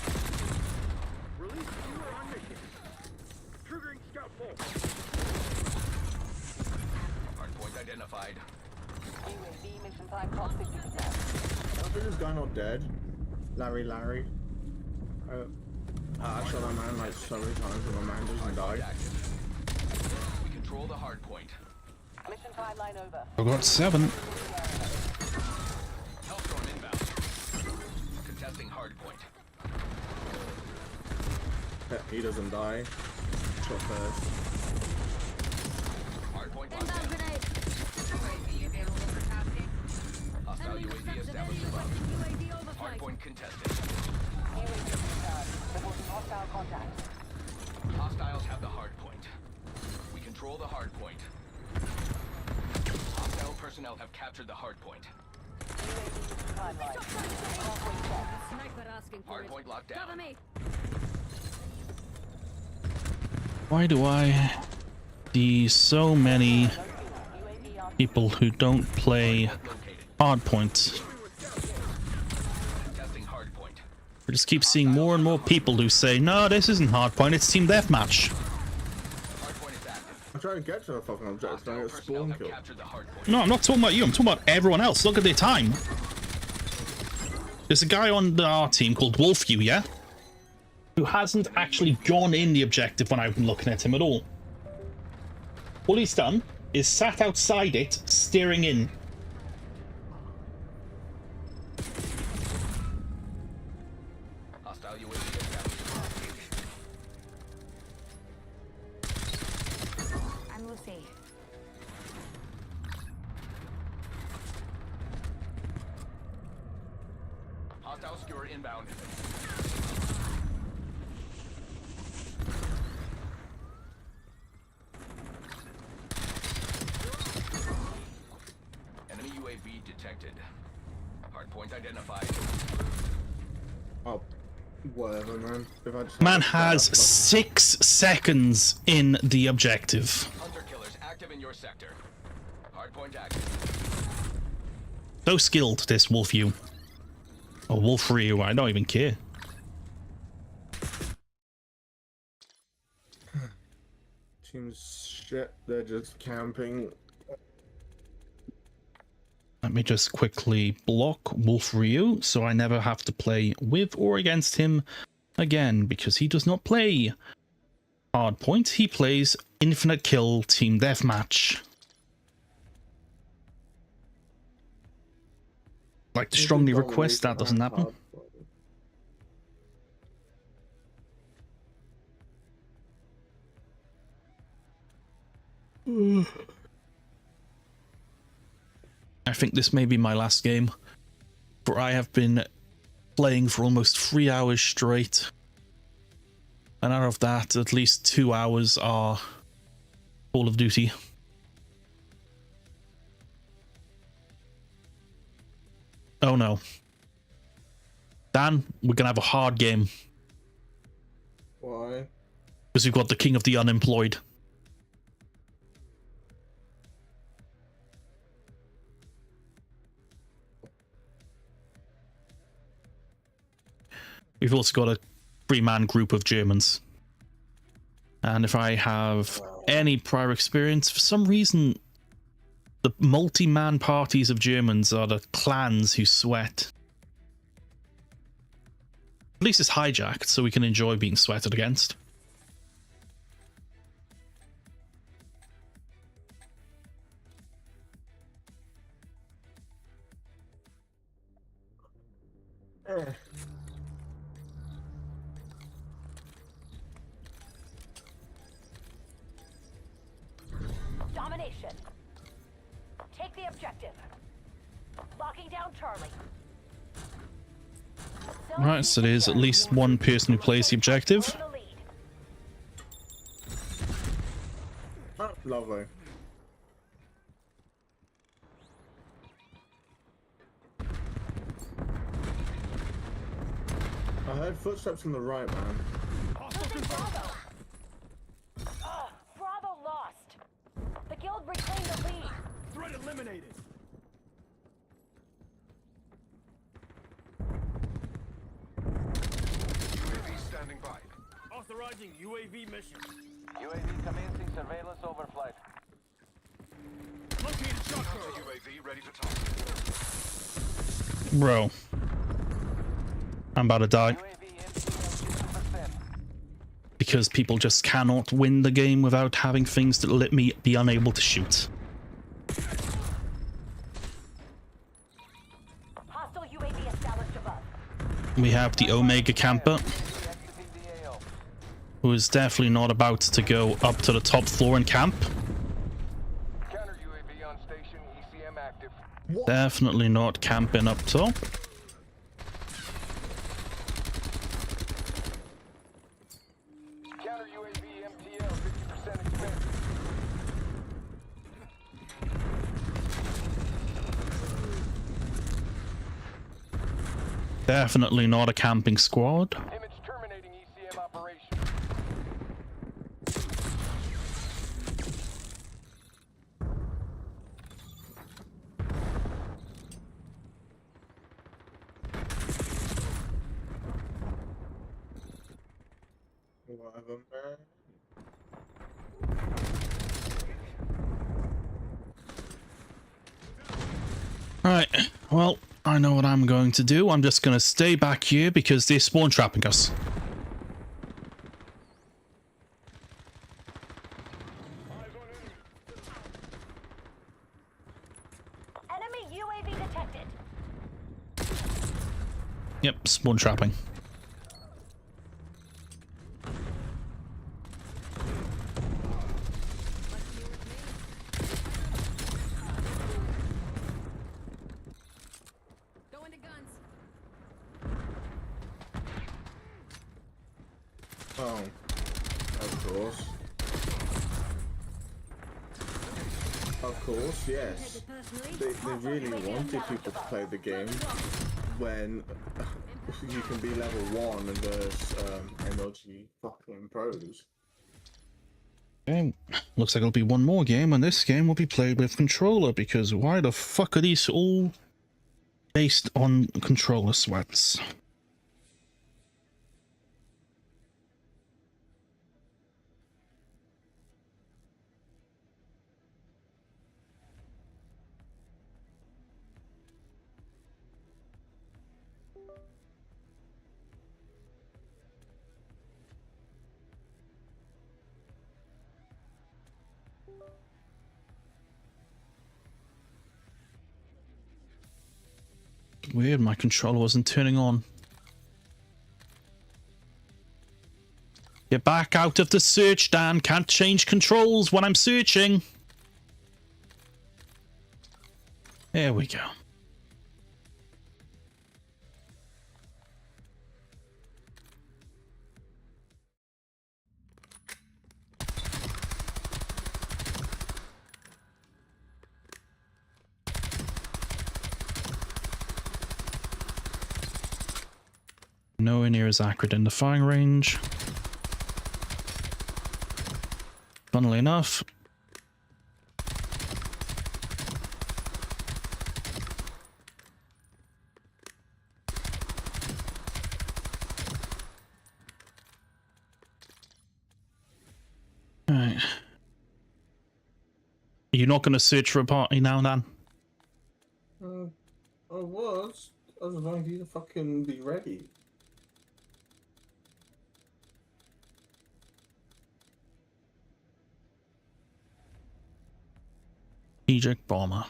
Release viewer on mission. Triggering scout bolt. Hardpoint identified. UAV mission time cost 50%. I think this guy not dead. Larry. I shot that man like so many times and my man doesn't die. Active. We control the hardpoint. Mission timeline over. I got 7. Hellstorm inbound. Contesting hardpoint. He doesn't die. Shot first. Hardpoint locked Inbound down. grenade. UAV available for tasking. Hostile Enemy UAV receptor established requesting above. UAV overflight. Hardpoint contested. UAV returned. Reporting hostile contact. Hostiles point. Hostile personnel have captured the hard point. Timeline. Sniper asking for Hard it. point locked down. Cover me. Why do I see so many people who don't play hardpoint? Testing hard point. I just keep seeing more and more people who say, no, this isn't hardpoint, it's team deathmatch. Hard point is active. I'm trying to get to the fucking objective, trying Hostile to get personnel spawn have kill. captured the hard point. No, I'm not talking about you, I'm talking about everyone else. Look at their time. There's a guy on our team called Wolfew, yeah? Who hasn't actually gone in the objective when I've been looking at him at all. All he's done is sat outside it, staring in. Hostile UAV established. I'm Lucy. Hostile skewer inbound. Enemy UAV detected. Hardpoint identified. Oh, whatever, man. If I just Man has 6 seconds in the objective. Hunter killers active in your sector. Hardpoint active. So skilled, this Wolfew. Or Wolfew, I don't even care. Team's shit, they're just camping. Let me just quickly block Wolfew so I never have to play with or against him again, because he does not play hardpoint, he plays infinite kill team deathmatch. Like to strongly request that doesn't happen. I think this may be my last game, for I have been playing for almost 3 hours straight. And out of that, at least 2 hours are Call of Duty. Oh no. Dan, we're gonna have a hard game. Why? Because we've got the king of the unemployed. We've also got a 3-man group of Germans. And if I have any prior experience, for some reason, the multi-man parties of Germans are the clans who sweat. At least it's hijacked, so we can enjoy being sweated against. Domination. Take the objective. Locking down Charlie. Right, so there's at least one person who plays the objective. In the lead. Oh, lovely. I heard footsteps on the right, man. Losing Bravo. Bravo lost. The guild reclaimed the lead. Threat eliminated. UAV standing by. Authorizing UAV mission. UAV commencing surveillance overflight. Located shot Counter girl. UAV ready to toss. Bro. I'm about to die. UAV MTL 60%. Because people just cannot win the game without having things that let me be unable to shoot. Hostile UAV established above. We have the Omega camper, Exiting the AO. who is definitely not about to go up to the top floor and camp. Counter UAV on station. ECM active. Definitely not camping up top. Counter UAV MTL 50% expended. Definitely not a camping squad. Image terminating ECM operation. Whatever, man. Right, well, I know what I'm going to do. I'm just going to stay back here because they're spawn trapping us. Enemy UAV detected. Yep, spawn trapping. Go into guns. Oh, of course. Of course, yes. They really wanted people to play the game when you can be level 1 and there's MLG fucking pros. Okay, looks like it'll be one more game, and this game will be played with controller, because why the fuck are these all based on controller sweats? Weird, my controller wasn't turning on. Get back out of the search, Dan. Can't change controls when I'm searching. There we go. Nowhere near as accurate in the firing range. Funnily enough. Alright. You're not going to search for a party now, Dan? I was waiting for you to fucking be ready. Eject Bomber.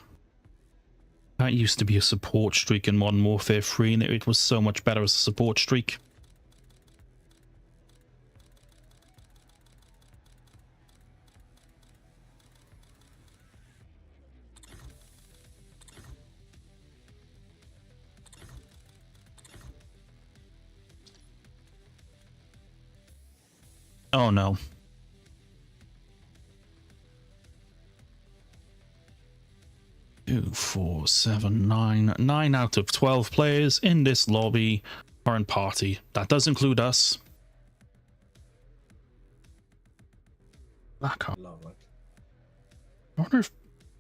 That used to be a support streak in Modern Warfare 3, and it was so much better as a support streak. Oh no. Two, 4, 7, 9. 9 out of 12 players in this lobby are in party. That does include us. Blackheart. Lovely. I wonder if...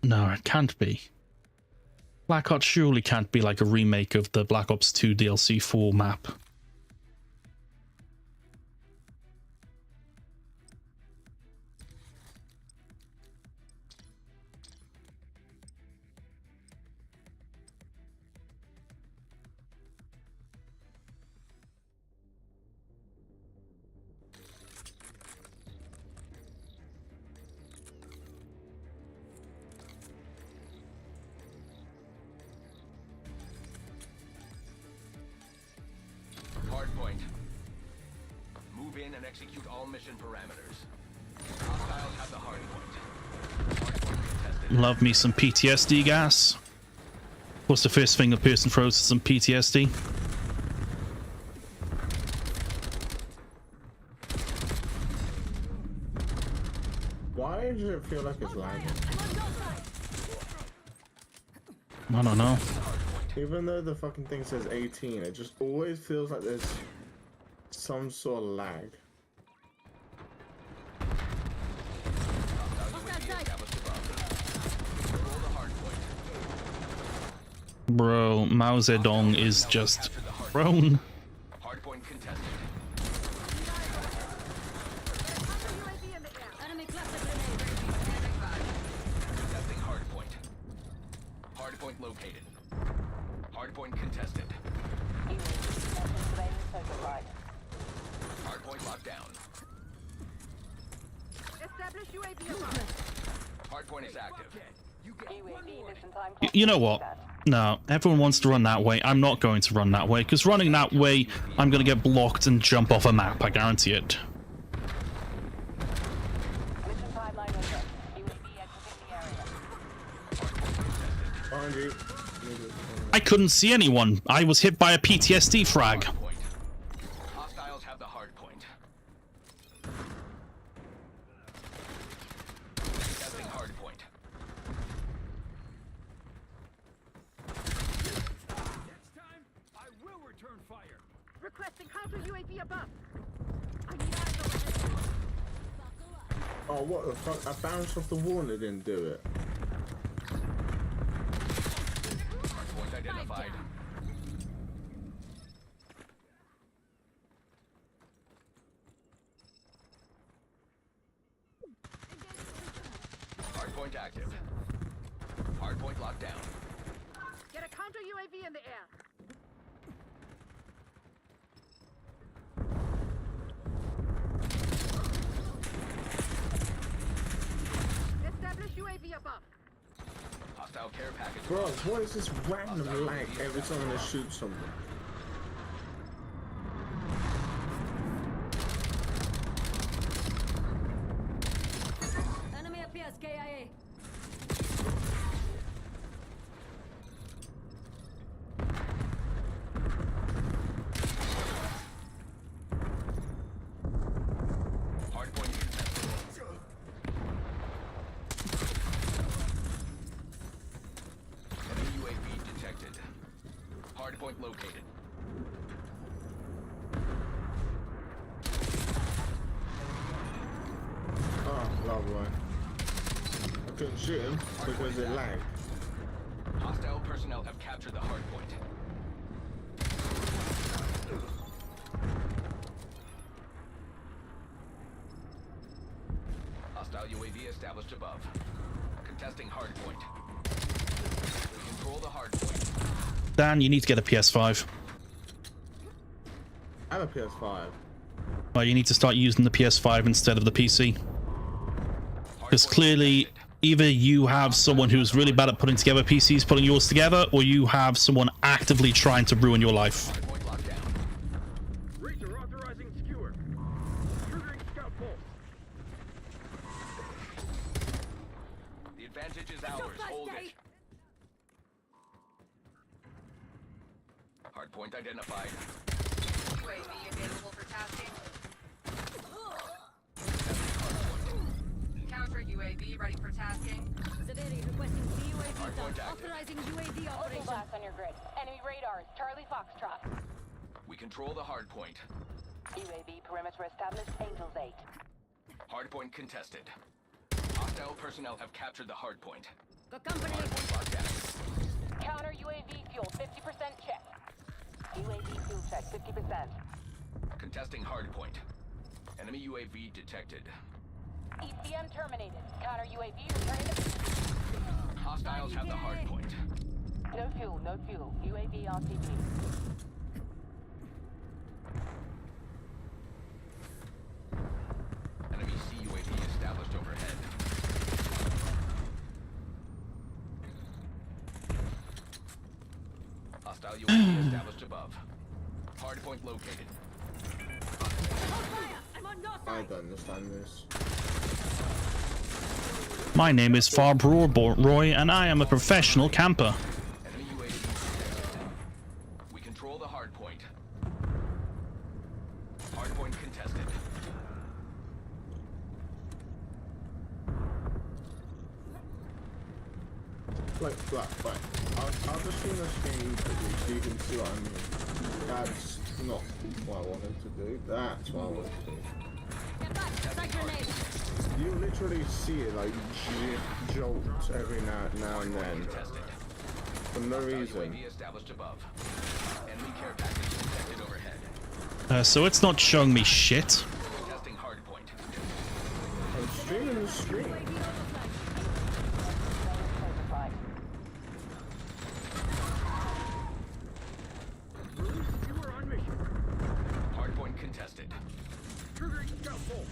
No, it can't be. Blackheart surely can't be like a remake of the Black Ops 2 DLC 4 map. Hardpoint. Move in and execute all mission parameters. Hostiles have the hardpoint. Hardpoint contested. Love me some PTSD gas. What's the first thing a person throws? Some PTSD. Why does it feel like it's lagging? I don't know. Hardpoint. Even though the fucking thing says 18, it just always feels like there's some sort of lag. Bro, Mao Zedong is just thrown. Hardpoint contested. Enemy cluster grenade. Contesting hardpoint. Hardpoint located. Hardpoint contested. Hardpoint locked down. Establish UAV above. Hardpoint is active. UAV mission time. You know what? No, everyone wants to run that way. I'm not going to run that way, because running that way, I'm going to get blocked and jump off a map, I guarantee it. Mission timeline over. UAV exiting the area. Behind you. I couldn't see anyone. I was hit by a PTSD frag. Hardpoint. Hostiles have the hardpoint. Contesting hardpoint. Next time, I will return fire. Requesting counter UAV above. I need eyes overhead. Oh, what the fuck? I bounced off the wall and it didn't do it. Hardpoint identified. Hardpoint active. Hardpoint locked down. Get a counter UAV in the air. Establish UAV above. Hostile care package. Bro, what is this random lag every time I shoot something? Enemy appears KIA. Hardpoint contested. Enemy UAV detected. Hardpoint located. Oh, lovely. I couldn't shoot him because it lagged. Hostile personnel have captured the hardpoint. Hostile UAV established above. Contesting hardpoint. We control the hardpoint. Dan, you need to get a PS5. I have a PS5. Well, you need to start using the PS5 instead of the PC. Because Hardpoint clearly, contested. either you have someone who's really bad at putting together PCs, putting yours together, or you have someone actively trying to ruin your life. Hardpoint locked down. Ranger authorizing skewer. Triggering scout pulse. The advantage is ours. Hold it. Hardpoint identified. UAV available for tasking. Counter UAV ready for tasking. Severi requesting CUAV Hardpoint down. active. Authorizing UAV Open operation. blast on your grid. Enemy radars. Charlie Foxtrot. We control the hardpoint. UAV perimeter established. Angels 8. Hardpoint contested. Hostile personnel have captured the hardpoint. Got company. Hardpoint locked down. Counter UAV fuel 50% check. UAV fuel check 50%. Contesting hardpoint. Enemy UAV detected. ECM terminated. Counter UAV returning to Hostiles have the hardpoint. No fuel, no fuel. UAV RTB. Enemy CUAV established overhead. Hostile UAV established above. Hardpoint located. Fire! I'm on north I side. don't understand this. My name is Farb Roy, and I am a professional camper. Enemy UAV detected. We control the hardpoint. Hardpoint contested. I'll just screen the screen quickly so you can see what I mean. That's not what I wanted to do. That's what I wanted to do. Get back! Side grenade! You literally see it like jolts every now and then for no reason. UAV established above. Enemy care package detected overhead. So it's not showing me shit. Testing hardpoint. I'm streaming the screen. You are on mission. Hardpoint contested. Triggering scout full.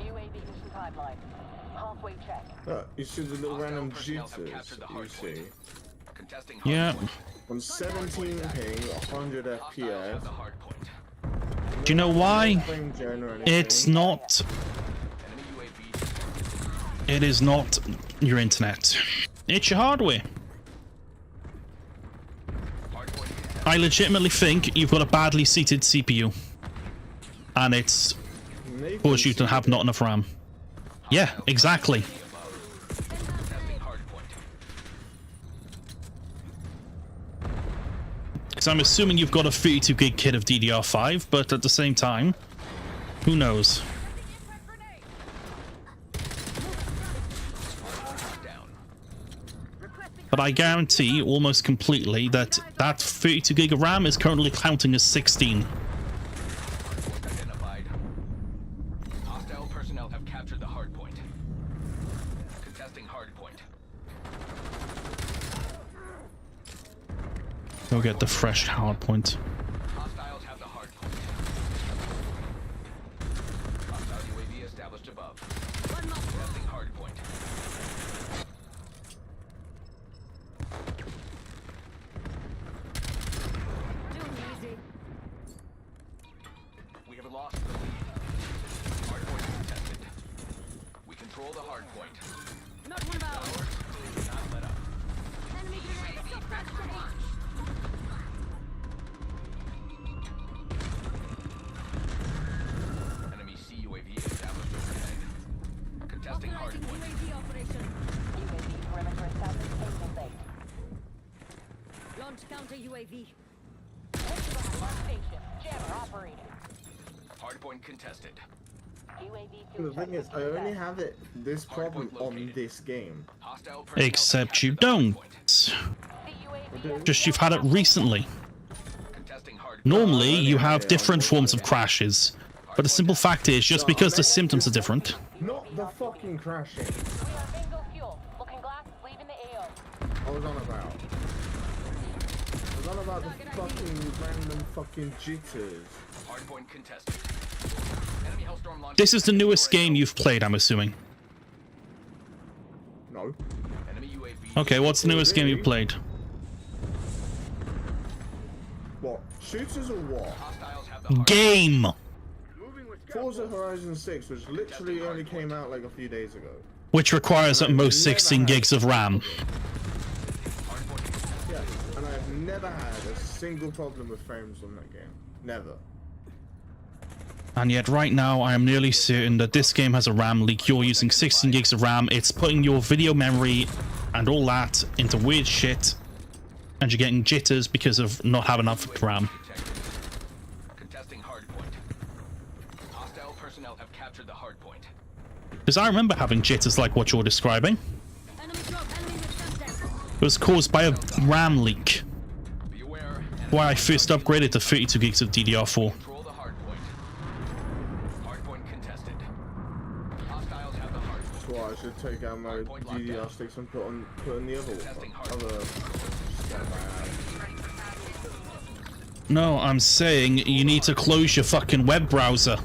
UAV mission timeline. Halfway check. Look, you see the little random Personnel have jitters captured the you hardpoint. see. Contesting Yeah. hardpoint. On 17 ping, 100 Hostiles have FPS. the hardpoint. Do you know why? Frame gen or anything. It's not. Enemy UAV. It is not your internet. It's your hardware. Hardpoint contested. I legitimately think you've got a badly seated CPU. And it's Nathan caused you to have not enough RAM. Yeah, exactly. Contesting hardpoint. Because I'm assuming you've got a 32 gig kit of DDR5, but at the same time, who knows? Down. But I guarantee almost completely that that 32 gig of RAM is currently counting as 16. Identified. Hostile personnel have captured the hardpoint. Contesting hardpoint. Go get the fresh hardpoint. Hostiles have the hardpoint. Hostile UAV established above. Contesting hardpoint. We have lost the lead. Hardpoint contested. We control the hardpoint. Not one of ours! Do not let up. Enemy grenade! Stop that grenade! Enemy CUAV established overhead. Contesting Authorizing hardpoint. UAV operation. UAV perimeter established. Aiming base. Launch counter UAV. On station. Jammer operating. Hardpoint contested. UAV The fuel thing is, I only have this problem on this game. Hostile personnel Except you have captured the don't. hardpoint. UAV Just you've had it recently. Contesting hardpoint. Normally, you have different forms of crashes. But the simple fact is, just because the symptoms are different, Not the fucking crashing We are bingo fuel. Looking glass. Leaving the AO. I was on about. I was on about the fucking random fucking jitters. Hardpoint contested. Enemy Hellstorm launch. this is the newest game you've played, I'm assuming. No. Enemy UAV. Okay, what's the newest game you've played? What? Shooters or what? Hostiles have the hardpoint. Game! Moving with scout Forza Horizon 6, which literally only came out like a few days ago. Which requires at most 16 gigs of RAM. Yeah, and I've never had a single problem with frames on that game. Never. And yet right now I am nearly certain that this game has a RAM leak. You're using 16 gigs of RAM. It's putting your video memory and all that into weird shit. And you're getting jitters because of not having enough RAM. Contesting hardpoint. Hostile personnel have captured the hardpoint. Because I remember having jitters like what you're describing. Enemy drop. Enemy with contact. It was caused by a RAM leak. Be aware. Why I first upgraded to 32 gigs of DDR4. Control the hardpoint. Hardpoint contested. Hostiles have the hardpoint. So I should take out my DDR sticks and put on the other stuff I have. No, I'm saying you need to close your fucking web browser.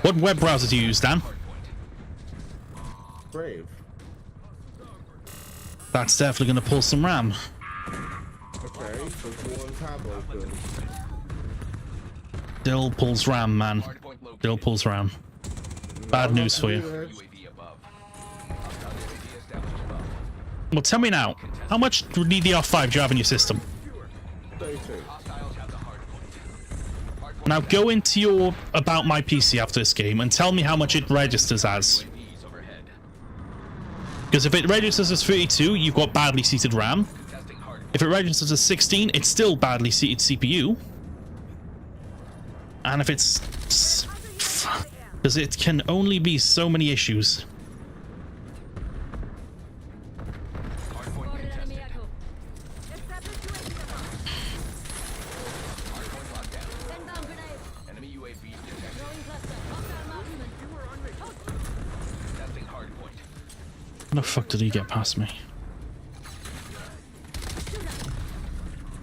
What web browser do you use, Dan? Brave. That's definitely going to pull some RAM. Okay, so one tab open. Still pulls RAM, man. Hardpoint located. Still pulls RAM. Bad news for you. UAV above. Hostile UAV established above. Well, tell me now, how much DDR5 do you have in your system? 32. Hostiles have the hardpoint. Hardpoint Now go into your About My PC after this game and tell me how much it registers as. UAVs overhead. Because if it registers as 32, you've got badly seated RAM. Testing hard. If it registers as 16, it's still badly seated CPU. And if it's... Because it can only be so many issues. Hardpoint contested. Hardpoint locked down. Enemy UAV detected. Testing hardpoint. How the fuck did he get past me?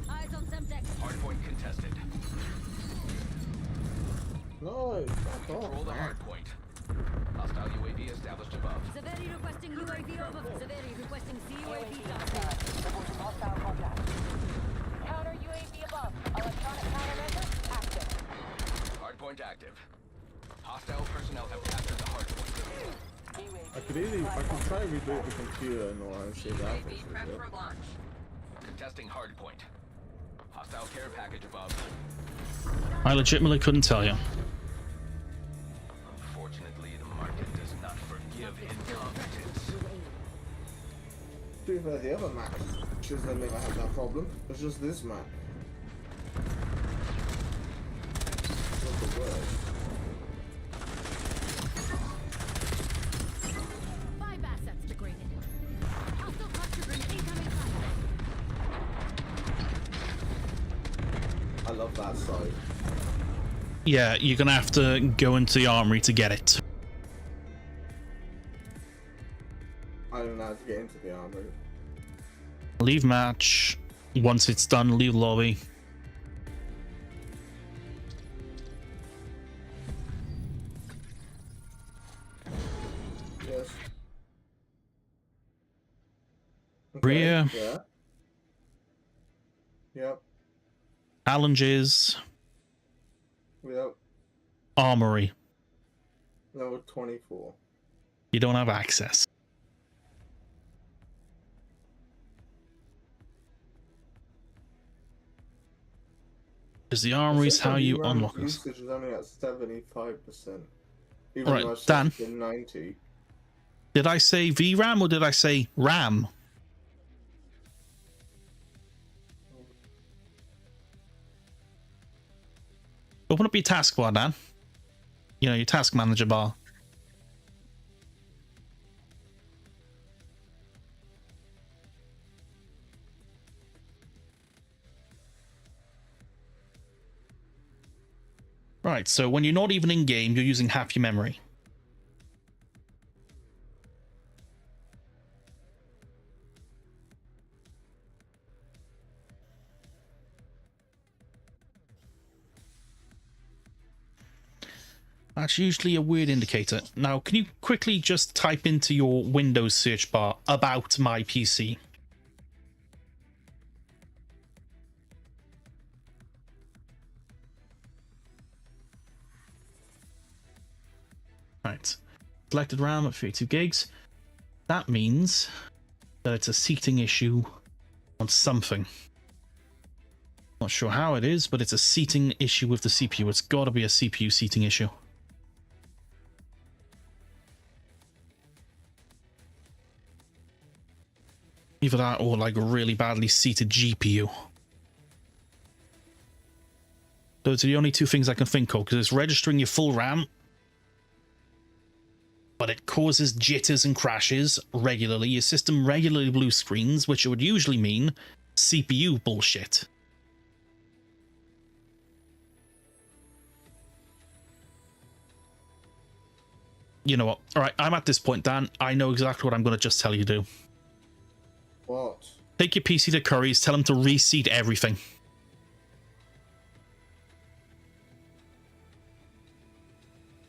Eyes on Semtex. Hardpoint contested. No, fuck Control the off. hardpoint. Hostile UAV established above. Severi requesting UAV over. Severi requesting CUAV UAV down. inside. Reporting hostile contact. Counter UAV above. Electronic countermeasures active. Hardpoint active. Hostile personnel have captured the hardpoint. I could try and reboot the computer and all and see if that UAV fixes prep it. for launch. Contesting hardpoint. Hostile care package above. I legitimately couldn't tell you. Unfortunately, the market does not forgive incompetence. To be fair, the other Mac, because they never had that problem. It's just this Mac. What's the word? 5 assets degraded. Hostile cluster grenade incoming fire. I love that side. Yeah, you're gonna have to go into the armory to get it. I don't know how to get into the armory. Leave match. Once it's done, leave lobby. Yes. Rear. Yeah. Yep. Challenges. Yep. Armory. Level 24. You don't have access. Because the armory is how you unlock us. Usage is only at 75%. Even Alright, though I set Dan. it to 90. Did I say VRAM or did I say RAM? Open up your taskbar, Dan. You know, your task manager bar. Right, so when you're not even in game, you're using half your memory. That's usually a weird indicator. Now, can you quickly just type into your Windows search bar about my PC? Right. Selected RAM at 32 gigs. That means that it's a seating issue on something. Not sure how it is, but it's a seating issue with the CPU. It's got to be a CPU seating issue. Either that or like a really badly seated GPU. Those are the only two things I can think of, because it's registering your full RAM, but it causes jitters and crashes regularly. Your system regularly blue screens, which would usually mean CPU bullshit. You know what? All right, I'm at this point, Dan. I know exactly what I'm going to just tell you to do. What? Take your PC to Curry's, tell him to reseat everything.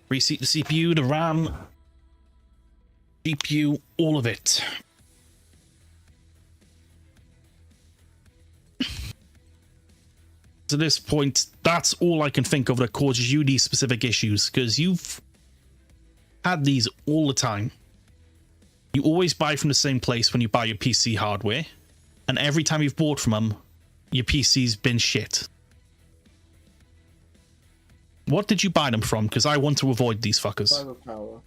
Reseat the CPU, the RAM, GPU, all of it. To this point, that's all I can think of that causes you these specific issues, because you've had these all the time. You always buy from the same place when you buy your PC hardware, and every time you've bought from them, your PC's been shit. What did you buy them from? Because I want to avoid these fuckers. Cyberpower.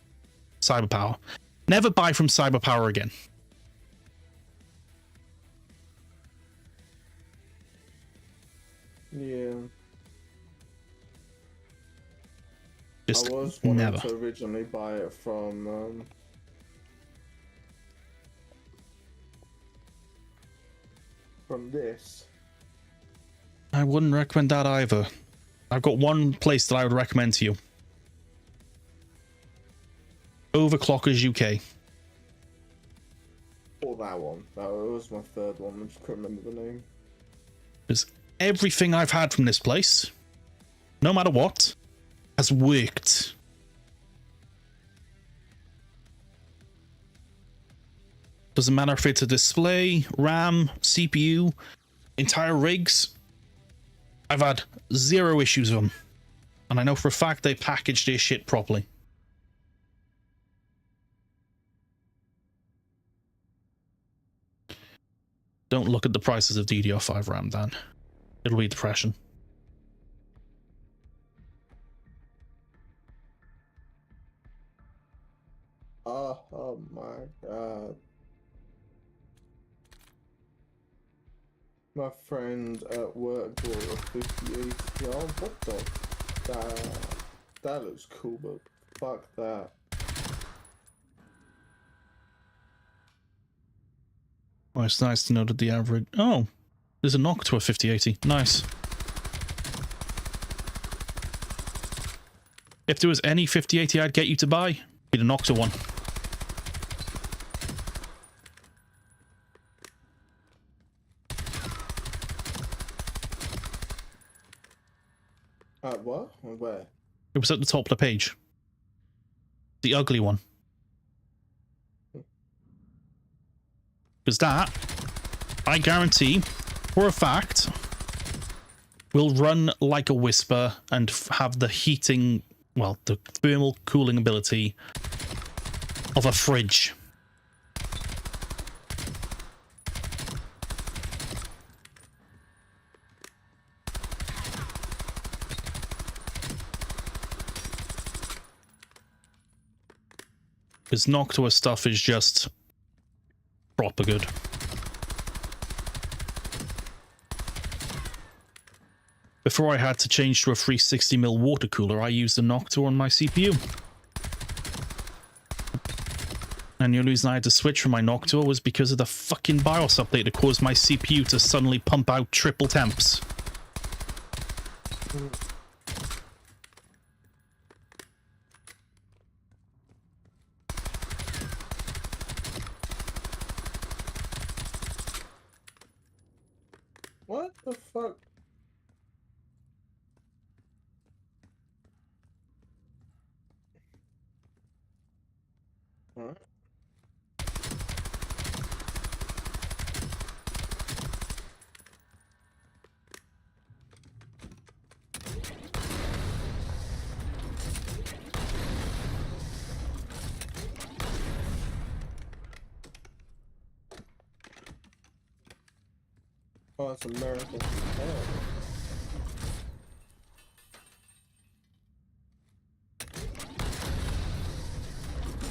Cyberpower. Never buy from Cyberpower again. Yeah. Just I was wanting never. to originally buy it from this. I wouldn't recommend that either. I've got one place that I would recommend to you. Overclockers UK. Or that one. That was my third one. I just couldn't remember the name. Because everything I've had from this place, no matter what, has worked. Doesn't matter if it's a display, RAM, CPU, entire rigs. I've had zero issues with them. And I know for a fact they packaged their shit properly. Don't look at the prices of DDR5 RAM, Dan. It'll be depression. Oh my god. My friend at work bought a 5080. Oh, what the? That looks cool, but fuck that. Oh, it's nice to know that the average... Oh, there's a knock to a 5080. Nice. If there was any 5080 I'd get you to buy, it'd be the Noctua one. What? Where? It was at the top of the page. The ugly one. Because that, I guarantee, for a fact, will run like a Whisper and have the heating, well, the thermal cooling ability of a fridge. Because Noctua stuff is just proper good. Before I had to change to a 360mm water cooler, I used a Noctua on my CPU. And the only reason I had to switch from my Noctua was because of the fucking BIOS update that caused my CPU to suddenly pump out triple temps. What the fuck? Alright. Oh, that's American. Oh.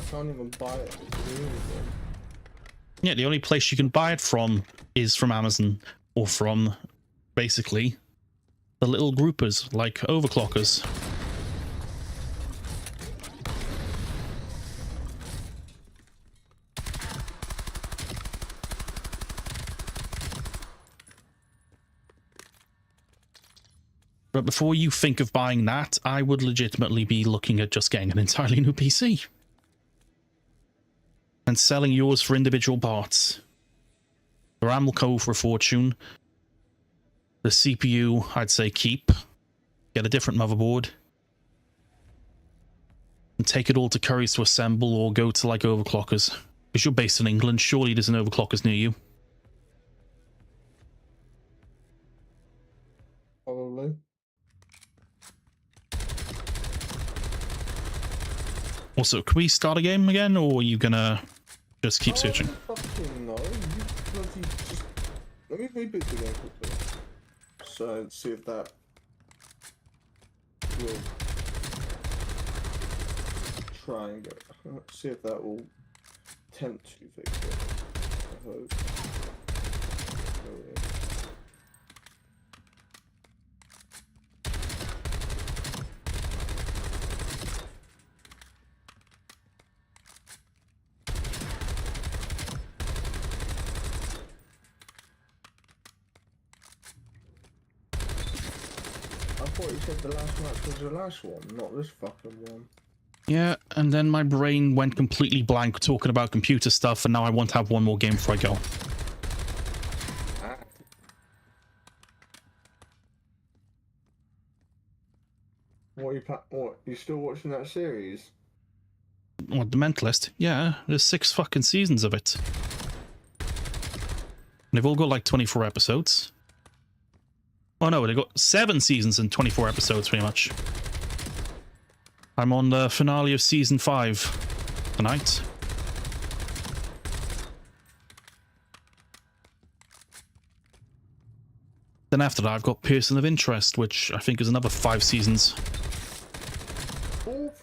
Can't even buy it. Yeah, the only place you can buy it from is from Amazon or from basically the little groupers like Overclockers. But before you think of buying that, I would legitimately be looking at just getting an entirely new PC. And selling yours for individual parts. The RAM will go for a fortune. The CPU, I'd say keep. Get a different motherboard. And take it all to Curry's to assemble or go to like Overclockers. Because you're based in England, surely there's an Overclockers near you. Probably. Also, can we start a game again, or are you gonna just keep searching? Fucking no. You bloody just... Let me reboot the game quickly. So, see if that will try and get... See if that will attempt to fix it. I hope. Oh, yeah. I thought you said the last match was the last one, not this fucking one. Yeah, and then my brain went completely blank talking about computer stuff, and now I want to have one more game before I go. What, you still watching that series? What, The Mentalist? Yeah, there's 6 fucking seasons of it. And they've all got like 24 episodes. Oh no, they got 7 seasons and 24 episodes pretty much. I'm on the finale of season 5 tonight. Then after that I've got Person of Interest, which I think is another 5 seasons. Fourth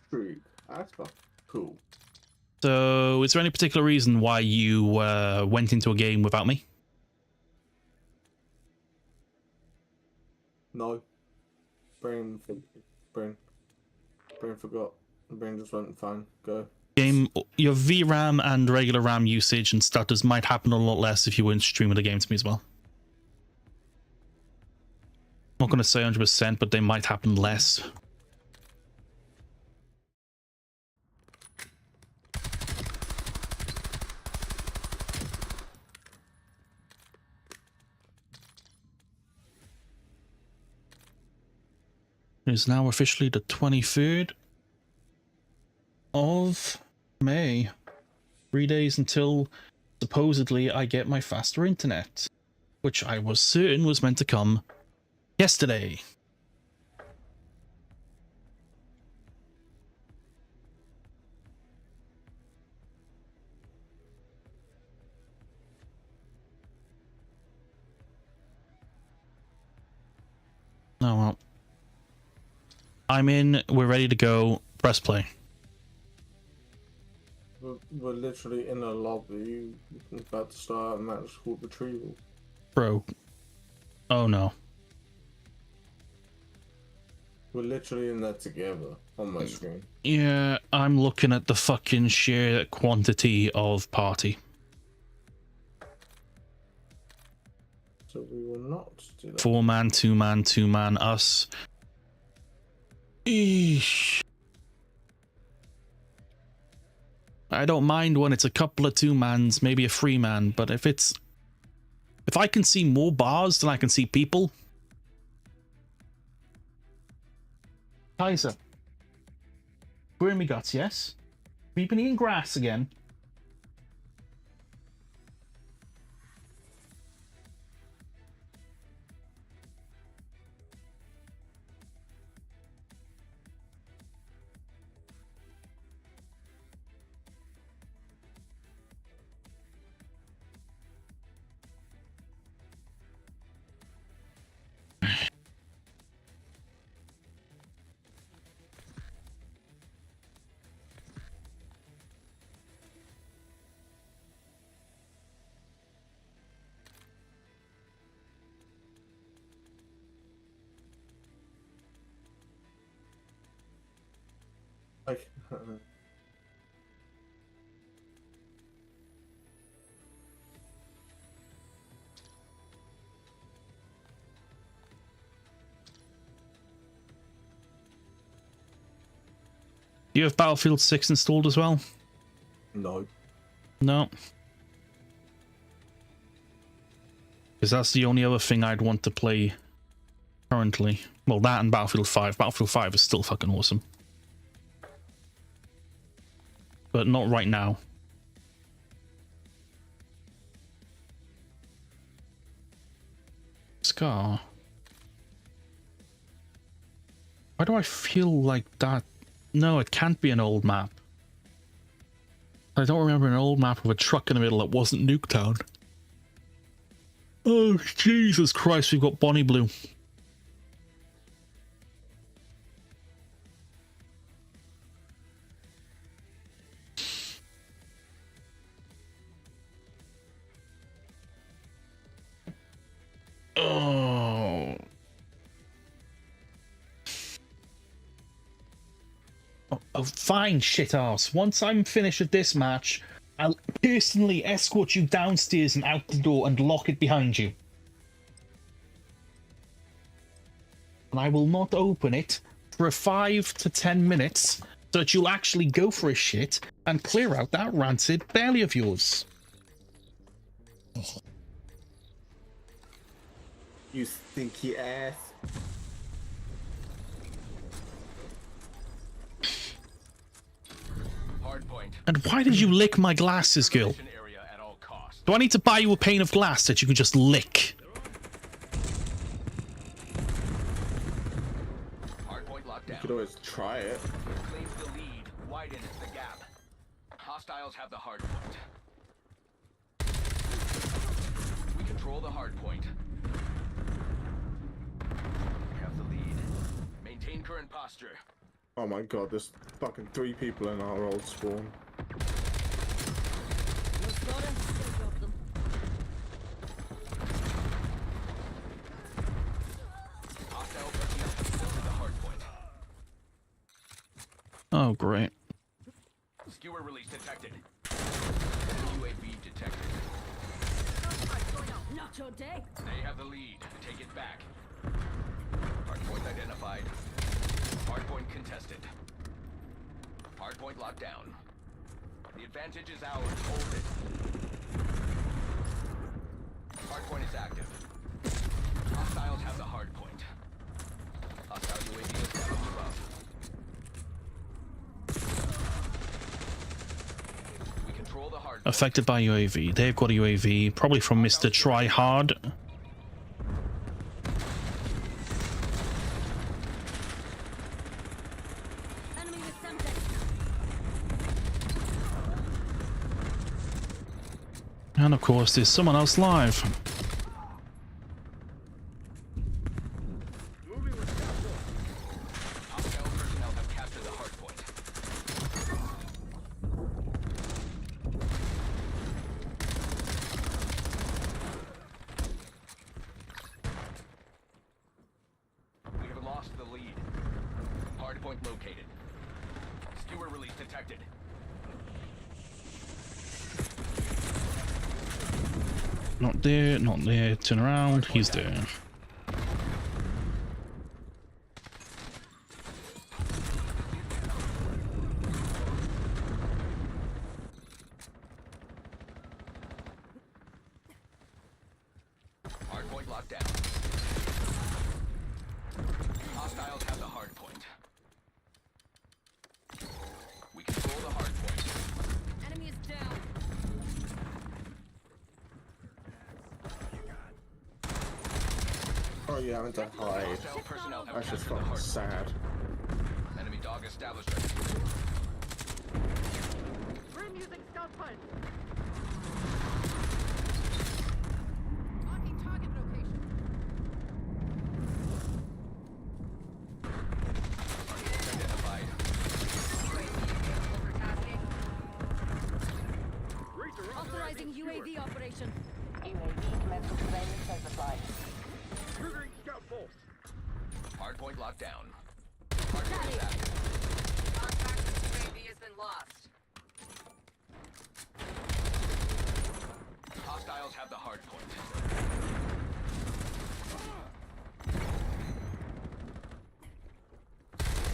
Street. That's fucking cool. So, is there any particular reason why you went into a game without me? No. Brain forgot. Brain just went fine. Go. Game, your VRAM and regular RAM usage and stutters might happen a lot less if you weren't streaming the game to me as well. I'm not going to say 100%, but they might happen less. It is now officially the 23rd of May. 3 days until supposedly I get my faster internet, which I was certain was meant to come yesterday. Oh well. I'm in, we're ready to go, press play. We're literally in a lobby. We're about to start a match called Retrieval. Bro. Oh no. We're literally in there together on my screen. Yeah, I'm looking at the fucking sheer quantity of party. So we will not do that. 4-man, 2-man, 2-man, us. Eesh. I don't mind when it's a couple of 2-mans, maybe a 3-man, but if I can see more bars than I can see people. Kaiser. Burn me guts, yes? We've been eating grass again. Like, Do you have Battlefield 6 installed as well? no. No. Because that's the only other thing I'd want to play currently. Well, that and Battlefield 5. Battlefield 5 is still fucking awesome. But not right now. Scar. Why do I feel like that? No, it can't be an old map. I don't remember an old map with a truck in the middle that wasn't Nuketown. Oh, Jesus Christ, we've got Bonnie Blue. Oh, fine, shit arse. Once I'm finished with this match, I'll personally escort you downstairs and out the door and lock it behind you. And I will not open it for 5 to 10 minutes so that you'll actually go for a shit and clear out that rancid belly of yours. You stinky ass. Hardpoint. And why did you lick my glasses, girl? Mission area at all costs. Do I need to buy you a pane of glass that you can just lick? Hardpoint locked You down. could always try it. Claims the lead, widens the gap. Hostiles have the hardpoint. We control the hardpoint. We have the lead. Maintain current posture. Oh my god, there's fucking 3 people in our old spawn. Hostile personnel control the hardpoint. Oh, great. Skewer release detected. UAV detected. Not your day. They have the lead. Take it back. Hardpoint identified. Hardpoint contested. Hardpoint locked down. The advantage is ours. Hold it. Hardpoint is active. Hostiles have the hardpoint. Hostile UAV is established above. We control the hardpoint. Affected by UAV. They've got a UAV, probably from Mr. Tryhard. Enemy with something. And of course, there's someone else live. Hostile personnel have captured the hardpoint. We have lost the lead. Hardpoint located. Skewer release detected. Not there, not there. Turn around. He's there. Hardpoint locked down. Hostiles have the hardpoint. We control the hardpoint. Enemy is down. Oh, you having to hide. Hostile personnel have That's just captured the fucking hardpoint. sad. Enemy dog established. Grim using stealth punch. Marking target location. Identified. Authorizing UAV operation. UAV commencing surveillance overflight. Triggering scout pulse. Hardpoint locked down. Hardpoint is active. Contact with UAV has been lost. Hostiles have the hardpoint.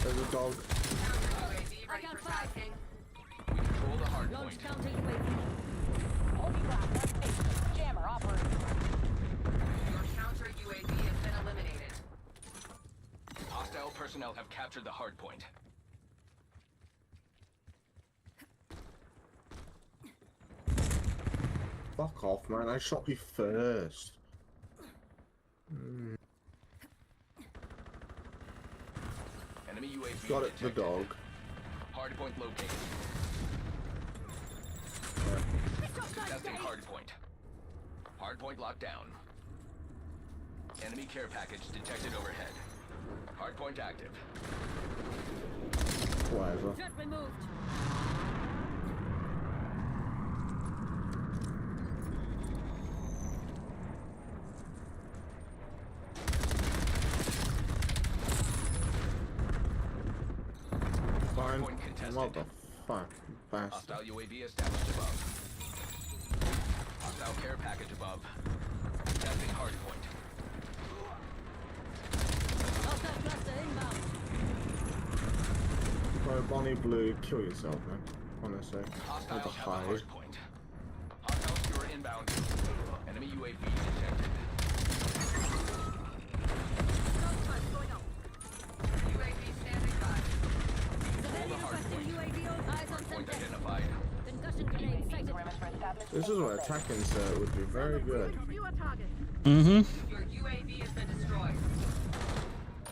There's a dog. UAV I ready got for five. tasking. We control the hardpoint. Launch counter UAV. Holding ground, that's safe. Jammer operating. Your counter UAV has been eliminated. Hostile personnel have captured the hardpoint. Fuck off, man. I shot you first. Enemy UAV Got it, the detected. dog. Hardpoint located. Contesting hardpoint. Hardpoint locked down. Enemy care package detected overhead. Hardpoint active. Whatever. Threat removed. Fine. Hardpoint contested. Motherfucking bastard. Hostile UAV established above. Hostile care package above. Testing hard point. Hostile cluster inbound. Bro, Bonnie Blue, kill yourself, man. Honestly. With Hostiles a have the hide. hard point. Hostile skewer inbound. Enemy UAV detected. UAV standing by. Civilian requesting UAV on eyes on Point center. identified. Concussion grenade sighted. This is where attacking set would be very good. Mm-hmm. Your UAV has been destroyed.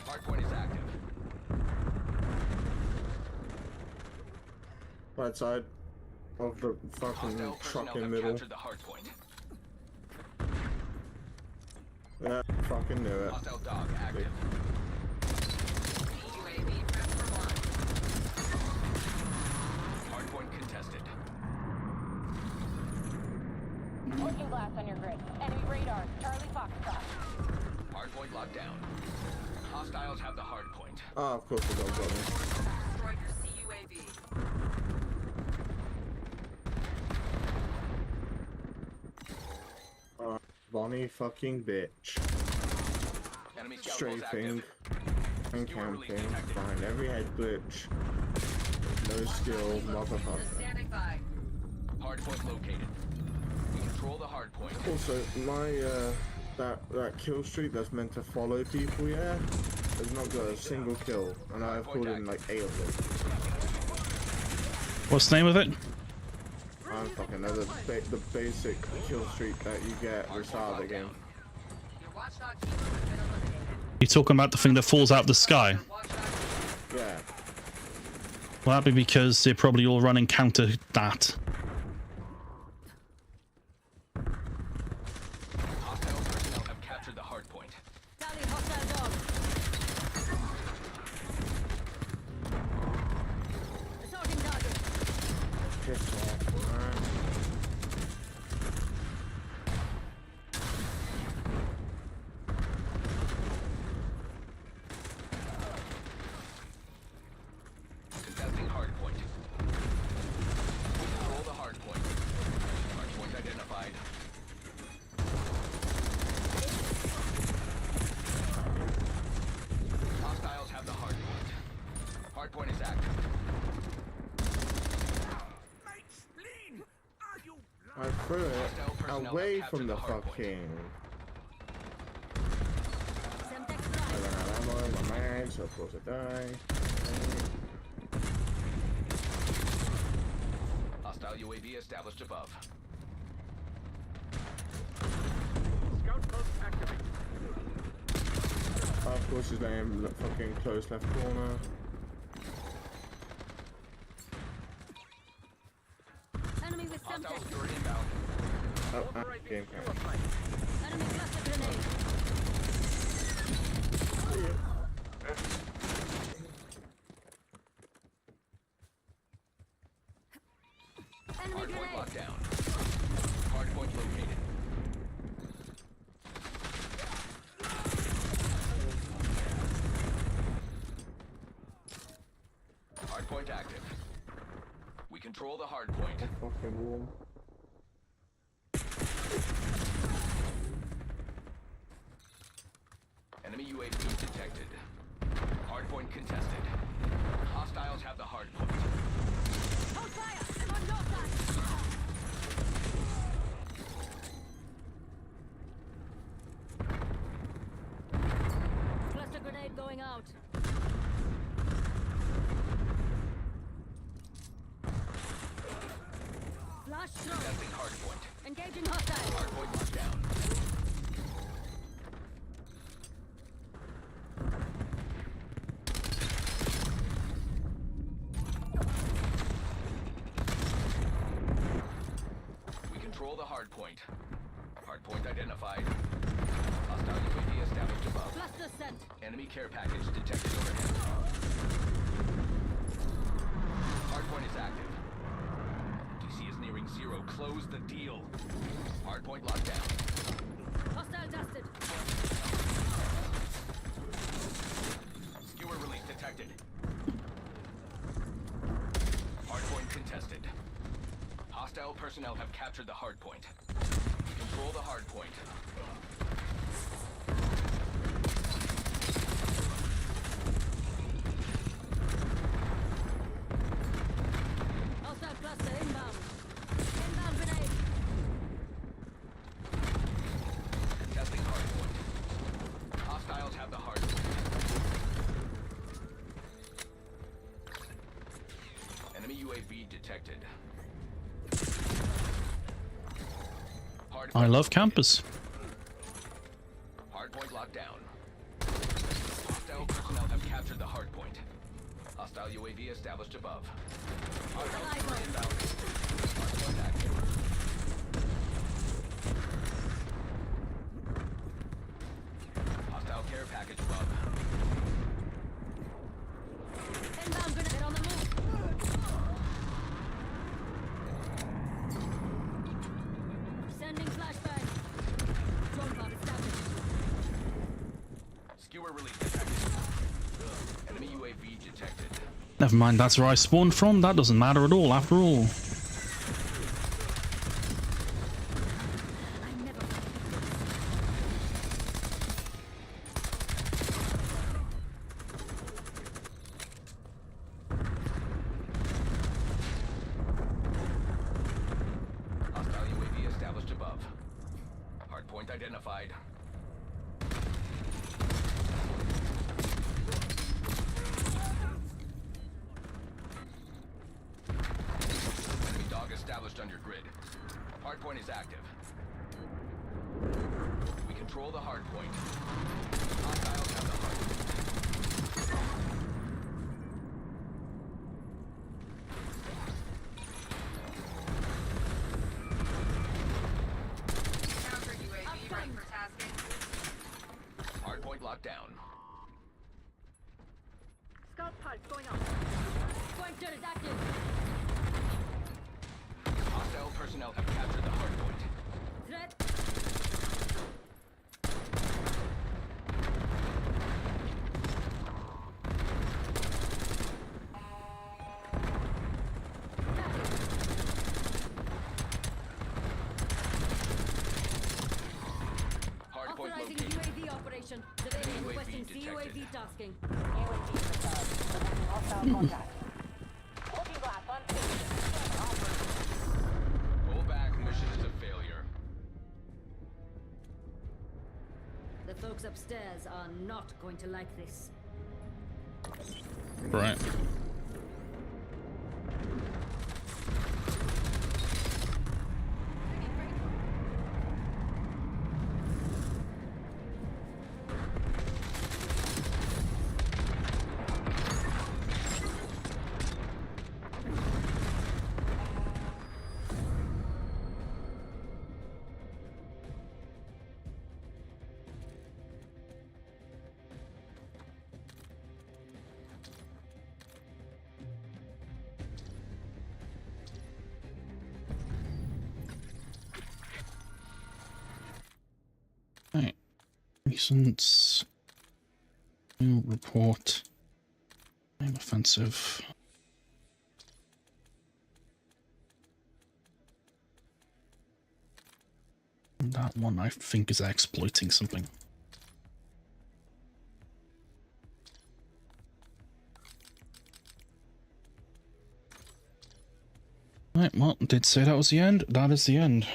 Hard point is active. Right side of the fucking Hostile personnel truck in have middle. captured the hard point. Yeah, fucking knew it. Hostile dog active. UAV prep for launch. Hard point contested. Looking glass on your grid. Enemy radar. Charlie Foxtrot. Hard point locked down. Hostiles have the hard point. Ah, of course we got Bonnie. Destroyed your CUAV. Bonnie fucking bitch. Enemy scout pulse Strafing active. and camping behind every head glitch. No skill, motherfucker. Standing by. Hard point located. We control the hard point. Also, my that kill streak that's meant to follow people, yeah, has not got a single kill, and I've called in like 8 of them. What's the name of it? I don't fucking know the basic kill streak that you get at the start of the game. Your watchdog keeper has been eliminated. You talking about the thing that falls out of the sky? Watchdog Yeah. Well, that'd be because they're probably all running counter that. Hostile personnel have captured the hard point. Tally hostile dog. Assaulting target. Piss off, man. Contesting hard point. We control the hard point. Hard point identified. Hostiles have the hard point. Hard point is active. I threw it away from the fucking. Semtex I drive. ran out of ammo, my mag, so of course I die. Hostile UAV established above. Of course his name, fucking close left corner. Enemy with Hostile Semtex. skewer inbound. Oh, game camera. Enemy cluster grenade. Enemy Hard point grenade. locked down. Hard point located. Hard point active. We control the hard point. Fucking warm. Enemy UAV detected. Hard point contested. Hostiles have the hard point. Hold fire. I'm on your side. Cluster grenade going out. Flash throw. Testing hard point. Engaging hostile. Hard point locked down. We control the hard point. Hard point identified. Hostile UAV established above. Cluster sent. Enemy care package detected overhead. Hard point is active. DC is nearing zero. Close the deal. Hard point locked down. Hostile dusted. Skewer release detected. contested. Hostile personnel have captured the hard point. Control the hard point. Hostile cluster inbound. Inbound grenade. Contesting hard point. Hostiles have the hard point. Enemy UAV detected. Hard I love campers. Hardpoint locked down. Hostile personnel have captured the hardpoint. Hostile UAV established above. Hardpoint inbound. Hardpoint active. Hostile care package above. Inbound grenade on the move. Sending flashbang. Drone pod established. Skewer release detected. Enemy UAV detected. Never mind, that's where I spawned from. That doesn't matter at all, after all. I never. Hostile UAV established above. Hardpoint identified. Enemy dog established on your grid. Hardpoint is active. We control the hardpoint. Hostiles have the hardpoint. Counter UAV ready for tasking. Hardpoint locked down. Scout pulse going up. Pointer is active. Hostile personnel have captured the hardpoint. Threat. Hardpoint Authorizing located. UAV operation. Civilian UAV requesting detected. CUAV tasking. UAV returned. Detecting hostile contact. Looking glass unfixed. Camera operating. Pull back. Mission is a failure. The folks upstairs are not going to like this. Right. Right. Recent new report. Name offensive. And that one I think is exploiting something. Right, well, did say that was the end. That is the end.